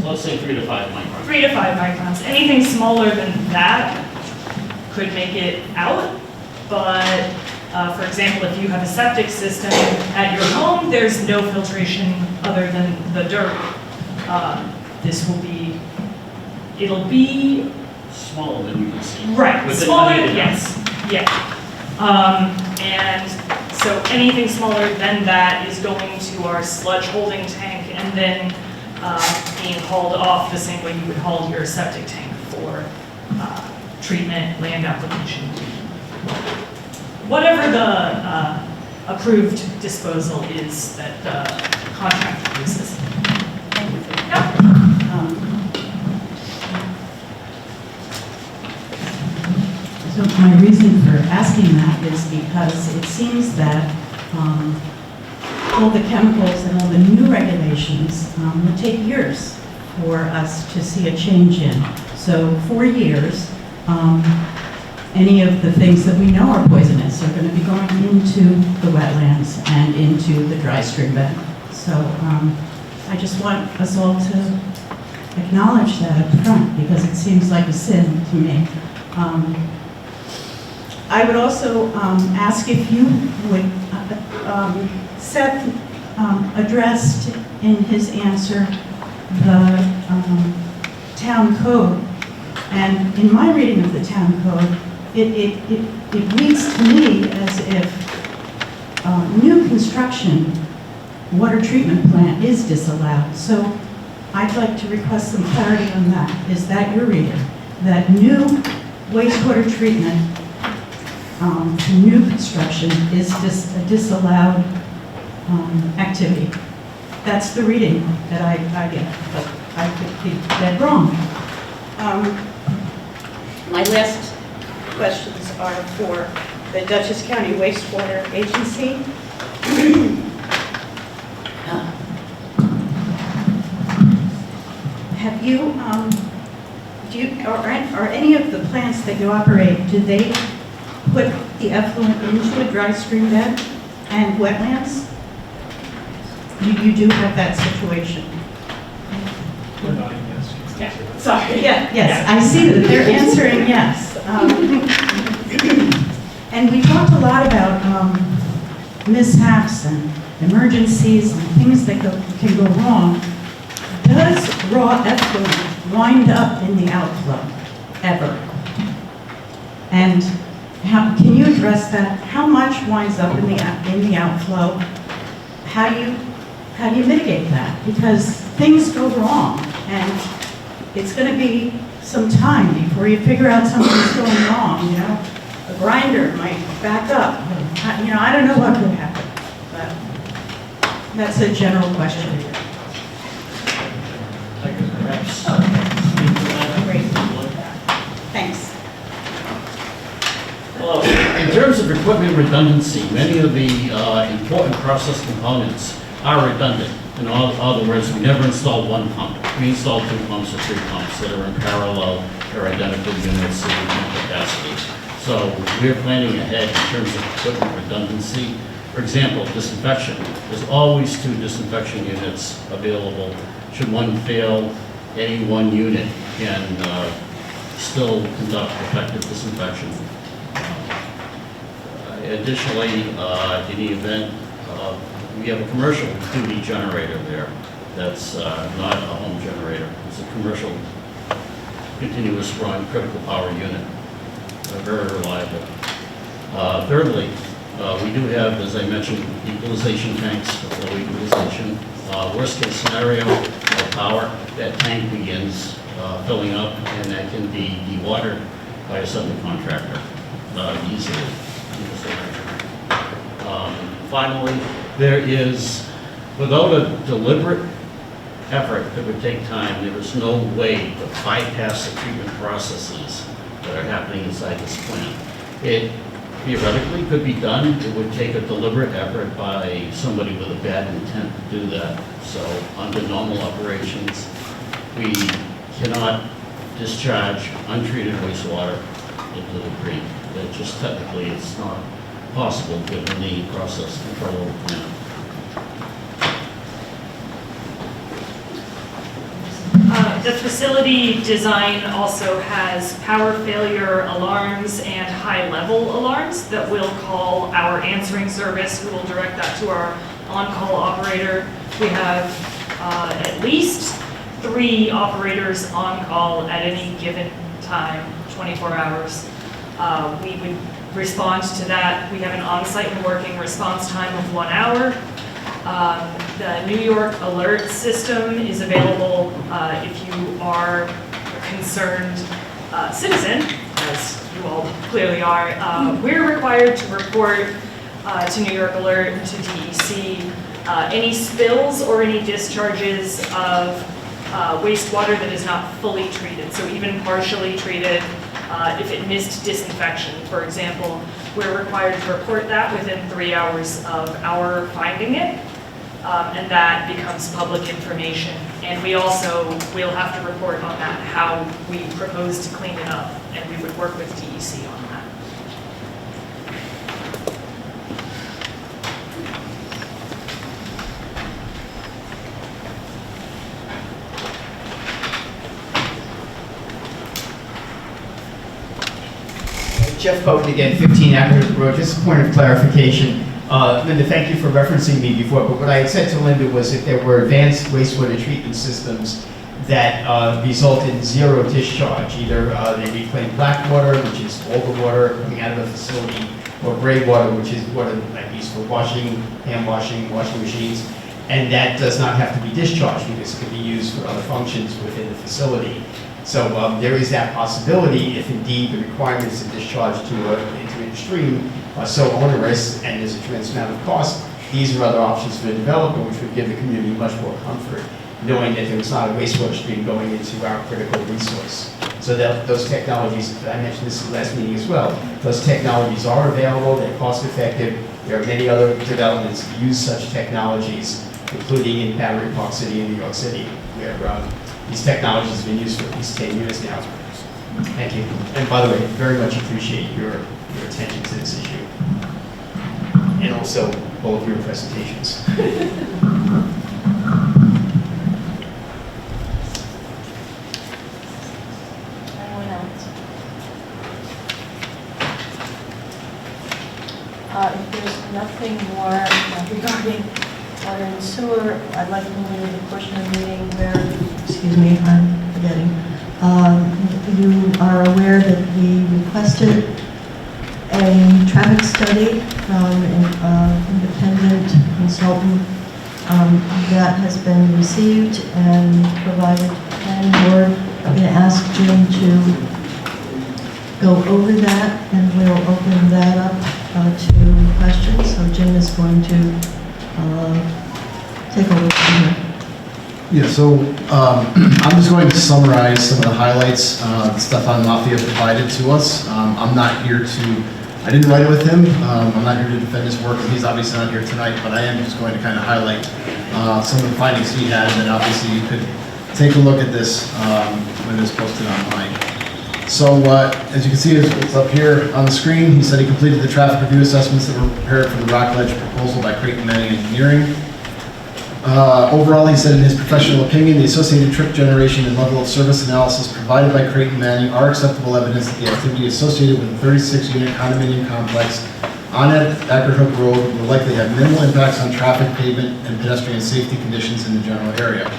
let's say 3 to 5 microns. 3 to 5 microns. Anything smaller than that could make it out, but for example, if you have a septic system at your home, there's no filtration other than the dirt. This will be, it'll be smaller than you can see. right, Within smaller, the yes, yeah. And so anything smaller than that is going to our sludge holding tank, and then being hauled off the same way you would haul your septic tank for treatment, land application. Whatever the approved disposal is that the contractor uses. So my reason for asking that is because it seems that all the chemicals and all the new regulations would take years for us to see a change in. So 4 years, any of the things that we know are poisonous are going to be going into the wetlands and into the dry stream bed. So I just want us all to acknowledge that up front because it seems like a sin to me. I would also ask if you would, Seth addressed in his answer the town code. And in my reading of the town code, it reads to me as if new construction water treatment plant is disallowed. So I'd like to request some clarity on that. Is that your reading? That new wastewater treatment for new construction is a disallowed activity? That's the reading that I get, but I could be dead wrong. My last questions are for the Dutchess County Wastewater Agency. Have you, are any of the plants that you operate, do they put the effluent into a dry stream bed and wetlands? You do have that situation? We're nodding yes. Yeah, sorry. Yes, I see that they're answering yes. And we talked a lot about mishaps and emergencies and things that can go wrong. Does raw effluent wind up in the outflow ever? And can you address that? How much winds up in the outflow? How do you mitigate that? Because things go wrong, and it's going to be some time before you figure out something's going wrong. You know, a grinder might back up. You know, I don't know what could happen, but that's a general question. I could perhaps speak to that. Great. Thanks. Well, in terms of equipment redundancy, many of the important process components are redundant. In other words, we never installed one pump. We installed 2 pumps or 3 pumps that are in parallel or identical units of equal capacity. So we're planning ahead in terms of equipment redundancy. For example, disinfection. There's always 2 disinfection units available. Should one fail, any one unit can still conduct effective disinfection. Additionally, in the event, we have a commercial duty generator there that's not a home generator. It's a commercial continuous run critical power unit. Very reliable. Thirdly, we do have, as I mentioned, equalization tanks for equalization. Worst case scenario of power, that tank begins filling up, and that can be dewatered by a subcontractor easily. Finally, there is, without a deliberate effort that would take time, there is no way to bypass the treatment processes that are happening inside this plant. It theoretically could be done. It would take a deliberate effort by somebody with a bad intent to do that. So under normal operations, we cannot discharge untreated wastewater into the creek. It just technically it's not possible given the process control of the plant. The facility design also has power failure alarms and high-level alarms that will call our answering service, who will direct that to our on-call operator. We have at least 3 operators on call at any given time, 24 hours. We would respond to that. We have an on-site and working response time of 1 hour. The New York Alert System is available if you are a concerned citizen, as you all clearly are. We're required to report to New York Alert and to DEC any spills or any discharges of wastewater that is not fully treated, so even partially treated. If it missed disinfection, for example, we're required to report that within 3 hours of our finding it, and that becomes public information. And we also will have to report on that, how we propose to clean it up, and we would work with DEC on that. Jeff Bowden again, 15 Acton Road. Just a point of clarification. Linda, thank you for referencing me before, but what I had said to Linda was if there were advanced wastewater treatment systems that result in zero discharge, either they reclaim black water, which is all the water coming out of a facility, or gray water, which is water like used for washing, hand washing, washing machines, and that does not have to be discharged because it can be used for other functions within the facility. So there is that possibility if indeed the requirements of discharge into an stream are so onerous and there's a tremendous amount of cost. These are other options for the developer, which would give the community much more comfort, knowing that there was not a wastewater stream going into our critical resource. So that those technologies, I mentioned this in the last meeting as well, those technologies are available, they're cost effective. There are many other developments that use such technologies, including in Battery Park City in New York City, where these technologies have been used for at least 10 years now. Thank you. And by the way, very much appreciate your attention to this issue. And also all of your presentations. Anyone else? If there's nothing more regarding water and sewer, I'd like to move into the portion of the meeting where, excuse me, I'm forgetting. You are aware that we requested a traffic study from an independent consultant. That has been received and provided to the planning board. I'm going to ask Jim to go over that, and we'll open that up to questions. So Jim is going to take over from here. Yeah, so I'm just going to summarize some of the highlights Stefan Mafia provided to us. I'm not here to, I didn't write it with him. I'm not here to defend his work, and he's obviously not here tonight, but I am just going to kind of highlight some of the findings he had, and then obviously you could take a look at this when it is posted online. So as you can see, it's up here on the screen. He said he completed the traffic review assessments that were prepared for the Rockledge proposal by Creighton Manning Engineering. Overall, he said in his professional opinion, the associated trip generation and level of service analysis provided by Creighton Manning are acceptable evidence that the activity associated with the 36-unit condominium complex on Akron Hook Road will likely have minimal impacts on traffic, pavement, and pedestrian safety conditions in the general area.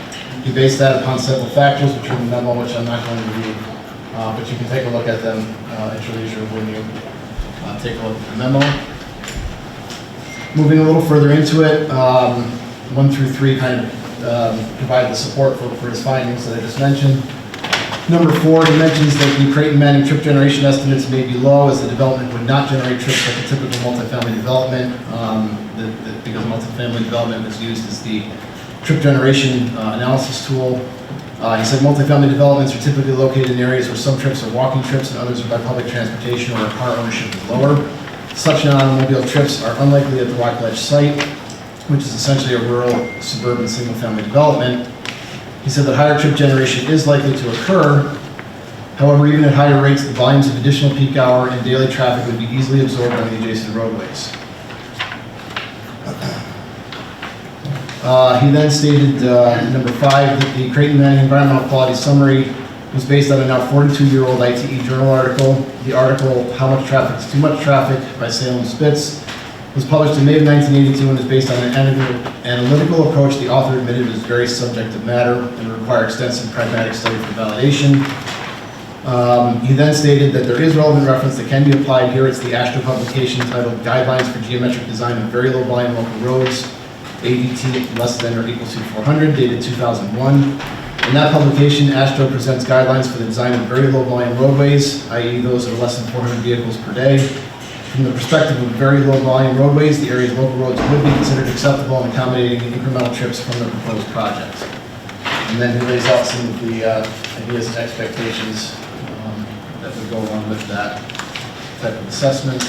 He based that upon several factors, which are in the memo, which I'm not going to read, but you can take a look at them at your leisure when you take a look at the memo. Moving a little further into it, 1 through 3 kind of provide the support for his findings that I just mentioned. Number 4, he mentions that the Creighton Manning trip generation estimates may be low as the development would not generate trips like a typical multifamily development, because multifamily development was used as the trip generation analysis tool. He said multifamily developments are typically located in areas where some trips are walking trips and others are by public transportation or car ownership is lower. Such non-automobile trips are unlikely at the Rockledge site, which is essentially a rural, suburban, single-family development. He said that higher trip generation is likely to occur. However, even at higher rates, the volumes of additional peak hour and daily traffic would be easily absorbed on the adjacent roadways. He then stated, number 5, that the Creighton Manning Environmental Quality Summary was based on a now 42-year-old ITE journal article. The article, How Much Traffic is Too Much Traffic, by Salem Spitz, was published in May of 1982 and is based on an analytical approach the author admitted was very subjective matter and required extensive pragmatic study for validation. He then stated that there is relevant reference that can be applied here. It's the AASHTO publication titled Guidelines for Geometric Design of Very Low Volume Local Roads. ADT less than or equal to 400, dated 2001. In that publication, AASHTO presents guidelines for the design of very low volume roadways, i.e. those that are less than 400 vehicles per day. From the perspective of very low volume roadways, the area's local roads would be considered acceptable in accommodating the incremental trips from the proposed project. And then he lays out some of the ideas and expectations that would go along with that type of assessment.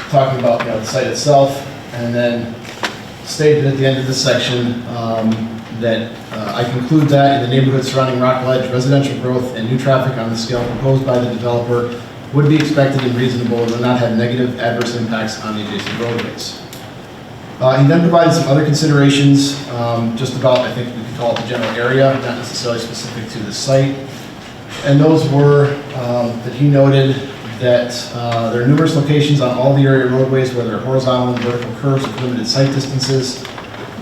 Talking about the site itself, and then stated at the end of this section that I conclude that in the neighborhood surrounding Rock Ledge, residential growth and new traffic on the scale proposed by the developer would be expected and reasonable and would not have negative adverse impacts on the adjacent roadways. He then provided some other considerations, just about, I think we could call it the general area, not necessarily specific to the site. And those were that he noted that there are numerous locations on all the area roadways where there are horizontal and vertical curves with limited sight distances.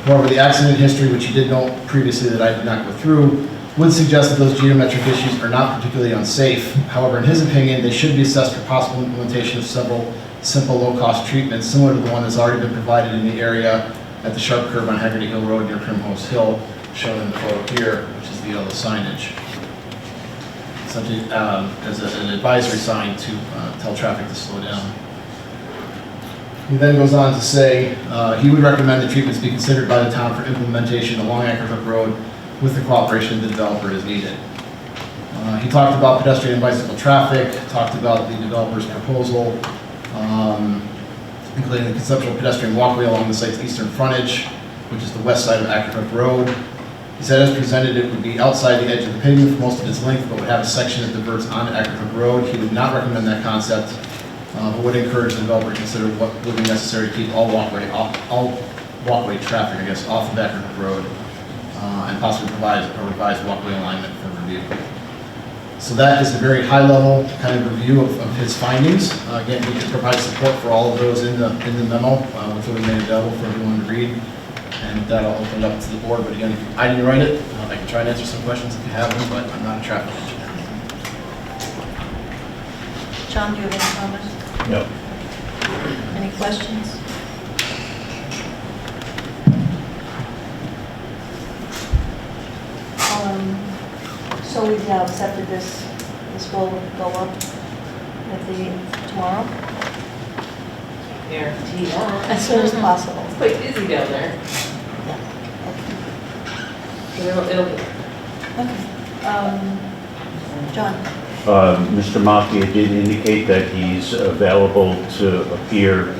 However, the accident history, which he did note previously that I did not go through, would suggest that those geometric issues are not particularly unsafe. However, in his opinion, they should be assessed for possible implementation of several simple low-cost treatments similar to the one that's already been provided in the area at the sharp curve on Haggerty Hill Road near Primrose Hill, shown in the photo here, which is the yellow signage. Essentially, as an advisory sign to tell traffic to slow down. He then goes on to say he would recommend the treatments be considered by the town for implementation along Anchor Hook Road with the cooperation of the developer as needed. He talked about pedestrian and bicycle traffic, talked about the developer's proposal, including the conceptual pedestrian walkway along the site's eastern frontage, which is the west side of Anchor Hook Road. He said as presented, it would be outside the edge of the pavement for most of its length, but would have a section that diverts onto Anchor Hook Road. He would not recommend that concept, but would encourage the developer to consider what would be necessary to keep all walkway traffic, I guess, off of Anchor Hook Road, and possibly provide a revised walkway alignment for review. So that is a very high-level kind of review of his findings. Again, we can provide support for all of those in the memo, which will be made available for everyone to read. And that'll open it up to the board. But again, I didn't write it. I can try and answer some questions if you have them, but I'm not a traffic engineer. John, do you have any comments? No. Any questions? So we've now accepted this. This will go up at tomorrow? Guarantee that. As soon as possible. It's quite busy down there. It'll be. Okay. John? Mr. Mafia did indicate that he's available to appear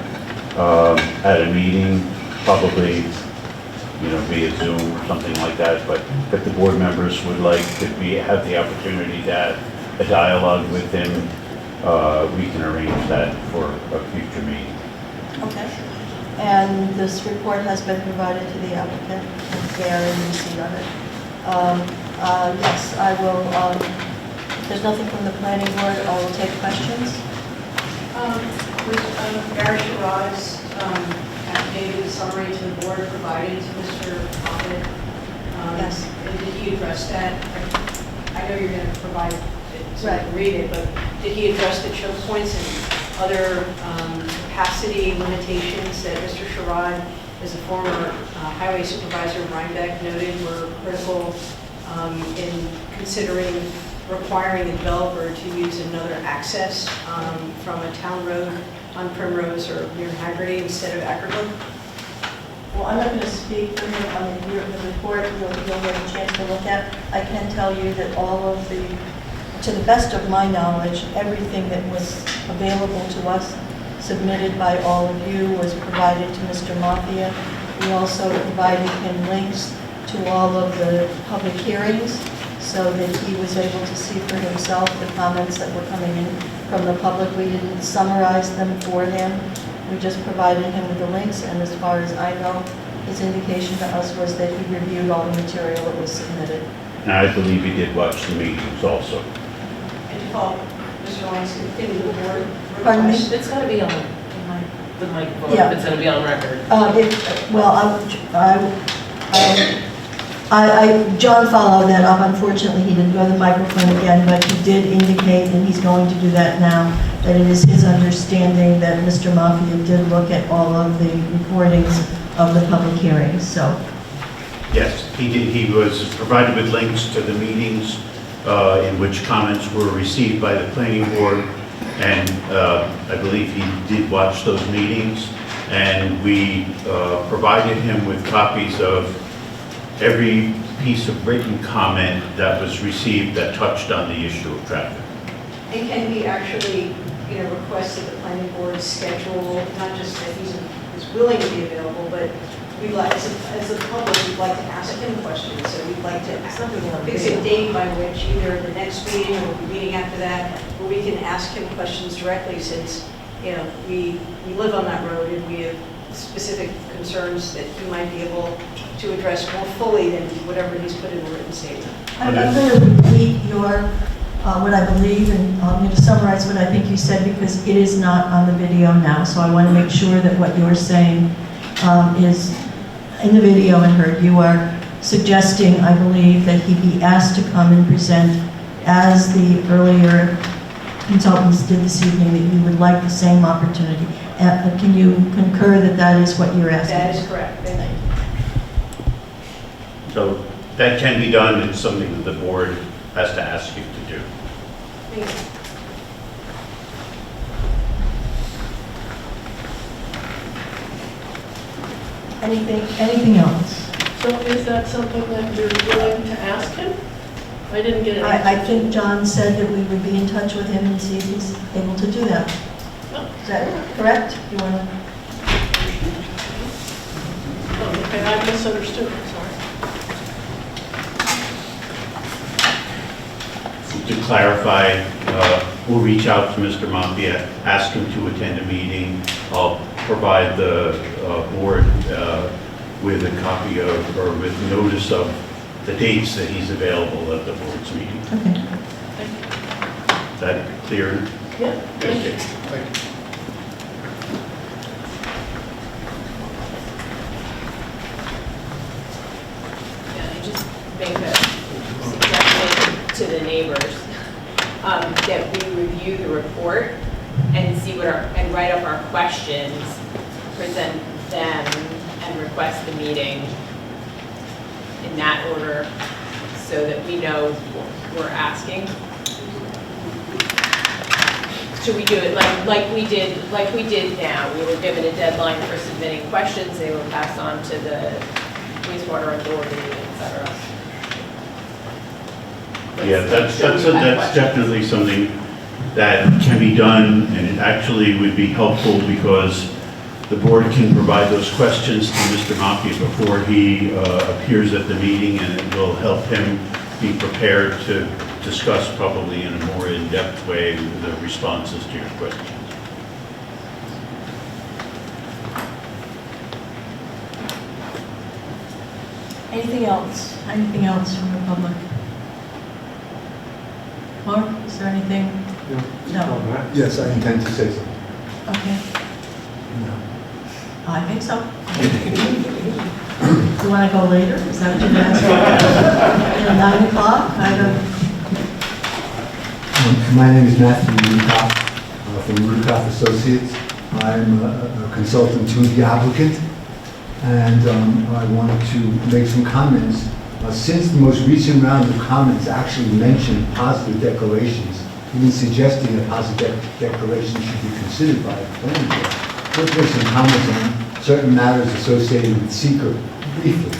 at a meeting, probably, via Zoom or something like that, but if the board members would like to have the opportunity to have a dialogue with him, we can arrange that for a future meeting. Okay. And this report has been provided to the applicant, and they are in receipt of it. Yes, I will, if there's nothing from the planning board, I will take questions. Was Barry Sherrod's affidavit summary to the board provided to Mr. Moffitt? Yes. And did he address that? I know you're going to provide it so I can read it, but did he address the choke points and other capacity limitations that Mr. Sherrod, as a former highway supervisor in Rhinebeck, noted were critical in considering requiring the developer to use another access from a town road on Primrose or near Haggerty instead of Ackerwood? Well, I'm not going to speak for him on the report. You'll get a chance to look at. I can tell you that to the best of my knowledge, everything that was available to us, submitted by all of you, was provided to Mr. Mafia. We also provided him links to all of the public hearings so that he was able to see for himself the comments that were coming in from the public. We didn't summarize them for him. We just provided him with the links, and as far as I know, his indication to us was that he reviewed all the material that was submitted. And I believe he did watch the meetings also. And to follow Mr. Lawrence, can the board Pardon me? It's got to be on the microphone. Yeah. It's going to be on record. John followed that up. Unfortunately, he didn't go to the microphone again, but he did indicate, and he's going to do that now, that it is his understanding that Mr. Mafia did look at all of the recordings of the public hearings, so. Yes, he did. He was provided with links to the meetings in which comments were received by the planning board, and I believe he did watch those meetings, and we provided him with copies of every piece of written comment that was received that touched on the issue of traffic. And can we actually, request that the planning board schedule, not just that he's willing to be available, but we'd like, as a public, we'd like to ask him questions. So we'd like to fix a date by which either the next meeting or the meeting after that, where we can ask him questions directly, since, we live on that road and we have specific concerns that he might be able to address more fully than whatever he's put in the written statement. I'm going to repeat what I believe, and I'm going to summarize what I think you said, because it is not on the video now, so I want to make sure that what you're saying is in the video and heard. You are suggesting, I believe, that he be asked to come and present as the earlier consultants did this evening, that you would like the same opportunity. Can you concur that that is what you're asking? That is correct. Thank you. So that can be done. It's something that the board has to ask you to do. Thank you. Anything else? So is that something that you're willing to ask him? I didn't get it. I think John said that we would be in touch with him and see if he's able to do that. Is that correct? You want to? Oh, okay, I misunderstood, I'm sorry. To clarify, we'll reach out to Mr. Mafia, ask him to attend a meeting. I'll provide the board with a copy of, or with notice of the dates that he's available at the board's meeting. Okay. Is that clear? Yeah, thank you. Yeah, I just make a suggestion to the neighbors that we review the report and see and write up our questions, present them, and request the meeting in that order, so that we know what we're asking. Should we do it like we did now? We were given a deadline for submitting questions. They were passed on to the wastewater authority, et cetera. Yeah, that's definitely something that can be done, and it actually would be helpful because the board can provide those questions to Mr. Mafia before he appears at the meeting, and it will help him be prepared to discuss probably in a more in-depth way the responses to your questions. Anything else? Anything else from the public? Mark, is there anything? No. Yes, I intend to say something. Okay. No. I think so. You want to go later? Is that what you're going to say? At 9 o'clock? I don't. My name is Matthew Rudekoff from Rudekoff Associates. I'm a consultant to the applicant, and I wanted to make some comments. Since the most recent round of comments actually mentioned positive declarations, even suggesting that positive declarations should be considered by a planning board, let's make some comments on certain matters associated with seeker briefly.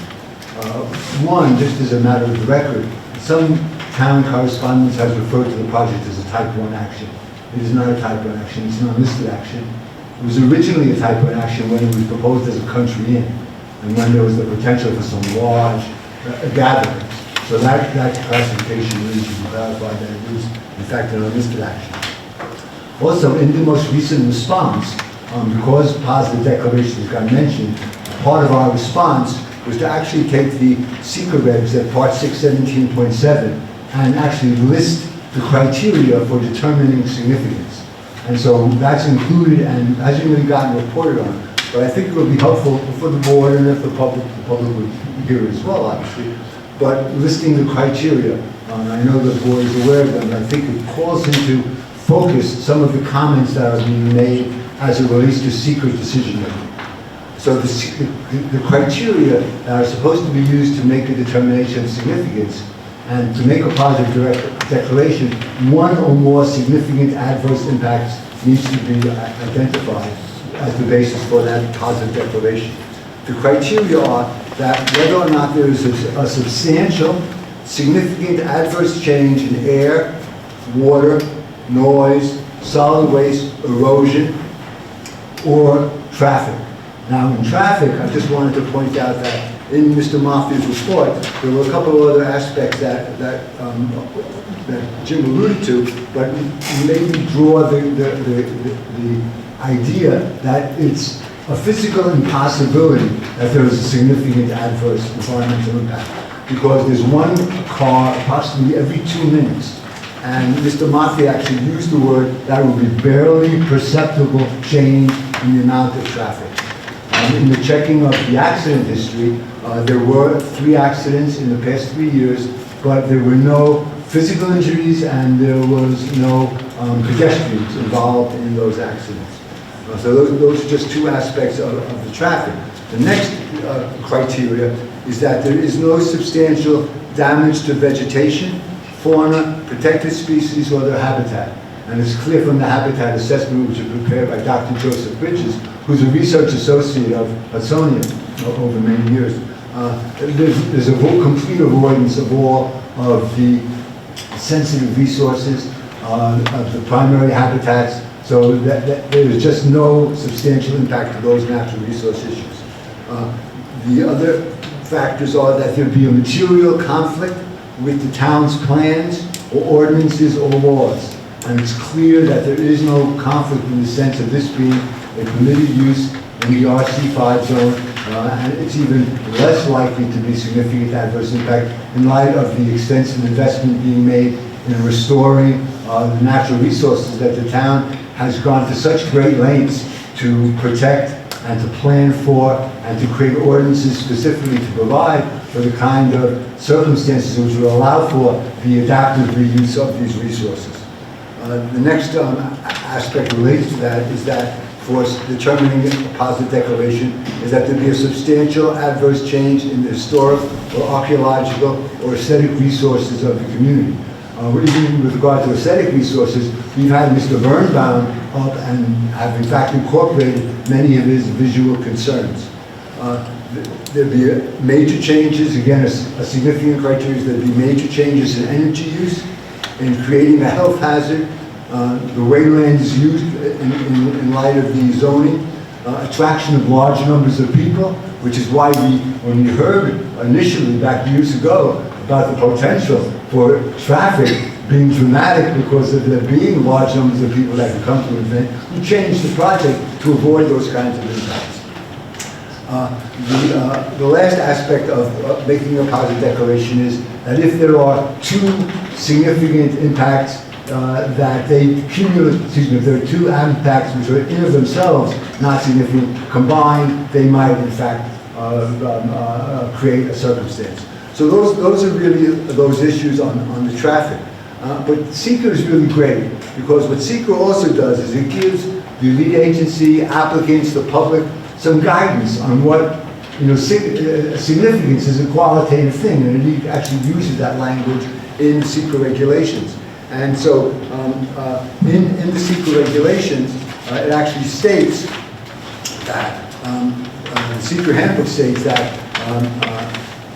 One, just as a matter of the record, some town correspondence has referred to the project as a type 1 action. It is not a type 1 action, it's an unlisted action. It was originally a type 1 action when it was proposed as a country inn, and when there was the potential for some large gatherings. So that classification really should be clarified that it was in fact an unlisted action. Also, in the most recent response, because positive declarations got mentioned, part of our response was to actually take the seeker regs at part 617.7 and actually list the criteria for determining significance. And so that's included and hasn't really gotten reported on. But I think it would be helpful for the board and if the public would hear it as well, obviously. But listing the criteria, I know the board is aware of them, I think it calls into focus some of the comments that are being made as it relates to secret decision making. So the criteria that are supposed to be used to make a determination of significance and to make a positive declaration, one or more significant adverse impacts needs to be identified as the basis for that positive declaration. The criteria are that whether or not there is a substantial, significant adverse change in air, water, noise, solid waste, erosion, or traffic. Now, in traffic, I just wanted to point out that in Mr. Mafia's report, there were a couple of other aspects that Jim alluded to, but maybe draw the idea that it's a physical impossibility that there is a significant adverse environmental impact, because there's one car approximately every 2 minutes. And Mr. Mafia actually used the word that would be barely perceptible change in the amount of traffic. In the checking of the accident history, there were 3 accidents in the past 3 years, but there were no physical injuries and there was no pedestrians involved in those accidents. So those are just 2 aspects of the traffic. The next criteria is that there is no substantial damage to vegetation, fauna, protected species, or their habitat. And it's clear from the habitat assessment, which was prepared by Dr. Joseph Bridges, who's a research associate of Hudsonia over many years. There's a complete avoidance of all of the sensitive resources, of the primary habitats, so that there is just no substantial impact to those natural resource issues. The other factors are that there be a material conflict with the town's plans or ordinances or laws. And it's clear that there is no conflict in the sense of this being a permitted use in the RC5 zone, and it's even less likely to be significant adverse impact in light of the extensive investment being made in restoring the natural resources that the town has gone to such great lengths to protect and to plan for and to create ordinances specifically to provide for the kind of circumstances which will allow for the adaptive reuse of these resources. The next aspect related to that is that for determining a positive declaration is that there be a substantial adverse change in the historic or archaeological or aesthetic resources of the community. Even with regard to aesthetic resources, we've had Mr. Birnbaum up and have in fact incorporated many of his visual concerns. There'd be major changes, again, a significant criteria is there'd be major changes in energy use, in creating a health hazard, the way land is used in light of the zoning, attraction of large numbers of people, which is why when we heard initially back years ago about the potential for traffic being dramatic because of there being large numbers of people that can come to an event, we changed the project to avoid those kinds of impacts. The last aspect of making a positive declaration is that if there are 2 significant impacts that they cumulative, if there are 2 impacts which are in of themselves not significant, combined, they might in fact create a circumstance. So those are really those issues on the traffic. But SEQR is really great because what SEQR also does is it gives the lead agency, applicants, the public, some guidance on what significance is a qualitative thing, and it actually uses that language in SEQR regulations. And so in the SEQR regulations, it actually states that, the SEQR handbook states that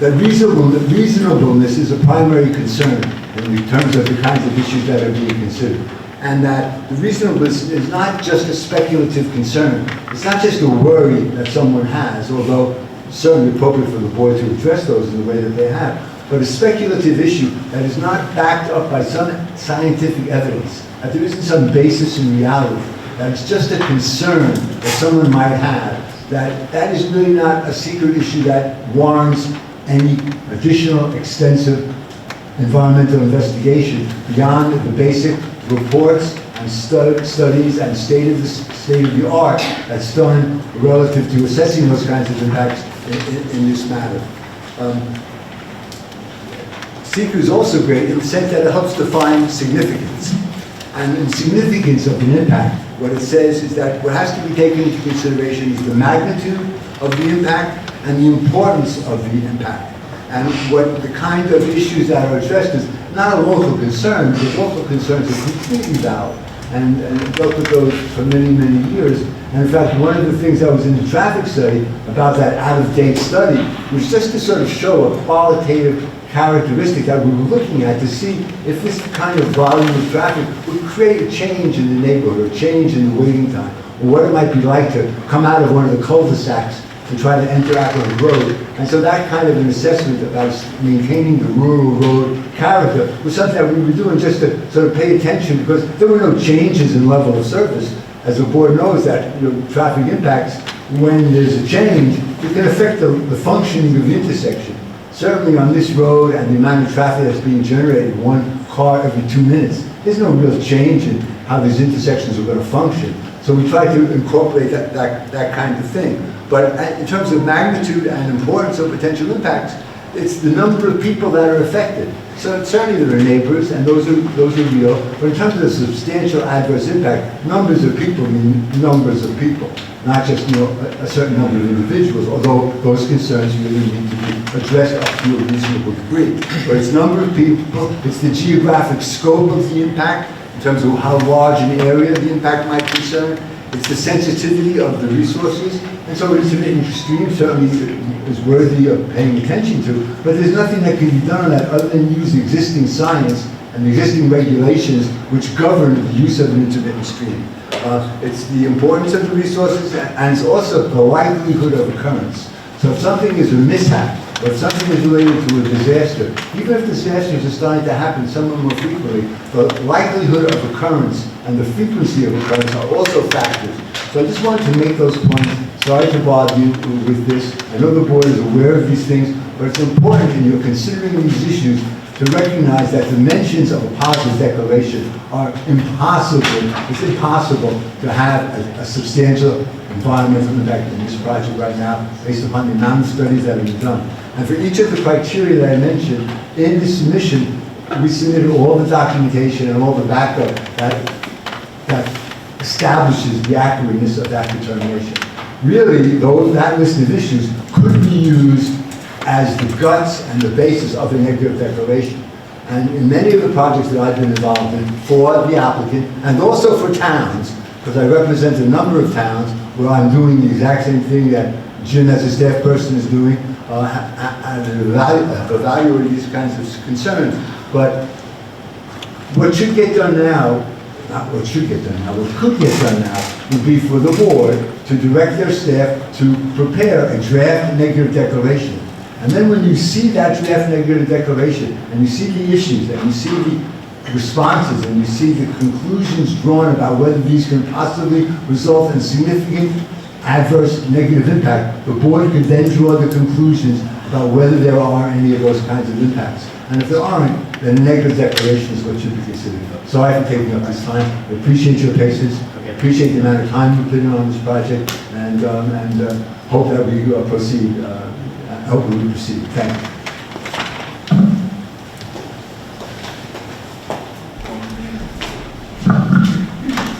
reasonableness is a primary concern in terms of the kinds of issues that are being considered. And that the reasonableness is not just a speculative concern. It's not just a worry that someone has, although it's certainly appropriate for the board to address those in the way that they have, but a speculative issue that is not backed up by some scientific evidence, that there isn't some basis in reality, that it's just a concern that someone might have, that is really not a secret issue that warrants any additional extensive environmental investigation beyond the basic reports and studies and state of the art that's done relative to assessing those kinds of impacts in this matter. SEQR is also great in the sense that it helps define significance. and the significance of the impact. What it says is that what has to be taken into consideration is the magnitude of the impact and the importance of the impact. And what the kind of issues that are addressed is not a local concern, because local concerns are completely valid and dealt with those for many, many years. And in fact, one of the things that was in the traffic study about that out-of-date study was just to sort of show a qualitative characteristic that we were looking at to see if this kind of volume of traffic would create a change in the neighborhood, a change in the waiting time, or what it might be like to come out of one of the cul-de-sacs to try to enter Akron Road. And so that kind of an assessment about maintaining the rural road character was something that we were doing just to sort of pay attention, because there were no changes in level of service. As the board knows that traffic impacts, when there's a change, it can affect the functioning of the intersection. Certainly on this road and the amount of traffic that's being generated, one car every 2 minutes, there's no real change in how these intersections are going to function. So we try to incorporate that kind of thing. But in terms of magnitude and importance of potential impacts, it's the number of people that are affected. So certainly there are neighbors, and those are real. But in terms of the substantial adverse impact, numbers of people mean numbers of people, not just a certain number of individuals. Although those concerns really need to be addressed up to a reasonable degree. But it's number of people, it's the geographic scope of the impact in terms of how large an area the impact might concern. It's the sensitivity of the resources. And so intermittent stream certainly is worthy of paying attention to, but there's nothing that can be done on that other than use existing science and the existing regulations which govern the use of an intermittent stream. It's the importance of the resources, and it's also the likelihood of occurrence. So if something is a mishap, or if something is related to a disaster, even if disasters are starting to happen somewhat more frequently, the likelihood of occurrence and the frequency of occurrence are also factors. So I just wanted to make those points. Sorry to bother you with this. I know the board is aware of these things, but it's important in your considering these issues to recognize that the mentions of a positive declaration are impossible. It's impossible to have a substantial environmental impact in this project right now, based upon the amount of studies that have been done. And for each of the criteria that I mentioned, in the submission, we submitted all the documentation and all the backup that establishes the accurateness of that determination. Really, that list of issues could be used as the guts and the basis of a negative declaration. And in many of the projects that I've been involved in for the applicant, and also for towns, because I represent a number of towns where I'm doing the exact same thing that Jim as a staff person is doing, and evaluating these kinds of concerns. But what should get done now, not what should get done now, what could get done now would be for the board to direct their staff to prepare a draft negative declaration. And then when you see that draft negative declaration, and you see the issues, and you see the responses, and you see the conclusions drawn about whether these can possibly result in significant adverse negative impact, the board could then draw the conclusions about whether there are any of those kinds of impacts. And if there aren't, then negative declaration is what should be considered. Sorry for taking up this time. I appreciate your patience. I appreciate the amount of time you put in on this project, and hope that we proceed. Hope we proceed. Thank you.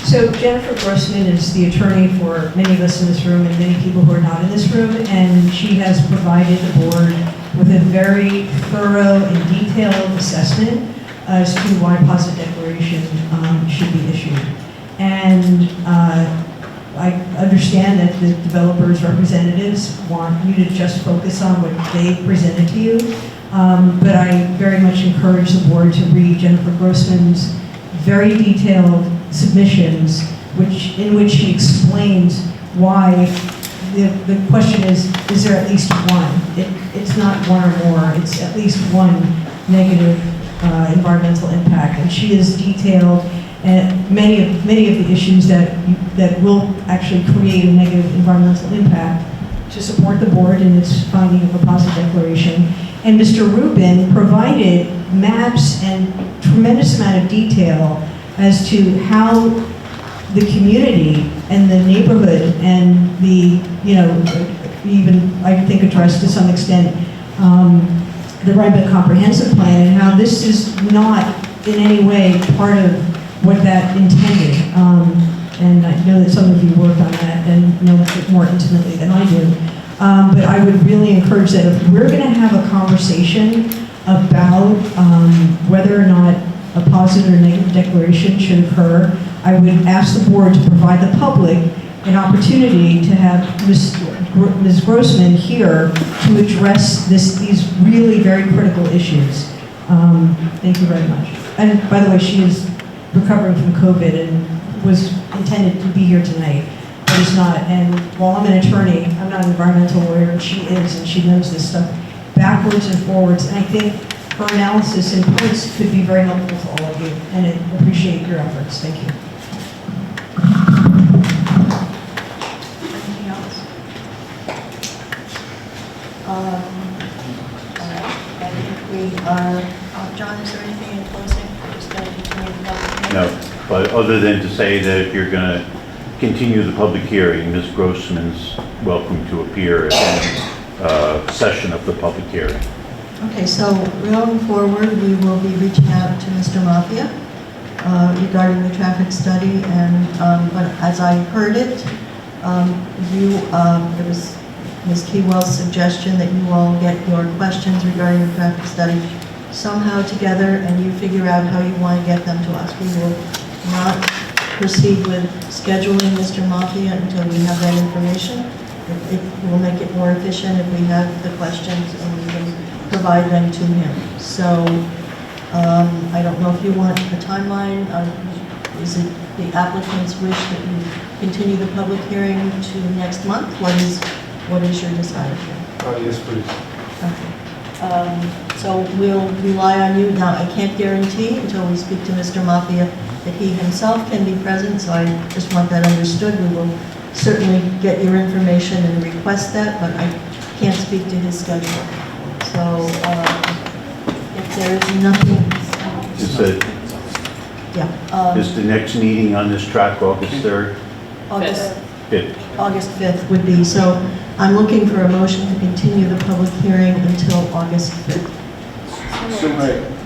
So Jennifer Grossman is the attorney for many of us in this room and many people who are not in this room, and she has provided the board with a very thorough and detailed assessment as to why positive declaration should be issued. And I understand that the developers' representatives want you to just focus on what they presented to you, but I very much encourage the board to read Jennifer Grossman's very detailed submissions, in which she explains why the question is there at least one? It's not one or more, it's at least one negative environmental impact. And she has detailed many of the issues that will actually create a negative environmental impact to support the board in its finding of a positive declaration. And Mr. Rubin provided maps and tremendous amount of detail as to how the community and the neighborhood and the, even I think addressed to some extent the Rhinebeck Comprehensive Plan, and how this is not in any way part of what that intended. And I know that some of you worked on that and know it more intimately than I do. But I would really encourage that if we're going to have a conversation about whether or not a positive or negative declaration should occur, I would ask the board to provide the public an opportunity to have Ms. Grossman here to address these really very critical issues. Thank you very much. And by the way, she is recovering from COVID and was intended to be here tonight, but is not. And while I'm an attorney, I'm not an environmental lawyer, and she is, and she knows this stuff backwards and forwards. And I think her analysis and points could be very helpful to all of you, and I appreciate your efforts. Thank you. Anything else? All right. I think we are, John, is there anything in closing? We're just going to continue the public hearing? No, but other than to say that if you're going to continue the public hearing, Ms. Grossman's welcome to appear at any session of the public hearing. Okay, so going forward, we will be reaching out to Mr. Mafia regarding the traffic study, and but as I heard it, it was Ms. Keywell's suggestion that you all get your questions regarding the traffic study somehow together, and you figure out how you want to get them to us. We will not proceed with scheduling Mr. Mafia until we have that information. It will make it more efficient if we have the questions and we can provide them to him. So I don't know if you want a timeline. Is it the applicant's wish that you continue the public hearing to next month? What is your desire here? Yes, please. Okay. So we'll rely on you. Now, I can't guarantee until we speak to Mr. Mafia that he himself can be present, so I just want that understood. We will certainly get your information and request that, but I can't speak to his schedule. So if there is nothing... Is the next meeting on this track August 3rd? August 5th. August 5th would be. So I'm looking for a motion to continue the public hearing until August 5th. So,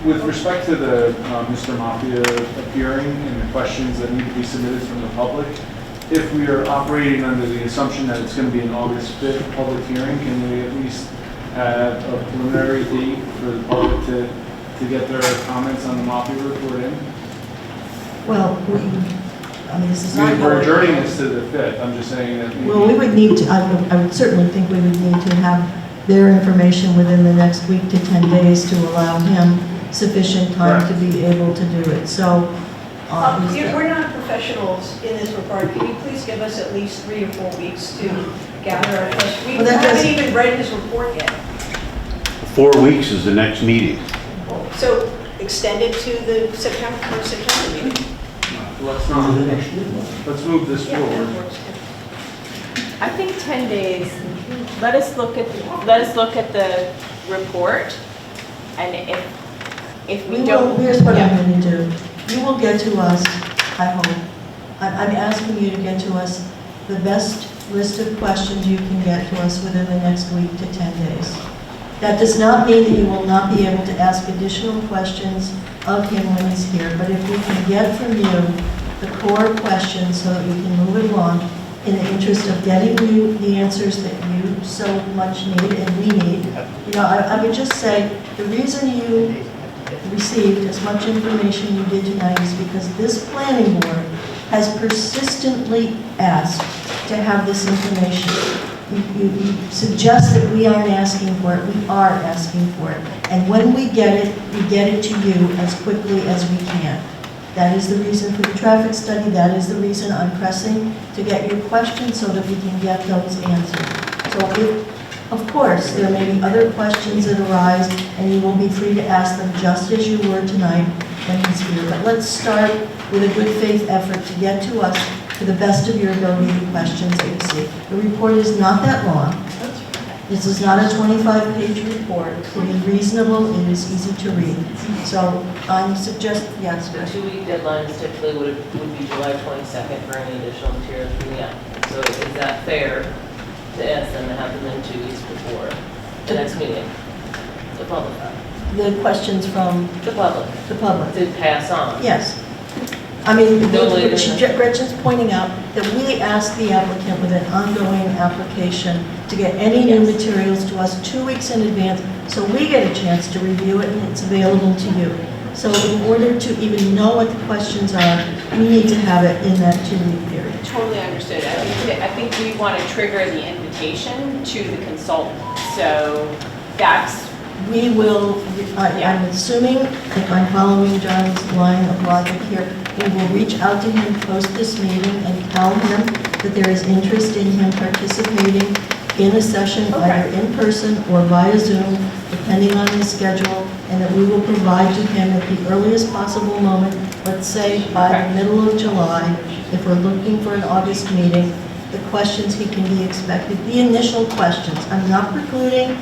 with respect to the Mr. Mafia appearing and the questions that need to be submitted from the public, if we are operating under the assumption that it's going to be an August 5th public hearing, can we at least have a preliminary date for the public to get their comments on the Mafia report in? Well, this is not... We're adjourning this to the 5th. I'm just saying that... Well, we would need to, I would certainly think we would need to have their information within the next week to 10 days to allow him sufficient time to be able to do it. So... We're not professionals in this regard. Can you please give us at least 3 or 4 weeks to gather our questions? We haven't even read his report yet. 4 weeks is the next meeting. So extend it to the September meeting. Let's move this forward. I think 10 days, let us look at the report, and if we don't... Here's what I'm going to do. You will get to us, I hope. I'm asking you to get to us the best list of questions you can get to us within the next week to 10 days. That does not mean that you will not be able to ask additional questions of him when he's here, but if we can get from you the core questions so that we can move it along in the interest of getting you the answers that you so much need and we need. You know, I would just say the reason you received as much information you did tonight is because this planning board has persistently asked to have this information. You suggest that we aren't asking for it. We are asking for it. And when we get it to you as quickly as we can. That is the reason for the traffic study. That is the reason I'm pressing to get your questions so that we can get those answered. So of course, there may be other questions that arise, and you will be free to ask them just as you were tonight when he's here. But let's start with a good faith effort to get to us, to the best of your ability, the questions that you see. The report is not that long. This is not a 25-page report. It is reasonable. It is easy to read. So I'm suggesting, yes. The 2-week deadline is typically would be July 22nd for any additional materials from the applicant. So is that fair to ask them to have them in 2 weeks before the next meeting? The public. The questions from the public. The public. To pass on. Yes. I mean, No later than- Gretchen's pointing out that we asked the applicant with an ongoing application to get any new materials to us 2 weeks in advance, so we get a chance to review it and it's available to you. So in order to even know what the questions are, we need to have it in that 2-week period. Totally understood. I think we want to trigger the invitation to the consultant. So that's, We will, I'm assuming, if I'm following John's line of logic here, we will reach out to him post this meeting and tell him that there is interest in him participating in a session, either in person or via Zoom, depending on his schedule, and that we will provide to him at the earliest possible moment, let's say by the middle of July, if we're looking for an August meeting, the questions he can be expected, the initial questions. I'm not precluding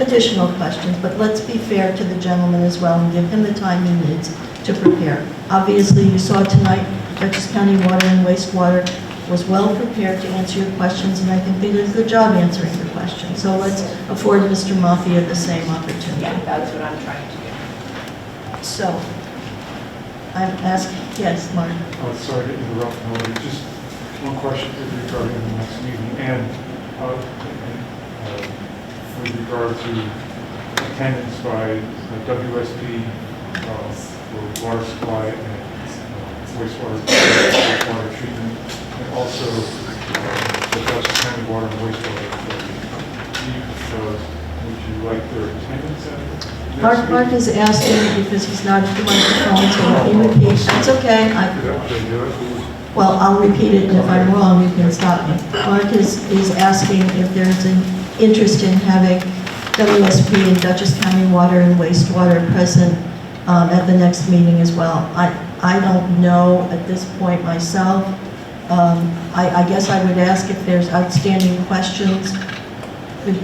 additional questions, but let's be fair to the gentleman as well and give him the time he needs to prepare. Obviously, you saw tonight, Dutchess County Water and Wastewater was well prepared to answer your questions, and I think they did a good job answering the questions. So let's afford Mr. Mafia the same opportunity. yeah, that's what I'm trying to do. So, I'm asking, yes, Mark. Oh, sorry to interrupt, Melody. Just one question regarding the next meeting, and with regard to attendance by WSP for water supply and wastewater treatment, and also the Dutchess County Water and Wastewater Authority. Would you like their attendance at the next meeting? Mark is asking, because he's not at the microphone, so let me repeat. It's okay. Could they do it? Well, I'll repeat it, and if I'm wrong, you can stop me. Mark is asking if there's an interest in having WSP and Dutchess County Water and Wastewater present at the next meeting as well. I don't know at this point myself. I guess I would ask if there's outstanding questions,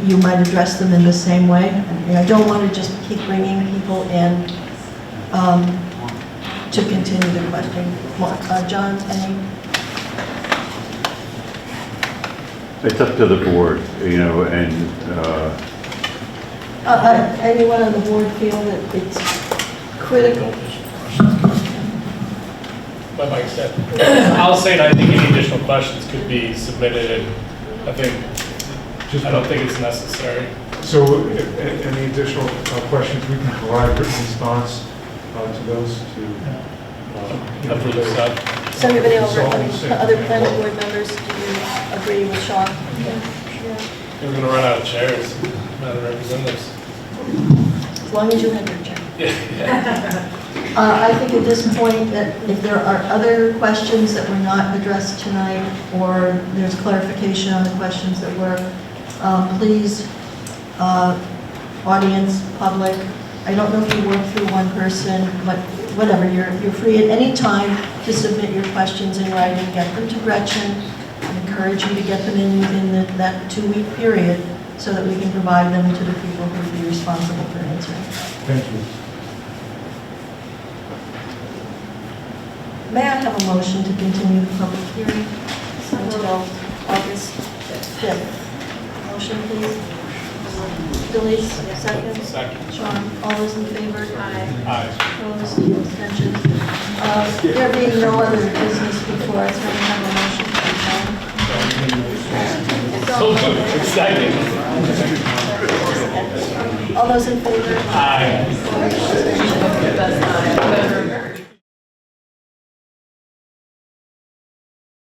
you might address them in the same way. I don't want to just keep bringing people in to continue the question. John, any? It's up to the board, you know, and Anyone on the board feel that it's critical? My mic's set. I'll say that I think any additional questions could be submitted, and I don't think it's necessary. So if any additional questions, we can provide written response to those After this stuff. So everybody over, Consultants and- other planning board members, do you agree with Sean? We're gonna run out of chairs, Madam Representatives. As long as you have your check. Yeah. I think at this point that if there are other questions that were not addressed tonight, or there's clarification on the questions that were, please, audience, public, I don't know if you work through one person, but whatever, you're free at any time to submit your questions in writing, get them to Gretchen. I encourage you to get them in within that 2-week period so that we can provide them to the people who will be responsible for answering. Thank you. May I have a motion to continue the public hearing until August 5th? Motion, please. Delise, second. Second. Sean, all those in favor? Aye. Aye. Opposed, abstentions? There being no other business before us, may I have a motion to adjourn? Second. All those in favor? Aye. Opposed, abstentions?